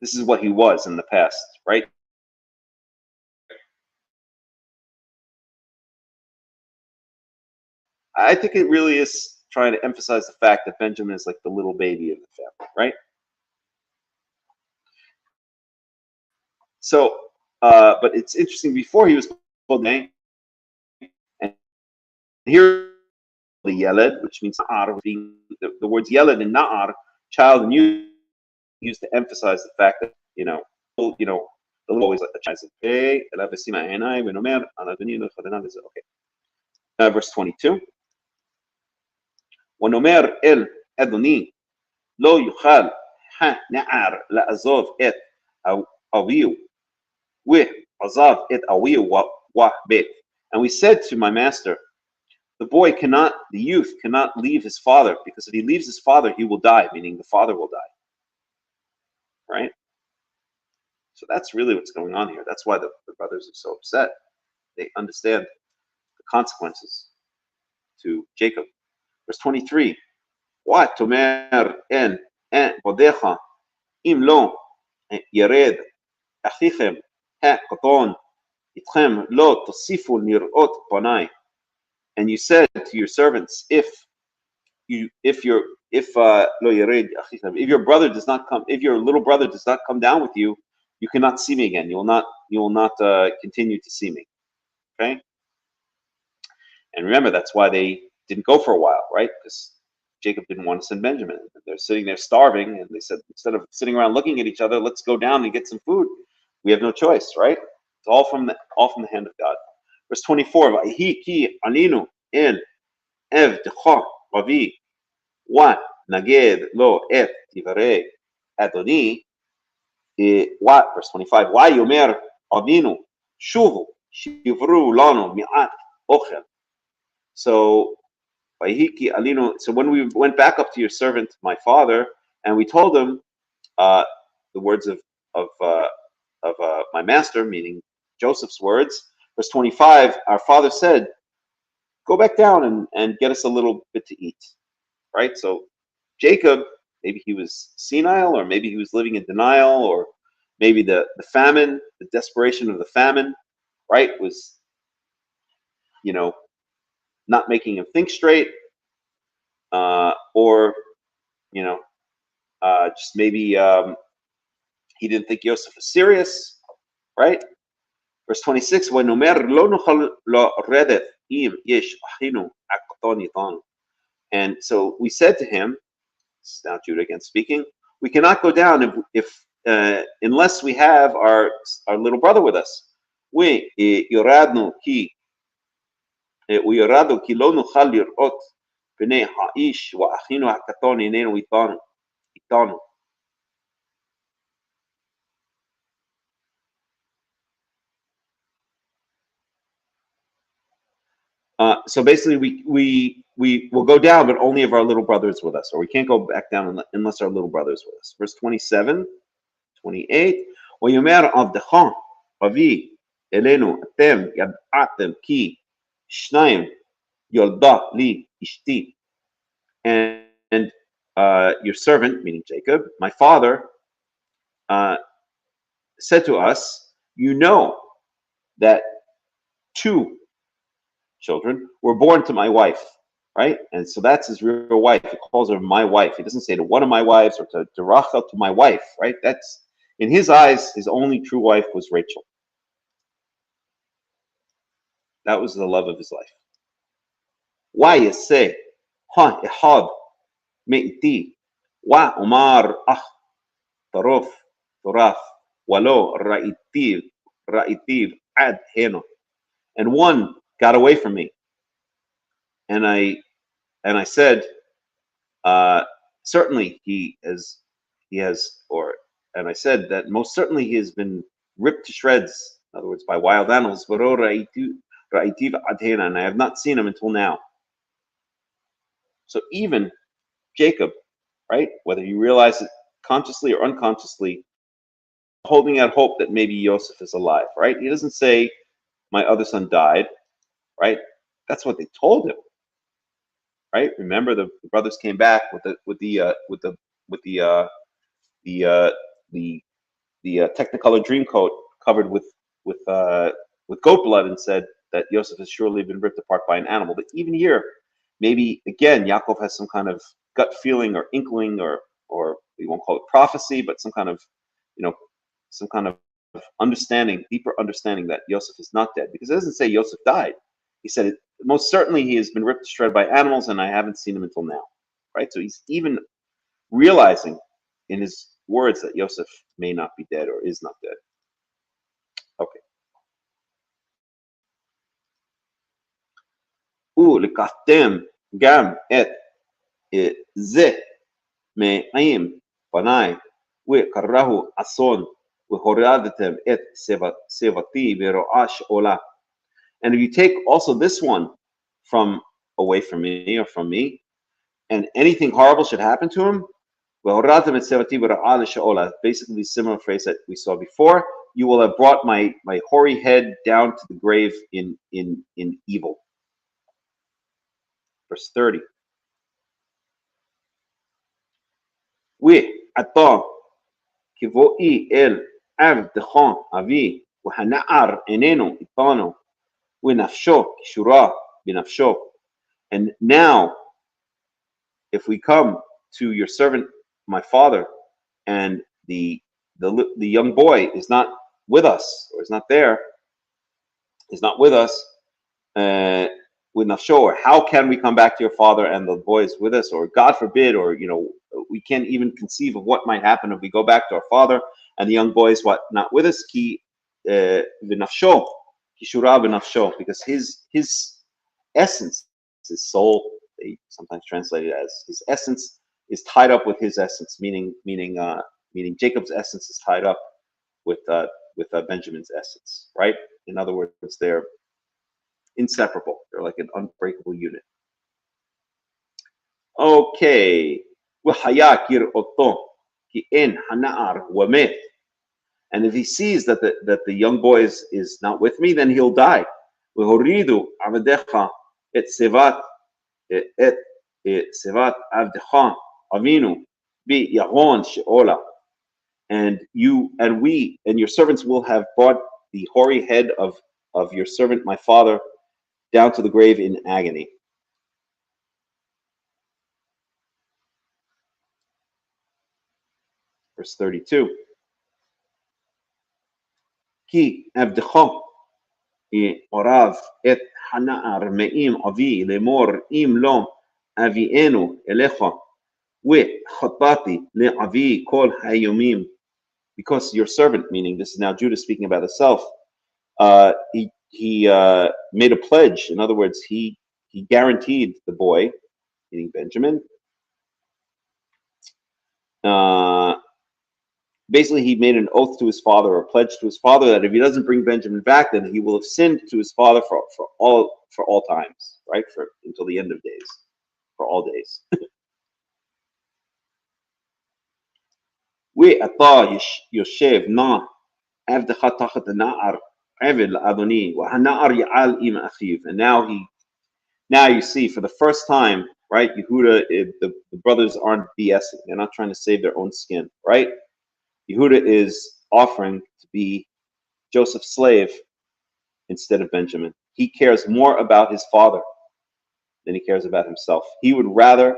this is what he was in the past, right? I think it really is trying to emphasize the fact that Benjamin is like the little baby of the family, right? So, but it's interesting, before he was called name, and here the Yeled, which means Na'ar, being the words Yeled and Na'ar, child and youth, used to emphasize the fact that, the little always like the child. Okay. Verse 22. ונאמר אל אדוני לא יוכל הנער לעזוב את אביו ועזב את אביו ובית. And we said to my master, the youth cannot leave his father, because if he leaves his father, he will die, meaning the father will die. Right? So that's really what's going on here. That's why the brothers are so upset. They understand the consequences to Jacob. Verse 23. What tomer en bodecha im lo yered achichem ha'koton itchem lo tosifu nirot panai. And you said to your servants, if your brother does not come, if your little brother does not come down with you, you cannot see me again. You will not continue to see me. Okay. And remember, that's why they didn't go for a while, right? Because Jacob didn't want to send Benjamin. They're sitting there starving, and they said, instead of sitting around looking at each other, let's go down and get some food. We have no choice, right? It's all from the hand of God. Verse 24. Vayihi ki alinu el ev decha ravi wa naged lo et divrei Adoni. Verse 25. Why yomer avinu shuvu shivru lanu mi'at ochel. So when we went back up to your servant, my father, and we told him the words of my master, meaning Joseph's words, Verse 25, our father said, go back down and get us a little bit to eat, right? So Jacob, maybe he was senile, or maybe he was living in denial, or maybe the famine, the desperation of the famine, right, was, not making him think straight, or, just maybe he didn't think Yosef was serious, right? Verse 26, and so we said to him, this is now Judah again speaking, we cannot go down if unless we have our little brother with us. We yoradnu ki lo nuchal lirot bnei ha'ish wa achinu hakaton inenu itanu. So basically, we will go down, but only if our little brother is with us, or we can't go back down unless our little brother is with us. Verse 27, 28. وَيُمَرْ عَبْدَخَانْ أَبِي إِلَيْنُ أَتَمْ يَدْعَتَمْ كِي شْنَيْمْ يَلْدَى لِي إِشْتِي. And your servant, meaning Jacob, my father, said to us, you know that two children were born to my wife, right? And so that's his real wife. He calls her my wife. He doesn't say to one of my wives or to Rachel, to my wife, right? That's, in his eyes, his only true wife was Rachel. That was the love of his life. Why you say, ha ihad me'iti wa umar tarof toraf walo ra'itiv ad heno. And one got away from me. And I said, certainly and I said that most certainly he has been ripped to shreds, in other words, by wild animals, and I have not seen him until now. So even Jacob, right, whether he realized it consciously or unconsciously, holding out hope that maybe Yosef is alive, right? He doesn't say, my other son died, right? That's what they told him. Right? Remember, the brothers came back with the Technicolor dream coat covered with goat blood, and said that Yosef has surely been ripped apart by an animal. But even here, maybe again, Yaakov has some kind of gut feeling or inkling, or we won't call it prophecy, but some kind of understanding, deeper understanding that Yosef is not dead, because it doesn't say Yosef died. He said, most certainly he has been ripped to shreds by animals, and I haven't seen him until now. Right? So he's even realizing in his words that Yosef may not be dead or is not dead. Okay. ולקחתם גם את זה מעם פניי וקראו אסון והורדתם את שיבתי ברעה שאולה. And if you take also this one from away from me or from me, and anything horrible should happen to him, basically the similar phrase that we saw before, you will have brought my hoary head down to the grave in evil. Verse 30. ועתה כבואי אל עבדך אבי והנער איננו איתנו ונפשו קשורה בנפשו. And now, if we come to your servant, my father, and the young boy is not with us, or is not there, is not with us, with nafsho, or how can we come back to your father and the boy is with us, or God forbid, or we can't even conceive of what might happen if we go back to our father and the young boy is not with us, ki v'nafsho, kishura v'nafsho, because his essence, his soul, they sometimes translate it as his essence, is tied up with his essence, meaning Jacob's essence is tied up with Benjamin's essence, right? In other words, they're inseparable. They're like an unbreakable unit. Okay. And And if he sees that the young boy is not with me, then he'll die. وَهُرِّيدُ عَبْدَخَ et sevat عَبْدَخَ avinu bi yaron she'ola. And we and your servants will have brought the hoary head of your servant, my father, down to the grave in agony. Verse 32. Ki avdecha orav et hana'ar me'im avi lemor im lo avienu elecha we chatati le'avi kol hayomim. Because your servant, meaning this is now Judah speaking about himself, he made a pledge. In other words, he guaranteed the boy, meaning Benjamin. Basically, he made an oath to his father, or a pledge to his father, that if he doesn't bring Benjamin back, then he will have sinned to his father for all times, right? Until the end of days, for all days. And now you see, for the first time, right, Yehuda, the brothers aren't BSing. They're not trying to save their own skin, right? Yehuda is offering to be Joseph's slave instead of Benjamin. He cares more about his father than he cares about himself. He would rather,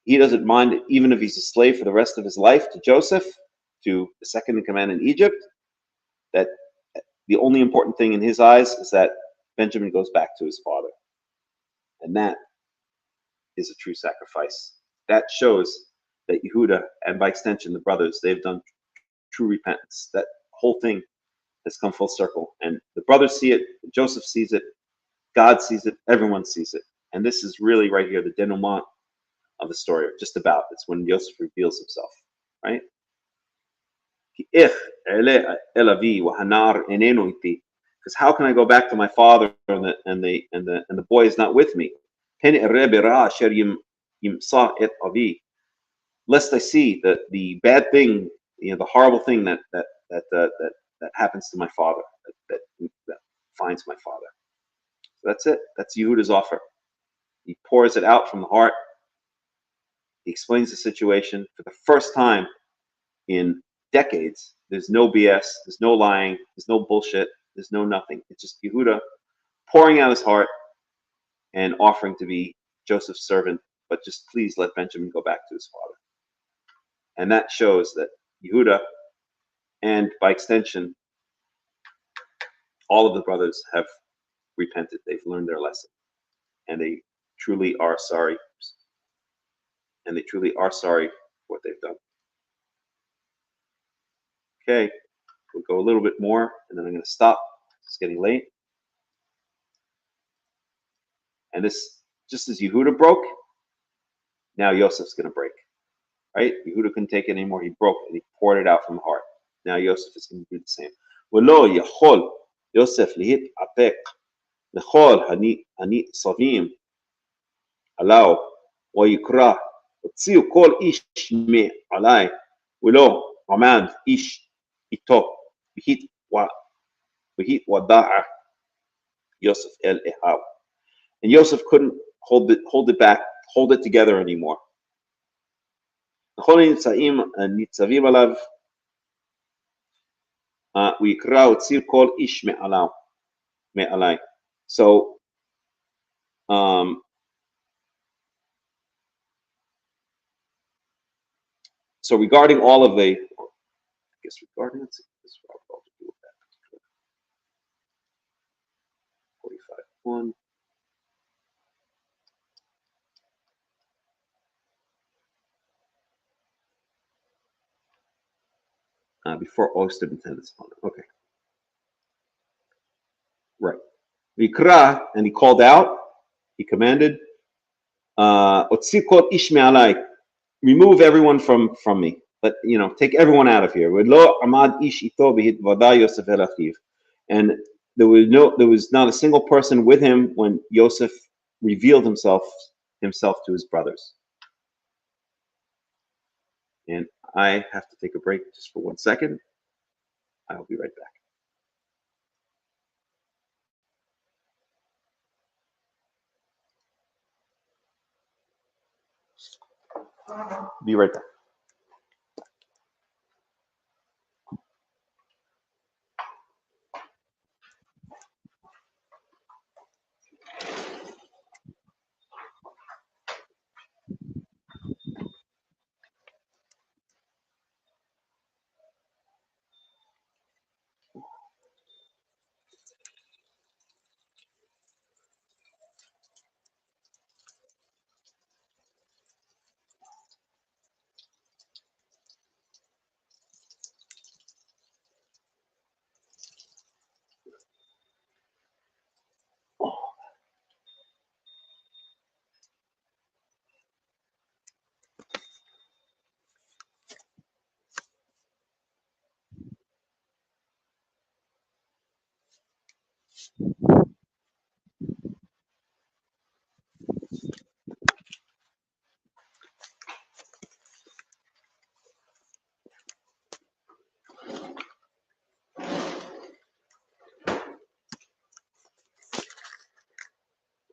he doesn't mind, even if he's a slave for the rest of his life to Joseph, to the second in command in Egypt, that the only important thing in his eyes is that Benjamin goes back to his father. And that is a true sacrifice. That shows that Yehuda, and by extension the brothers, they've done true repentance. That whole thing has come full circle. And the brothers see it, Joseph sees it, God sees it, everyone sees it. And this is really right here, the denouement of the story, just about. It's when Joseph reveals himself, right? Because how can I go back to my father and the boy is not with me? Lest I see the bad thing, the horrible thing that happens to my father, that finds my father. So that's it. That's Yehuda's offer. He pours it out from the heart. He explains the situation for the first time in decades. There's no BS. There's no lying. There's no bullshit. There's no nothing. It's just Yehuda pouring out his heart and offering to be Joseph's servant, but just please let Benjamin go back to his father. And that shows that Yehuda, and by extension, all of the brothers have repented. They've learned their lesson. And they truly are sorry. And they truly are sorry for what they've done. Okay, we'll go a little bit more, and then I'm going to stop. It's getting late. And this, just as Yehuda broke, now Yosef's going to break. Right? Yehuda couldn't take it anymore. He broke and he poured it out from the heart. Now Yosef is going to do the same. ולא יכול יוסף להתאפק לכל הניצבים עליו ויקרא הוציאו כל איש מעלי ולא עמד איש איתו והתוודע Yosef el Ehav. And Yosef couldn't hold it back, hold it together anymore. לכל הניצבים עליו ויקרא הוציאו כל איש מעלי. So so regarding all of the, I guess regarding, let's see, this is what I'll do with that. 45:1. Before Oyster and Tennis. Okay. Right. Vikra, and he called out, he commanded, Otsikot ish me'alai, remove everyone from me. But, take everyone out of here. And there was not a single person with him when Yosef revealed himself to his brothers. And I have to take a break just for 1 second. I'll be right back. Be right back.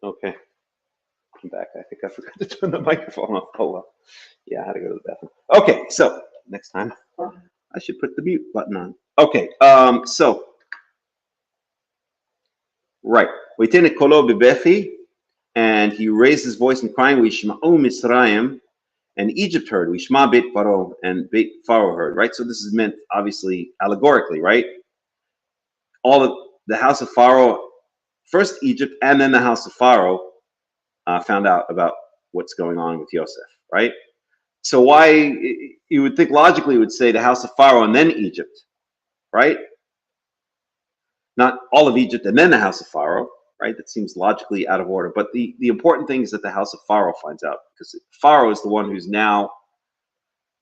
Okay, I'm back. I think I forgot to turn the microphone off. Oh well. Yeah, I had to go to the bathroom. Okay, so next time I should put the mute button on. Okay, so right. Waitin kolo bebechi, and he raised his voice in crying. Wishma'u Misraim, and Egypt heard. Wishma Beit Pharaoh, and Beit Pharaoh heard. Right. So this is meant obviously allegorically, right? All of the house of Pharaoh, first Egypt, and then the house of Pharaoh found out about what's going on with Yosef, right? So why, you would think logically it would say the house of Pharaoh and then Egypt, right? Not all of Egypt and then the house of Pharaoh, right? That seems logically out of order. But the important thing is that the house of Pharaoh finds out, because Pharaoh is the one who's now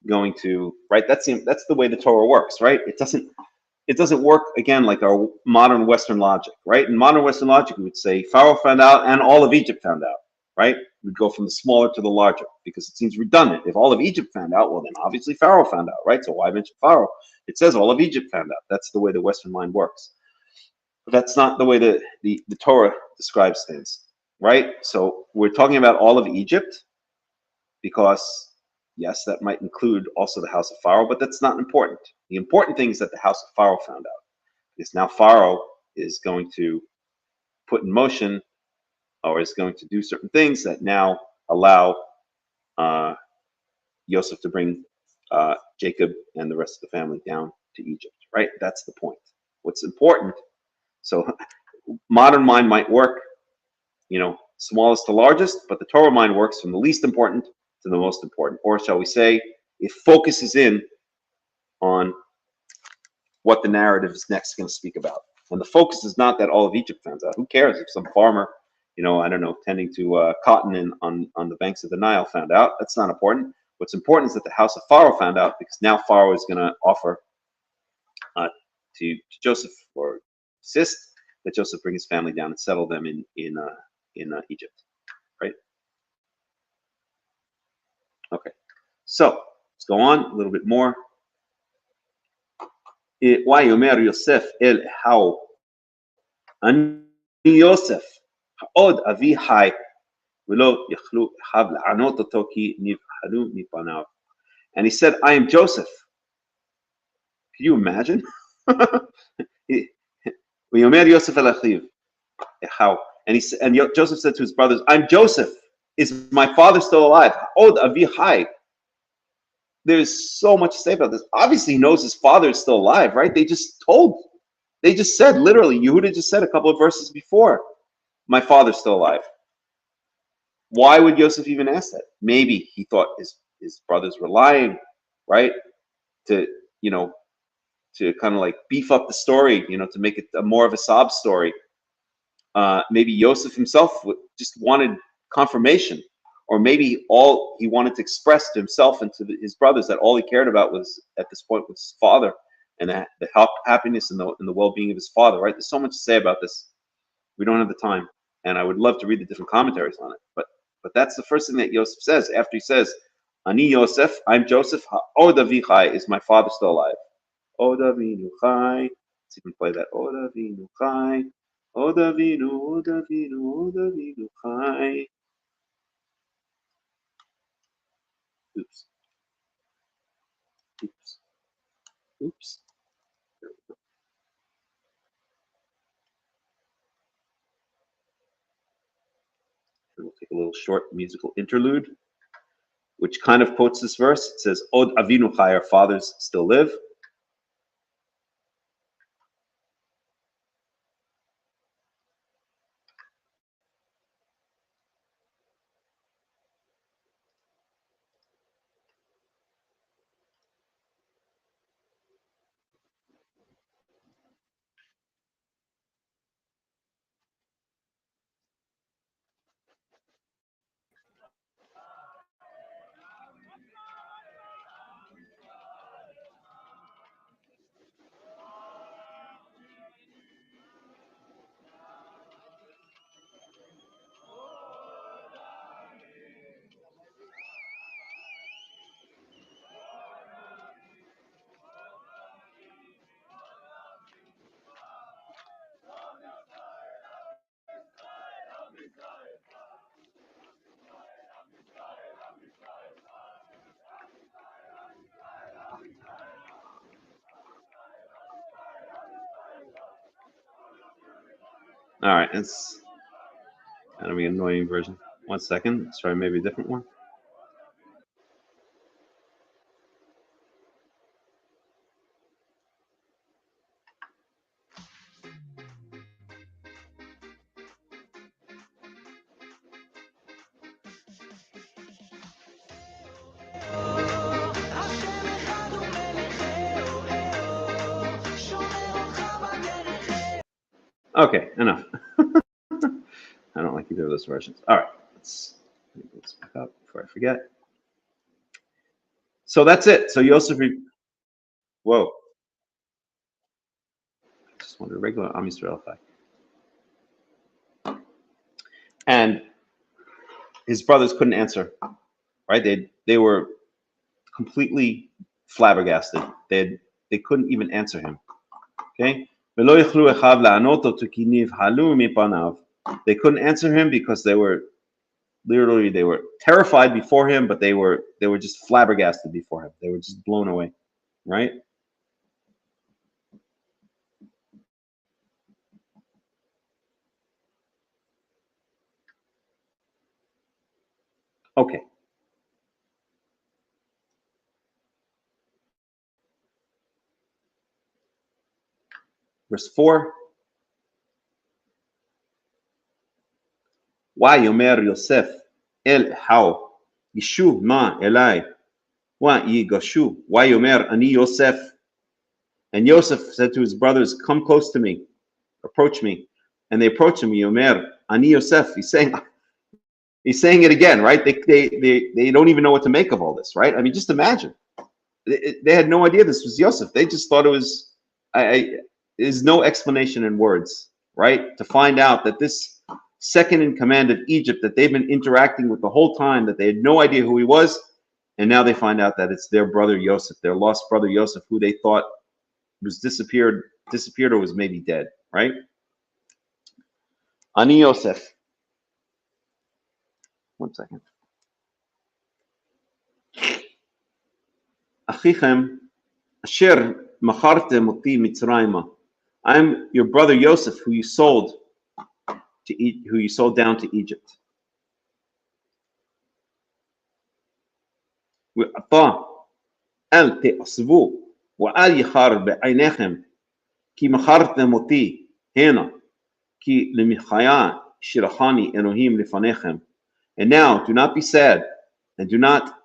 going to, right? That's the way the Torah works, right? It doesn't work, again, like our modern Western logic, right? In modern Western logic, we would say Pharaoh found out and all of Egypt found out, right? We'd go from the smaller to the larger because it seems redundant. If all of Egypt found out, well, then obviously Pharaoh found out, right? So why mention Pharaoh? It says all of Egypt found out. That's the way the Western mind works. But that's not the way the Torah describes things, right? So we're talking about all of Egypt because, yes, that might include also the house of Pharaoh, but that's not important. The important thing is that the house of Pharaoh found out, because now Pharaoh is going to put in motion, or is going to do certain things that now allow Joseph to bring Jacob and the rest of the family down to Egypt, right? That's the point. What's important, so modern mind might work, smallest to largest, but the Torah mind works from the least important to the most important. Or shall we say, it focuses in on what the narrative is next going to speak about. And the focus is not that all of Egypt finds out. Who cares if some farmer, I don't know, tending to cotton on the banks of the Nile found out? That's not important. What's important is that the house of Pharaoh found out, because now Pharaoh is going to offer to Joseph, or insist that Joseph bring his family down and settle them in Egypt, right? Okay, so let's go on a little bit more. Why Yomer Yosef el how Ani Yosef עוד אבי חי ולא יכלו אחיו לענות אותו כי נבהלו מפניו. And he said, I am Joseph. Can you imagine? ויאמר יוסף אל אחיו, how? And Joseph said to his brothers, I'm Joseph. Is my father still alive? עוד אבי חי. There's so much to say about this. Obviously, he knows his father is still alive, right? They just said, literally, Yehuda just said a couple of verses before, my father's still alive. Why would Yosef even ask that? Maybe he thought his brothers were lying, right? To kind of like beef up the story, to make it more of a sob story. Maybe Yosef himself just wanted confirmation. Or maybe all he wanted to express to himself and to his brothers that all he cared about was, at this point, was his father and the happiness and the well-being of his father, right? There's so much to say about this. We don't have the time. And I would love to read the different commentaries on it. But that's the first thing that Yosef says after he says, Ani Yosef, I'm Joseph. Od Avi Chai, is my father still alive? Od Avinu Chai. Let's see if we can play that. Od Avinu Chai. Od Avinu, Od Avinu, Od Avinu Chai. Oops. Oops. Oops. And we'll take a little short musical interlude, which kind of quotes this verse. It says, Od Avinu Chai, our fathers still live. All right, it's kind of an annoying version. 1 second. Let's try maybe a different one. Okay, enough. I don't like either of those versions. All right, let's back up before I forget. So that's it. So Yosef, whoa. I just wanted a regular Am Yisrael effect. And his brothers couldn't answer, right? They were completely flabbergasted. They couldn't even answer him. Okay? They couldn't answer him because they were terrified before him, but they were just flabbergasted before him. They were just blown away, right? Okay. Verse 4. Yomer Yosef el how Yishuv ma elai wa yigashu. Yomer ani Yosef. And Yosef said to his brothers, "Come close to me, approach me." And they approached him. Yomer ani Yosef. He's saying it again, right? They don't even know what to make of all this, right? I mean, just imagine. They had no idea this was Yosef. They just thought it was. There's no explanation in words, right? To find out that this second in command of Egypt that they've been interacting with the whole time, that they had no idea who he was, and now they find out that it's their brother Yosef, their lost brother Yosef, who they thought was disappeared or was maybe dead, right? Ani Yosef. 1 second. Achichem asher machartem oti mitzrayma. I'm your brother Yosef, who you sold down to Egypt. وَأَطَا أَلْ تَأْصِبُوا وَأَلْ يَخَارْ بَعَيْنَيْكُمْ كِي مَخَرْتَمْ أُوتِي هنا كي لمخيا شرخاني إلهيم لفنيكم. And now, do not be sad, and do not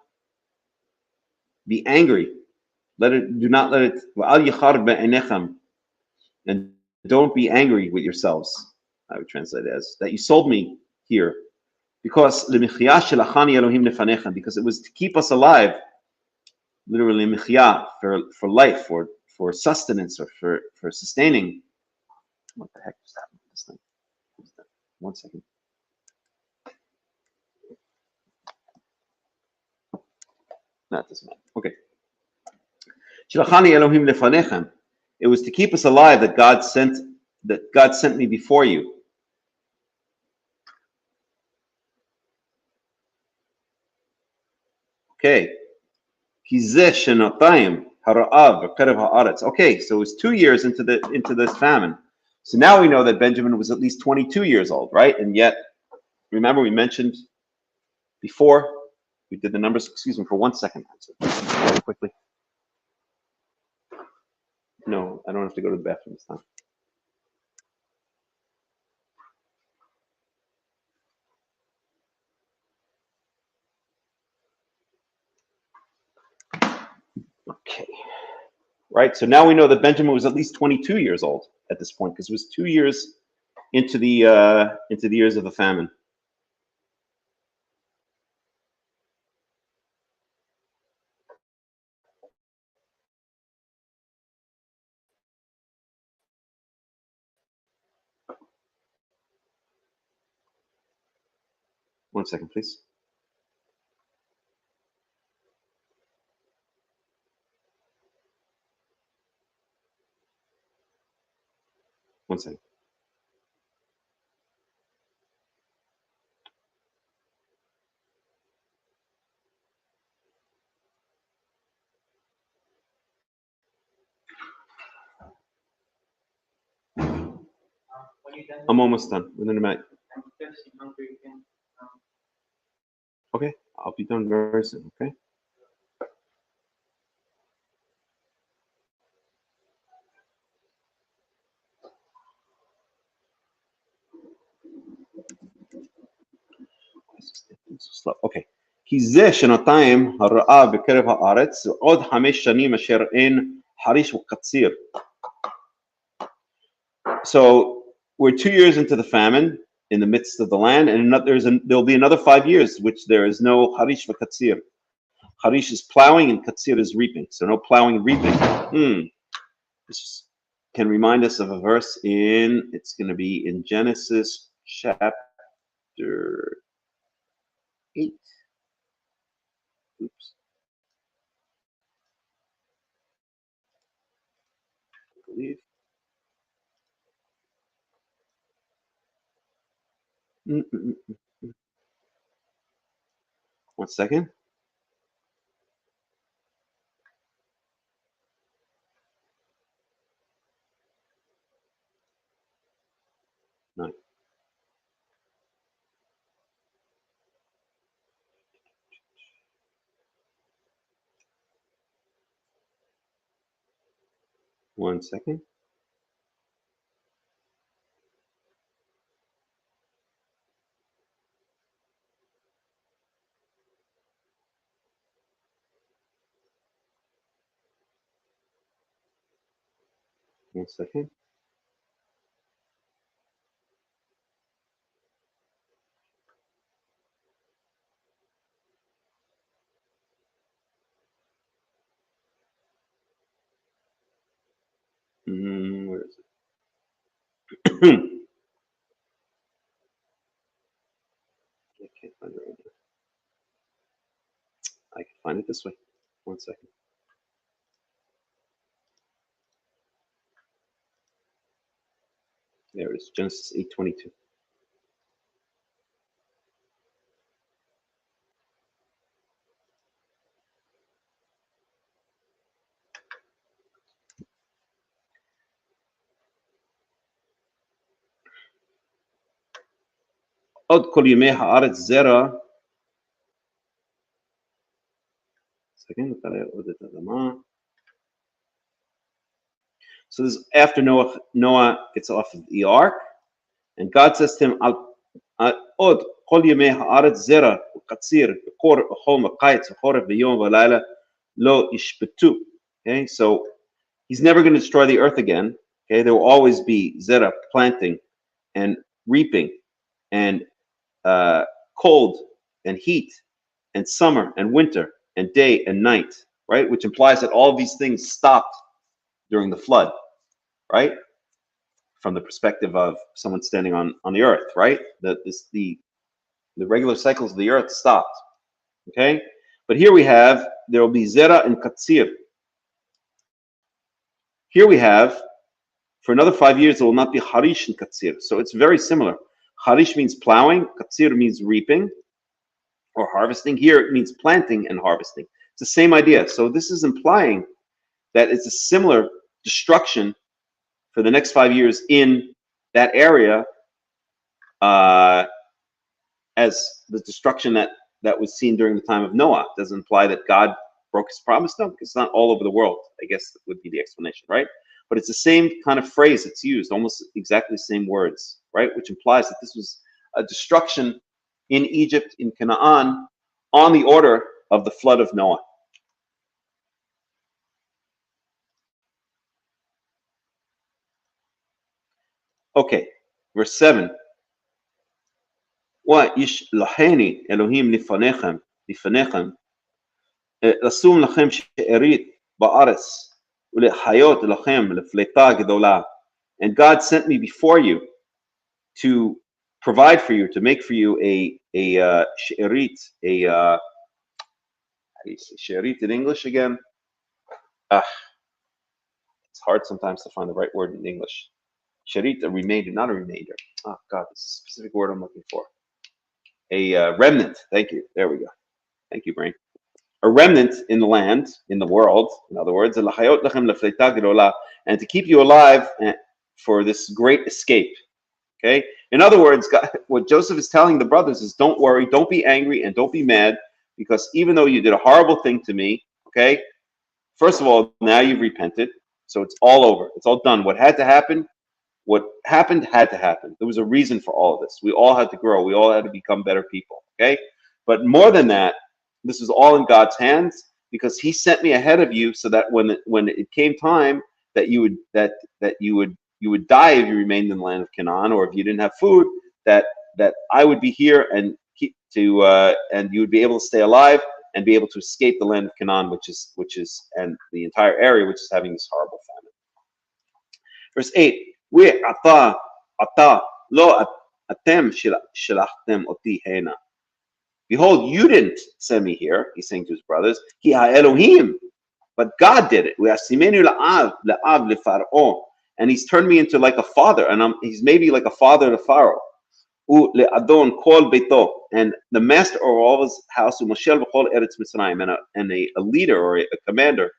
be angry. Do not let it. وَأَلْ يَخَارْ بَعَيْنَيْكُم. And don't be angry with yourselves. I would translate it as that you sold me here because lemichya shelachani Elohim lefanechem, because it was to keep us alive, literally michya, for life, for sustenance, or for sustaining. What the heck is happening with this thing? 1 second. That doesn't matter. Okay. Shilachani Elohim lefanechem. It was to keep us alive that God sent me before you. Okay. Kizeh shenotayim hara'av v'kerev ha'aretz. Okay, so it was 2 years into this famine. So now we know that Benjamin was at least 22 years old, right? And yet, remember we mentioned before, we did the numbers, excuse me for 1 second. Quickly. No, I don't have to go to the bathroom this time. Okay. Right, so now we know that Benjamin was at least 22 years old at this point, because it was 2 years into the years of the famine. One second, please. One second. I'm almost done within a minute. Okay, I'll be done very soon, okay? Okay. כי זה שנתיים הרעה בקרב הארץ, עוד 5 שנים אשר אין חריש וקציר. So we're 2 years into the famine in the midst of the land, and there'll be another 5 years which there is no harish v'katzir. Harish is plowing and katzir is reaping. So no plowing and reaping. This can remind us of a verse it's going to be in Genesis chapter 8. Oops. I believe. 1 second. No. One second. One second. Where is it? I can't find it right now. I can find it this way. 1 second. There it is, Genesis 8:22. עוד כל ימי הארץ זרע. Second, עוד את האדמה. So this is after Noah gets off of the ark, and God says to him, עוד כל ימי הארץ זרע וקציר וקור וחום וקיץ וחורף ויום ולילה לא ישפטו. Okay, so he's never going to destroy the earth again. Okay, there will always be zera, planting, and reaping, and cold and heat, and summer and winter, and day and night, right? Which implies that all of these things stopped during the flood, right? From the perspective of someone standing on the earth, right? The regular cycles of the earth stopped, okay? But here we have there will be zera and katsir. Here we have, for another 5 years, there will not be harish and katsir. So it's very similar. Harish means plowing, katsir means reaping or harvesting. Here it means planting and harvesting. It's the same idea. So this is implying that it's a similar destruction for the next 5 years in that area as the destruction that was seen during the time of Noah. It doesn't imply that God broke his promise. No, because it's not all over the world. I guess that would be the explanation, right? But it's the same kind of phrase that's used, almost exactly the same words, right? Which implies that this was a destruction in Egypt, in Canaan, on the order of the flood of Noah. Okay, verse 7. وَيِشْلَحَنِي إِلَهِيم لِفَنِكَم لَسُوم لَכם שארית בארץ ולחיות לכם לפליטה גדולה. And God sent me before you to provide for you, to make for you a she'erit, how do you say she'erit in English again? It's hard sometimes to find the right word in English. She'erit, a remainder, not a remainder. Oh God, this is a specific word I'm looking for. A remnant. Thank you. There we go. Thank you, brain. A remnant in the land, in the world, in other words, and to keep you alive for this great escape. Okay? In other words, God, what Joseph is telling the brothers is don't worry, don't be angry, and don't be mad, because even though you did a horrible thing to me, okay, first of all, now you've repented, so it's all over. It's all done. What had to happen, what happened had to happen. There was a reason for all of this. We all had to grow. We all had to become better people, okay? But more than that, this is all in God's hands, because he sent me ahead of you so that when it came time that you would die if you remained in the land of Canaan, or if you didn't have food, that I would be here and and you would be able to stay alive and be able to escape the land of Canaan, which is and the entire area which is having this horrible famine. Verse 8. Behold, you didn't send me here, he's saying to his brothers. Ki Elohim, but God did it. And he's turned me into like a father, and he's maybe like a father to Pharaoh. And the master of all his house, and a leader or a commander,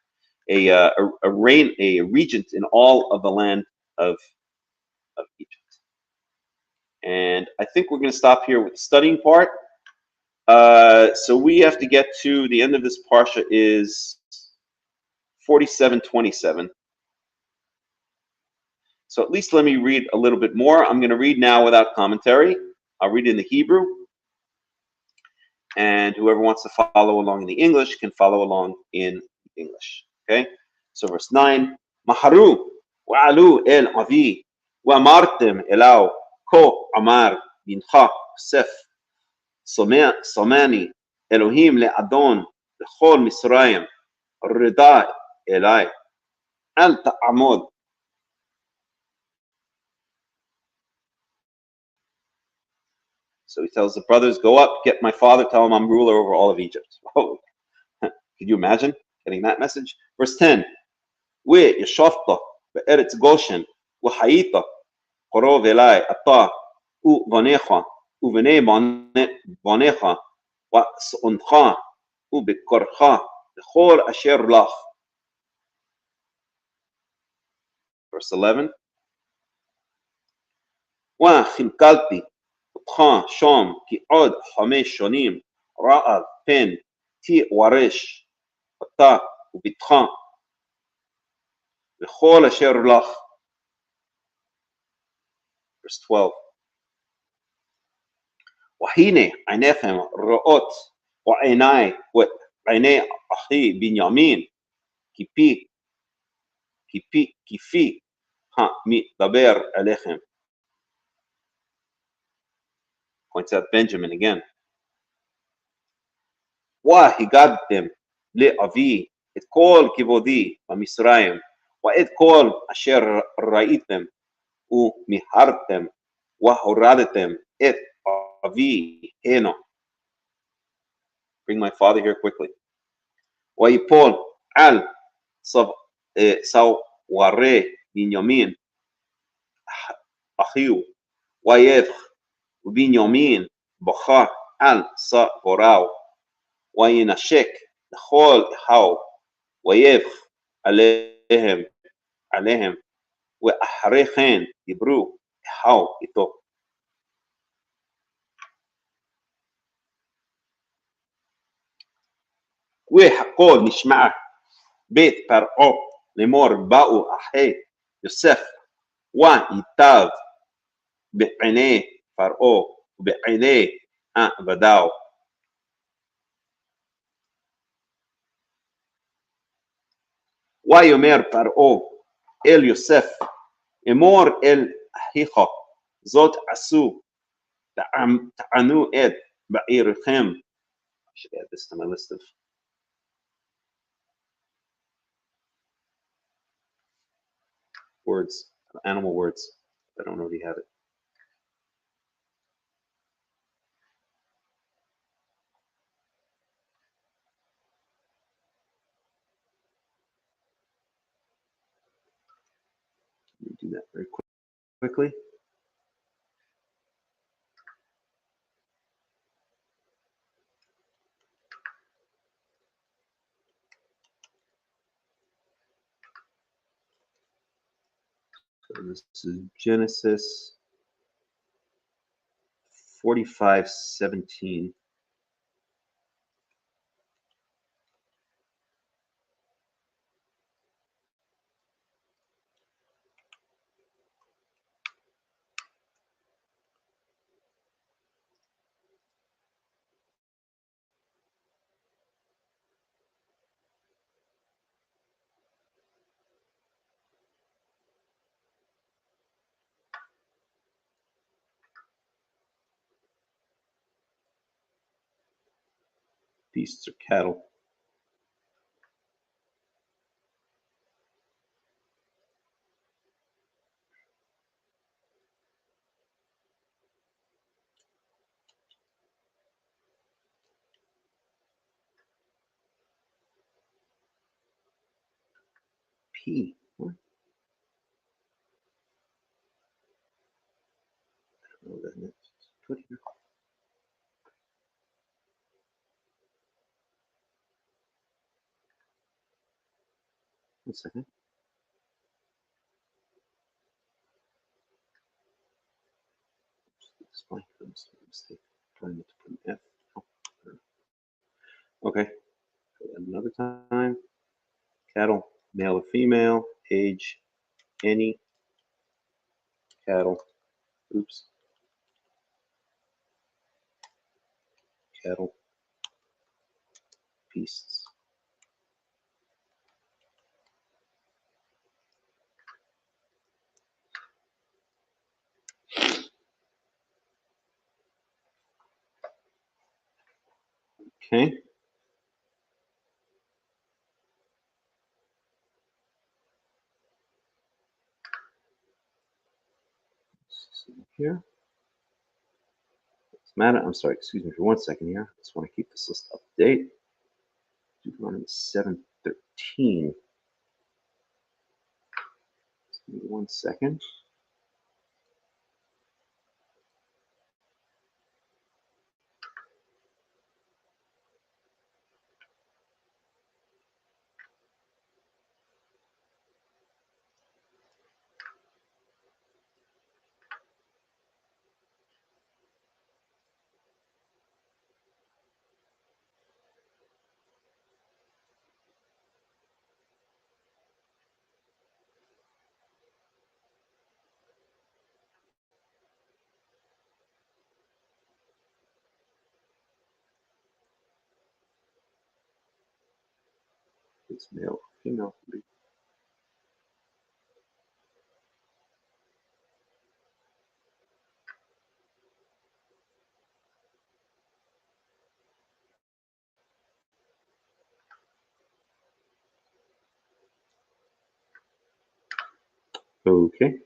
a regent in all of the land of Egypt. And I think we're going to stop here with the studying part. So we have to get to the end of this parsha is 47:27. So at least let me read a little bit more. I'm going to read now without commentary. I'll read in the Hebrew. And whoever wants to follow along in the English can follow along in English. Okay? So verse 9. Maharu wa'alu el avi wa'amartem elau ko amar bincha sef somani Elohim le'adon lechol Misraim rida elai al ta'amod. So he tells the brothers, go up, get my father, tell him I'm ruler over all of Egypt. Oh, could you imagine getting that message? Verse 10. We yashafta be'eretz Goshen v'hayita korov elai ata u'vanecha u'vnei vanecha v's'oncha u'bekorcha l'chol asher lach. Verse 11. Wa'chilkalti שם כי עוד 5 שנים רעב פן תיוורש אתה וביתך וכל אשר לך. Verse 12. והנה עיניכם רואות ועיני ועיני אחי בנימין כפי המדבר עליכם. Points out Benjamin again. והגדתם לאבי את כל כבודי במצרים ואת כל אשר ראיתם ומיהרתם והורדתם את אבי הנה. Bring my father here quickly. ויפול על סוורי בנימין אחיו, ויבך ובנימין בכה על סבוריו, וינשק לכל אחיו, ויבך עליהם, ואחרי כן דיברו אחיו איתו. והקול נשמע בית פרעה לאמור, באו אחי יוסף וייטב בעיני פרעה ובעיני עבדיו. ויאמר פרעה אל יוסף, אמור אל אחיך, זאת עשו, טענו את בעירכם. I should add this to my list of words, animal words. I don't already have it. Let me do that very quickly. So this is Genesis 45:17. Beasts or cattle. P. What? I don't know what that is. Put here. One second. Display. I must have made a mistake. Trying to put an F. Oh. Okay. Another time. Cattle, male or female, age, any cattle. Oops. Cattle. Beasts. Okay. Here. Matter. I'm sorry, excuse me for 1 second here. I just want to keep this list up to date. Deuteronomy 7:13. Just give me 1 second. It's male, female. Okay.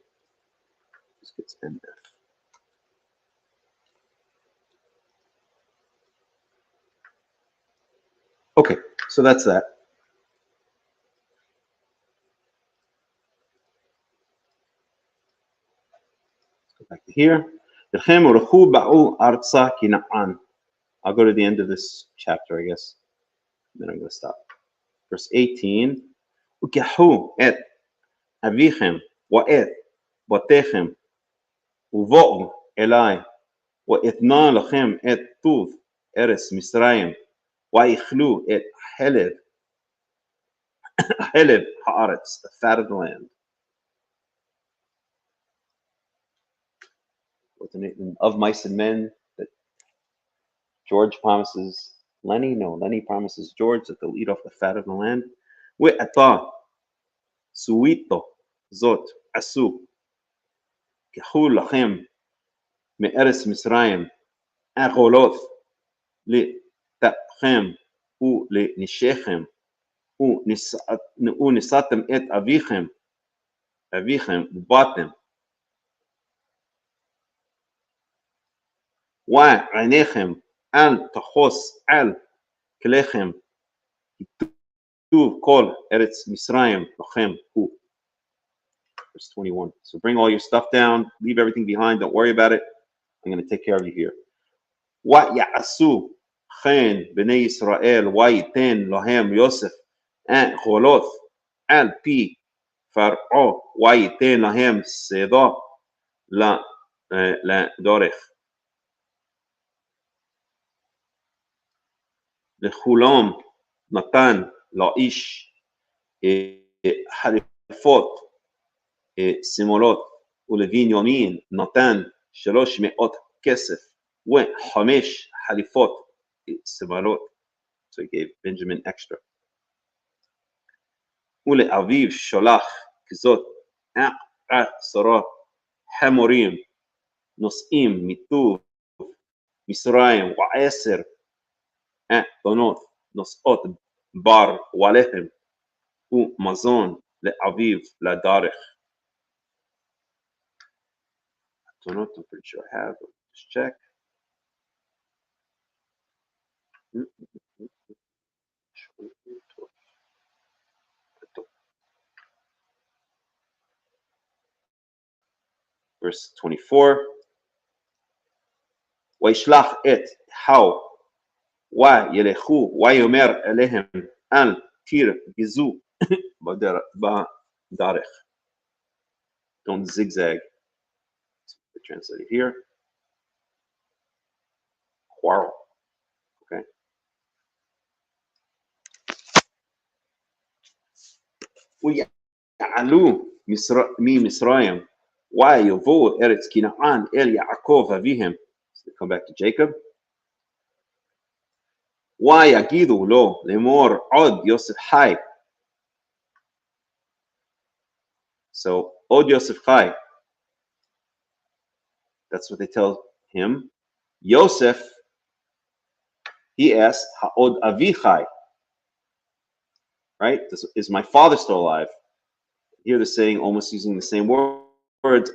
This gets NF. Okay, so that's that. back to here. I'll go to the end of this chapter, I guess. Then I'm going to stop. Verse 18. וקחו את אביכם ואת בתיכם ובואו אליי ואתנה לכם את טוב ארץ מצרים ויאכלו את חלב הארץ, the fat of the land. Of mice and men that George promises Lenny? No, Lenny promises George that they'll eat off the fat of the land. ואתה סוויתו זאת עשו קחו לכם מארץ מצרים אכלות לטפכם ולנשיכם ונשאתם את אביכם ובאתם ועיניכם אל תחוס על כליכם כתוב כל ארץ מצרים לכם הוא. Verse 21. So bring all your stuff down, leave everything behind, don't worry about it. I'm going to take care of you here. ויעשו כן בני ישראל וייתן להם יוסף אכלות על פי פרעה וייתן להם שדה לדרך. לכולם נתן לאיש חליפות שמאלות ולבנימין נתן 300 כסף ו5 חליפות שמאלות. So he gave Benjamin extra. ולאביו שלח כזאת 10 חמורים נושאים מטוב מצרים ו10 בנות נושאות בר ולחם ומזון לאביו לדרך. Donut, I'm pretty sure I have. Just check. Verse 24. וישלח את חו וילכו ויאמר אליהם אל תרגזו בדרך. Don't zigzag. Translated here. Quarrel. Okay. ויעלו ממצרים ויבואו ארץ כנען אל יעקב אביהם. So they come back to Jacob. ויגידו לו לאמור עוד יוסף חי. So עוד יוסף חי. That's what they tell him. Yosef, he asked, Ha'od avi chai? Right? Is my father still alive? Here they're saying, almost using the same words,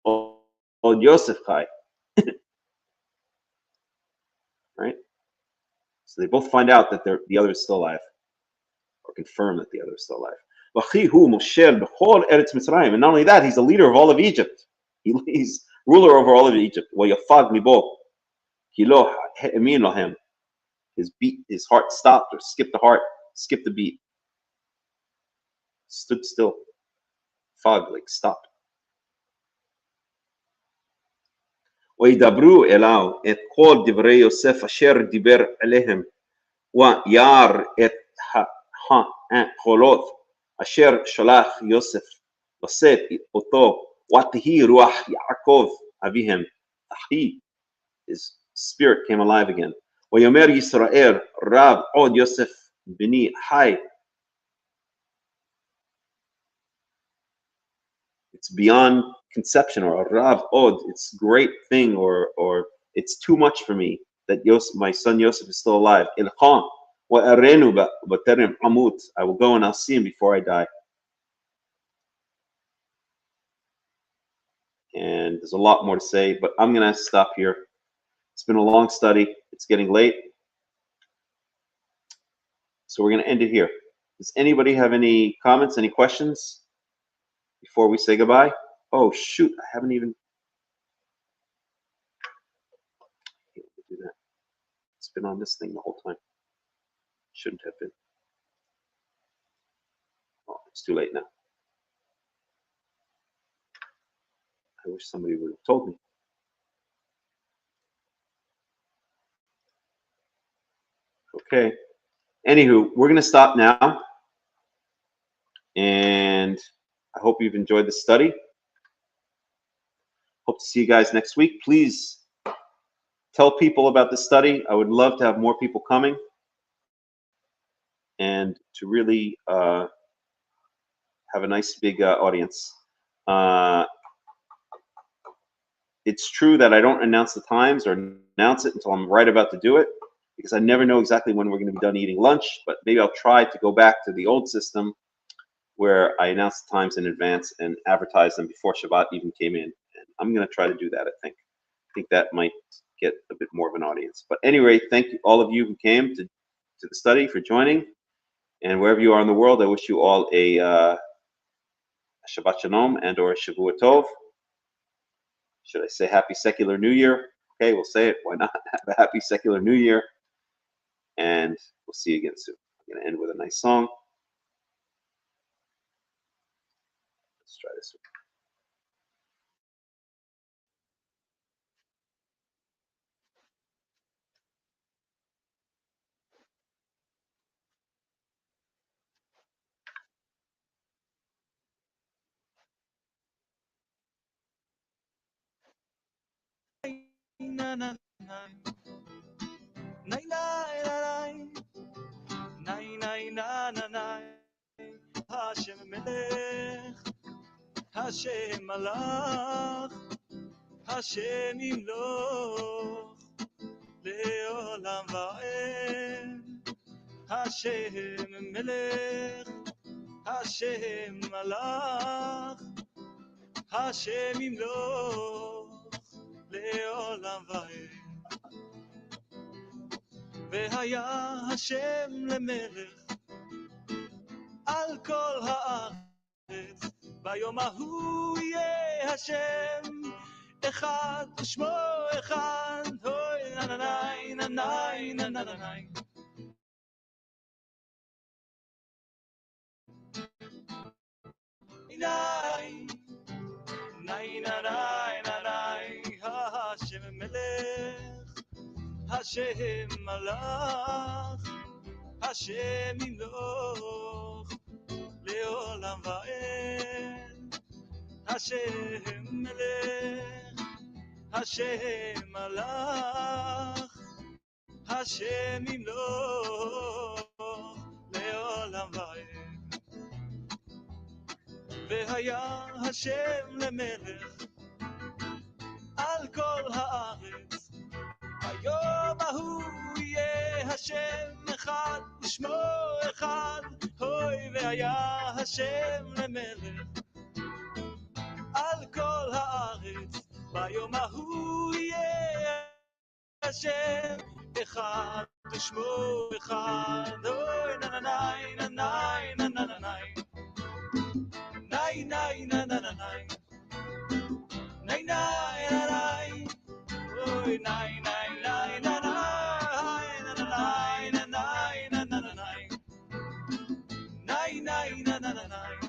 Od Yosef chai. Right? So they both find out that the other is still alive, or confirm that the other is still alive. And not only that, he's the leader of all of Egypt. He's ruler over all of Egypt. His heart stopped, or skipped the beat. Stood still. Fog, like stopped. וידברו אליו את כל דברי יוסף אשר דיבר עליהם וירא את החולות אשר שלח יוסף לשאת אותו ותהי רוח יעקב אביהם. His spirit came alive again. ויאמר ישראל רב עוד יוסף בני חי. It's beyond conception, or Rav Od, it's great thing, or it's too much for me that my son Yosef is still alive. I will go and I'll see him before I die. And there's a lot more to say, but I'm going to stop here. It's been a long study. It's getting late. So we're going to end it here. Does anybody have any comments, any questions before we say goodbye? Oh, shoot. I haven't even been on this thing the whole time. Shouldn't have been. Oh, it's too late now. I wish somebody would have told me. Okay. Anywho, we're going to stop now. And I hope you've enjoyed the study. Hope to see you guys next week. Please tell people about the study. I would love to have more people coming and to really have a nice big audience. It's true that I don't announce the times or announce it until I'm right about to do it, because I never know exactly when we're going to be done eating lunch, but maybe I'll try to go back to the old system where I announce the times in advance and advertise them before Shabbat even came in. And I'm going to try to do that, I think. I think that might get a bit more of an audience. But anyway, thank you, all of you who came to the study, for joining. And wherever you are in the world, I wish you all a Shabbat Shalom and or a Shavua Tov. Should I say Happy Secular New Year? Okay, we'll say it. Why not? Have a Happy Secular New Year. And we'll see you again soon. I'm going to end with a nice song. Let's try this one. Na na na na na na na Hashem Melech Hashem Malach Hashem Yimloch Le'olam va'ed Hashem Melech Hashem Malach Hashem Yimloch Le'olam va'ed והיה השם למלך על כל הארץ ביום ההוא יהיה השם אחד ושמו אחד אוי ננאי ננאי ננאי ננאי ננאי ננאי ננאי השם מלך השם מלך השם ימלוך לעולם ועד השם מלך השם מלך השם ימלוך לעולם ועד והיה השם למלך על כל הארץ ביום ההוא יהיה השם אחד ושמו אחד הוי והיה השם למלך על כל הארץ ביום ההוא יהיה השם אחד ושמו אחד אוי ננאי ננאי ננאי נאי נאי ננאי נאי נאי נאי אוי נאי נאי נאי נאי נאי נאי נאי נאי נאי נאי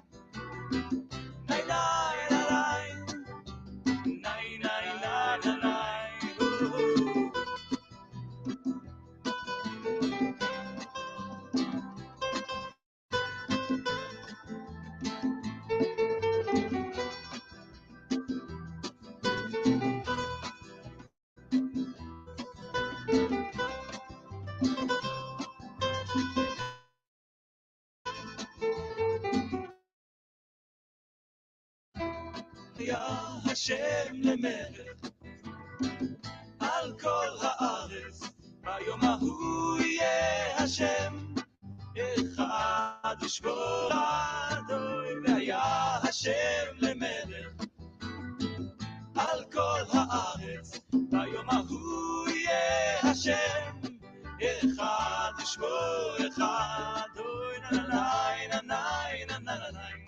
היה השם למלך על כל הארץ ביום ההוא יהיה השם אחד ושמו אחד והיה השם למלך על כל הארץ ביום ההוא יהיה השם אחד ושמו אחד ננאי ננאי ננאי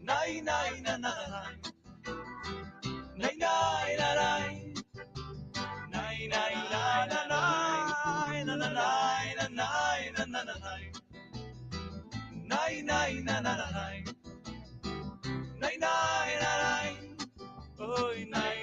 נאי נאי נאי נאי נאי נאי נאי נאי נאי נאי na na na na. Nay nay na nay. Oy nay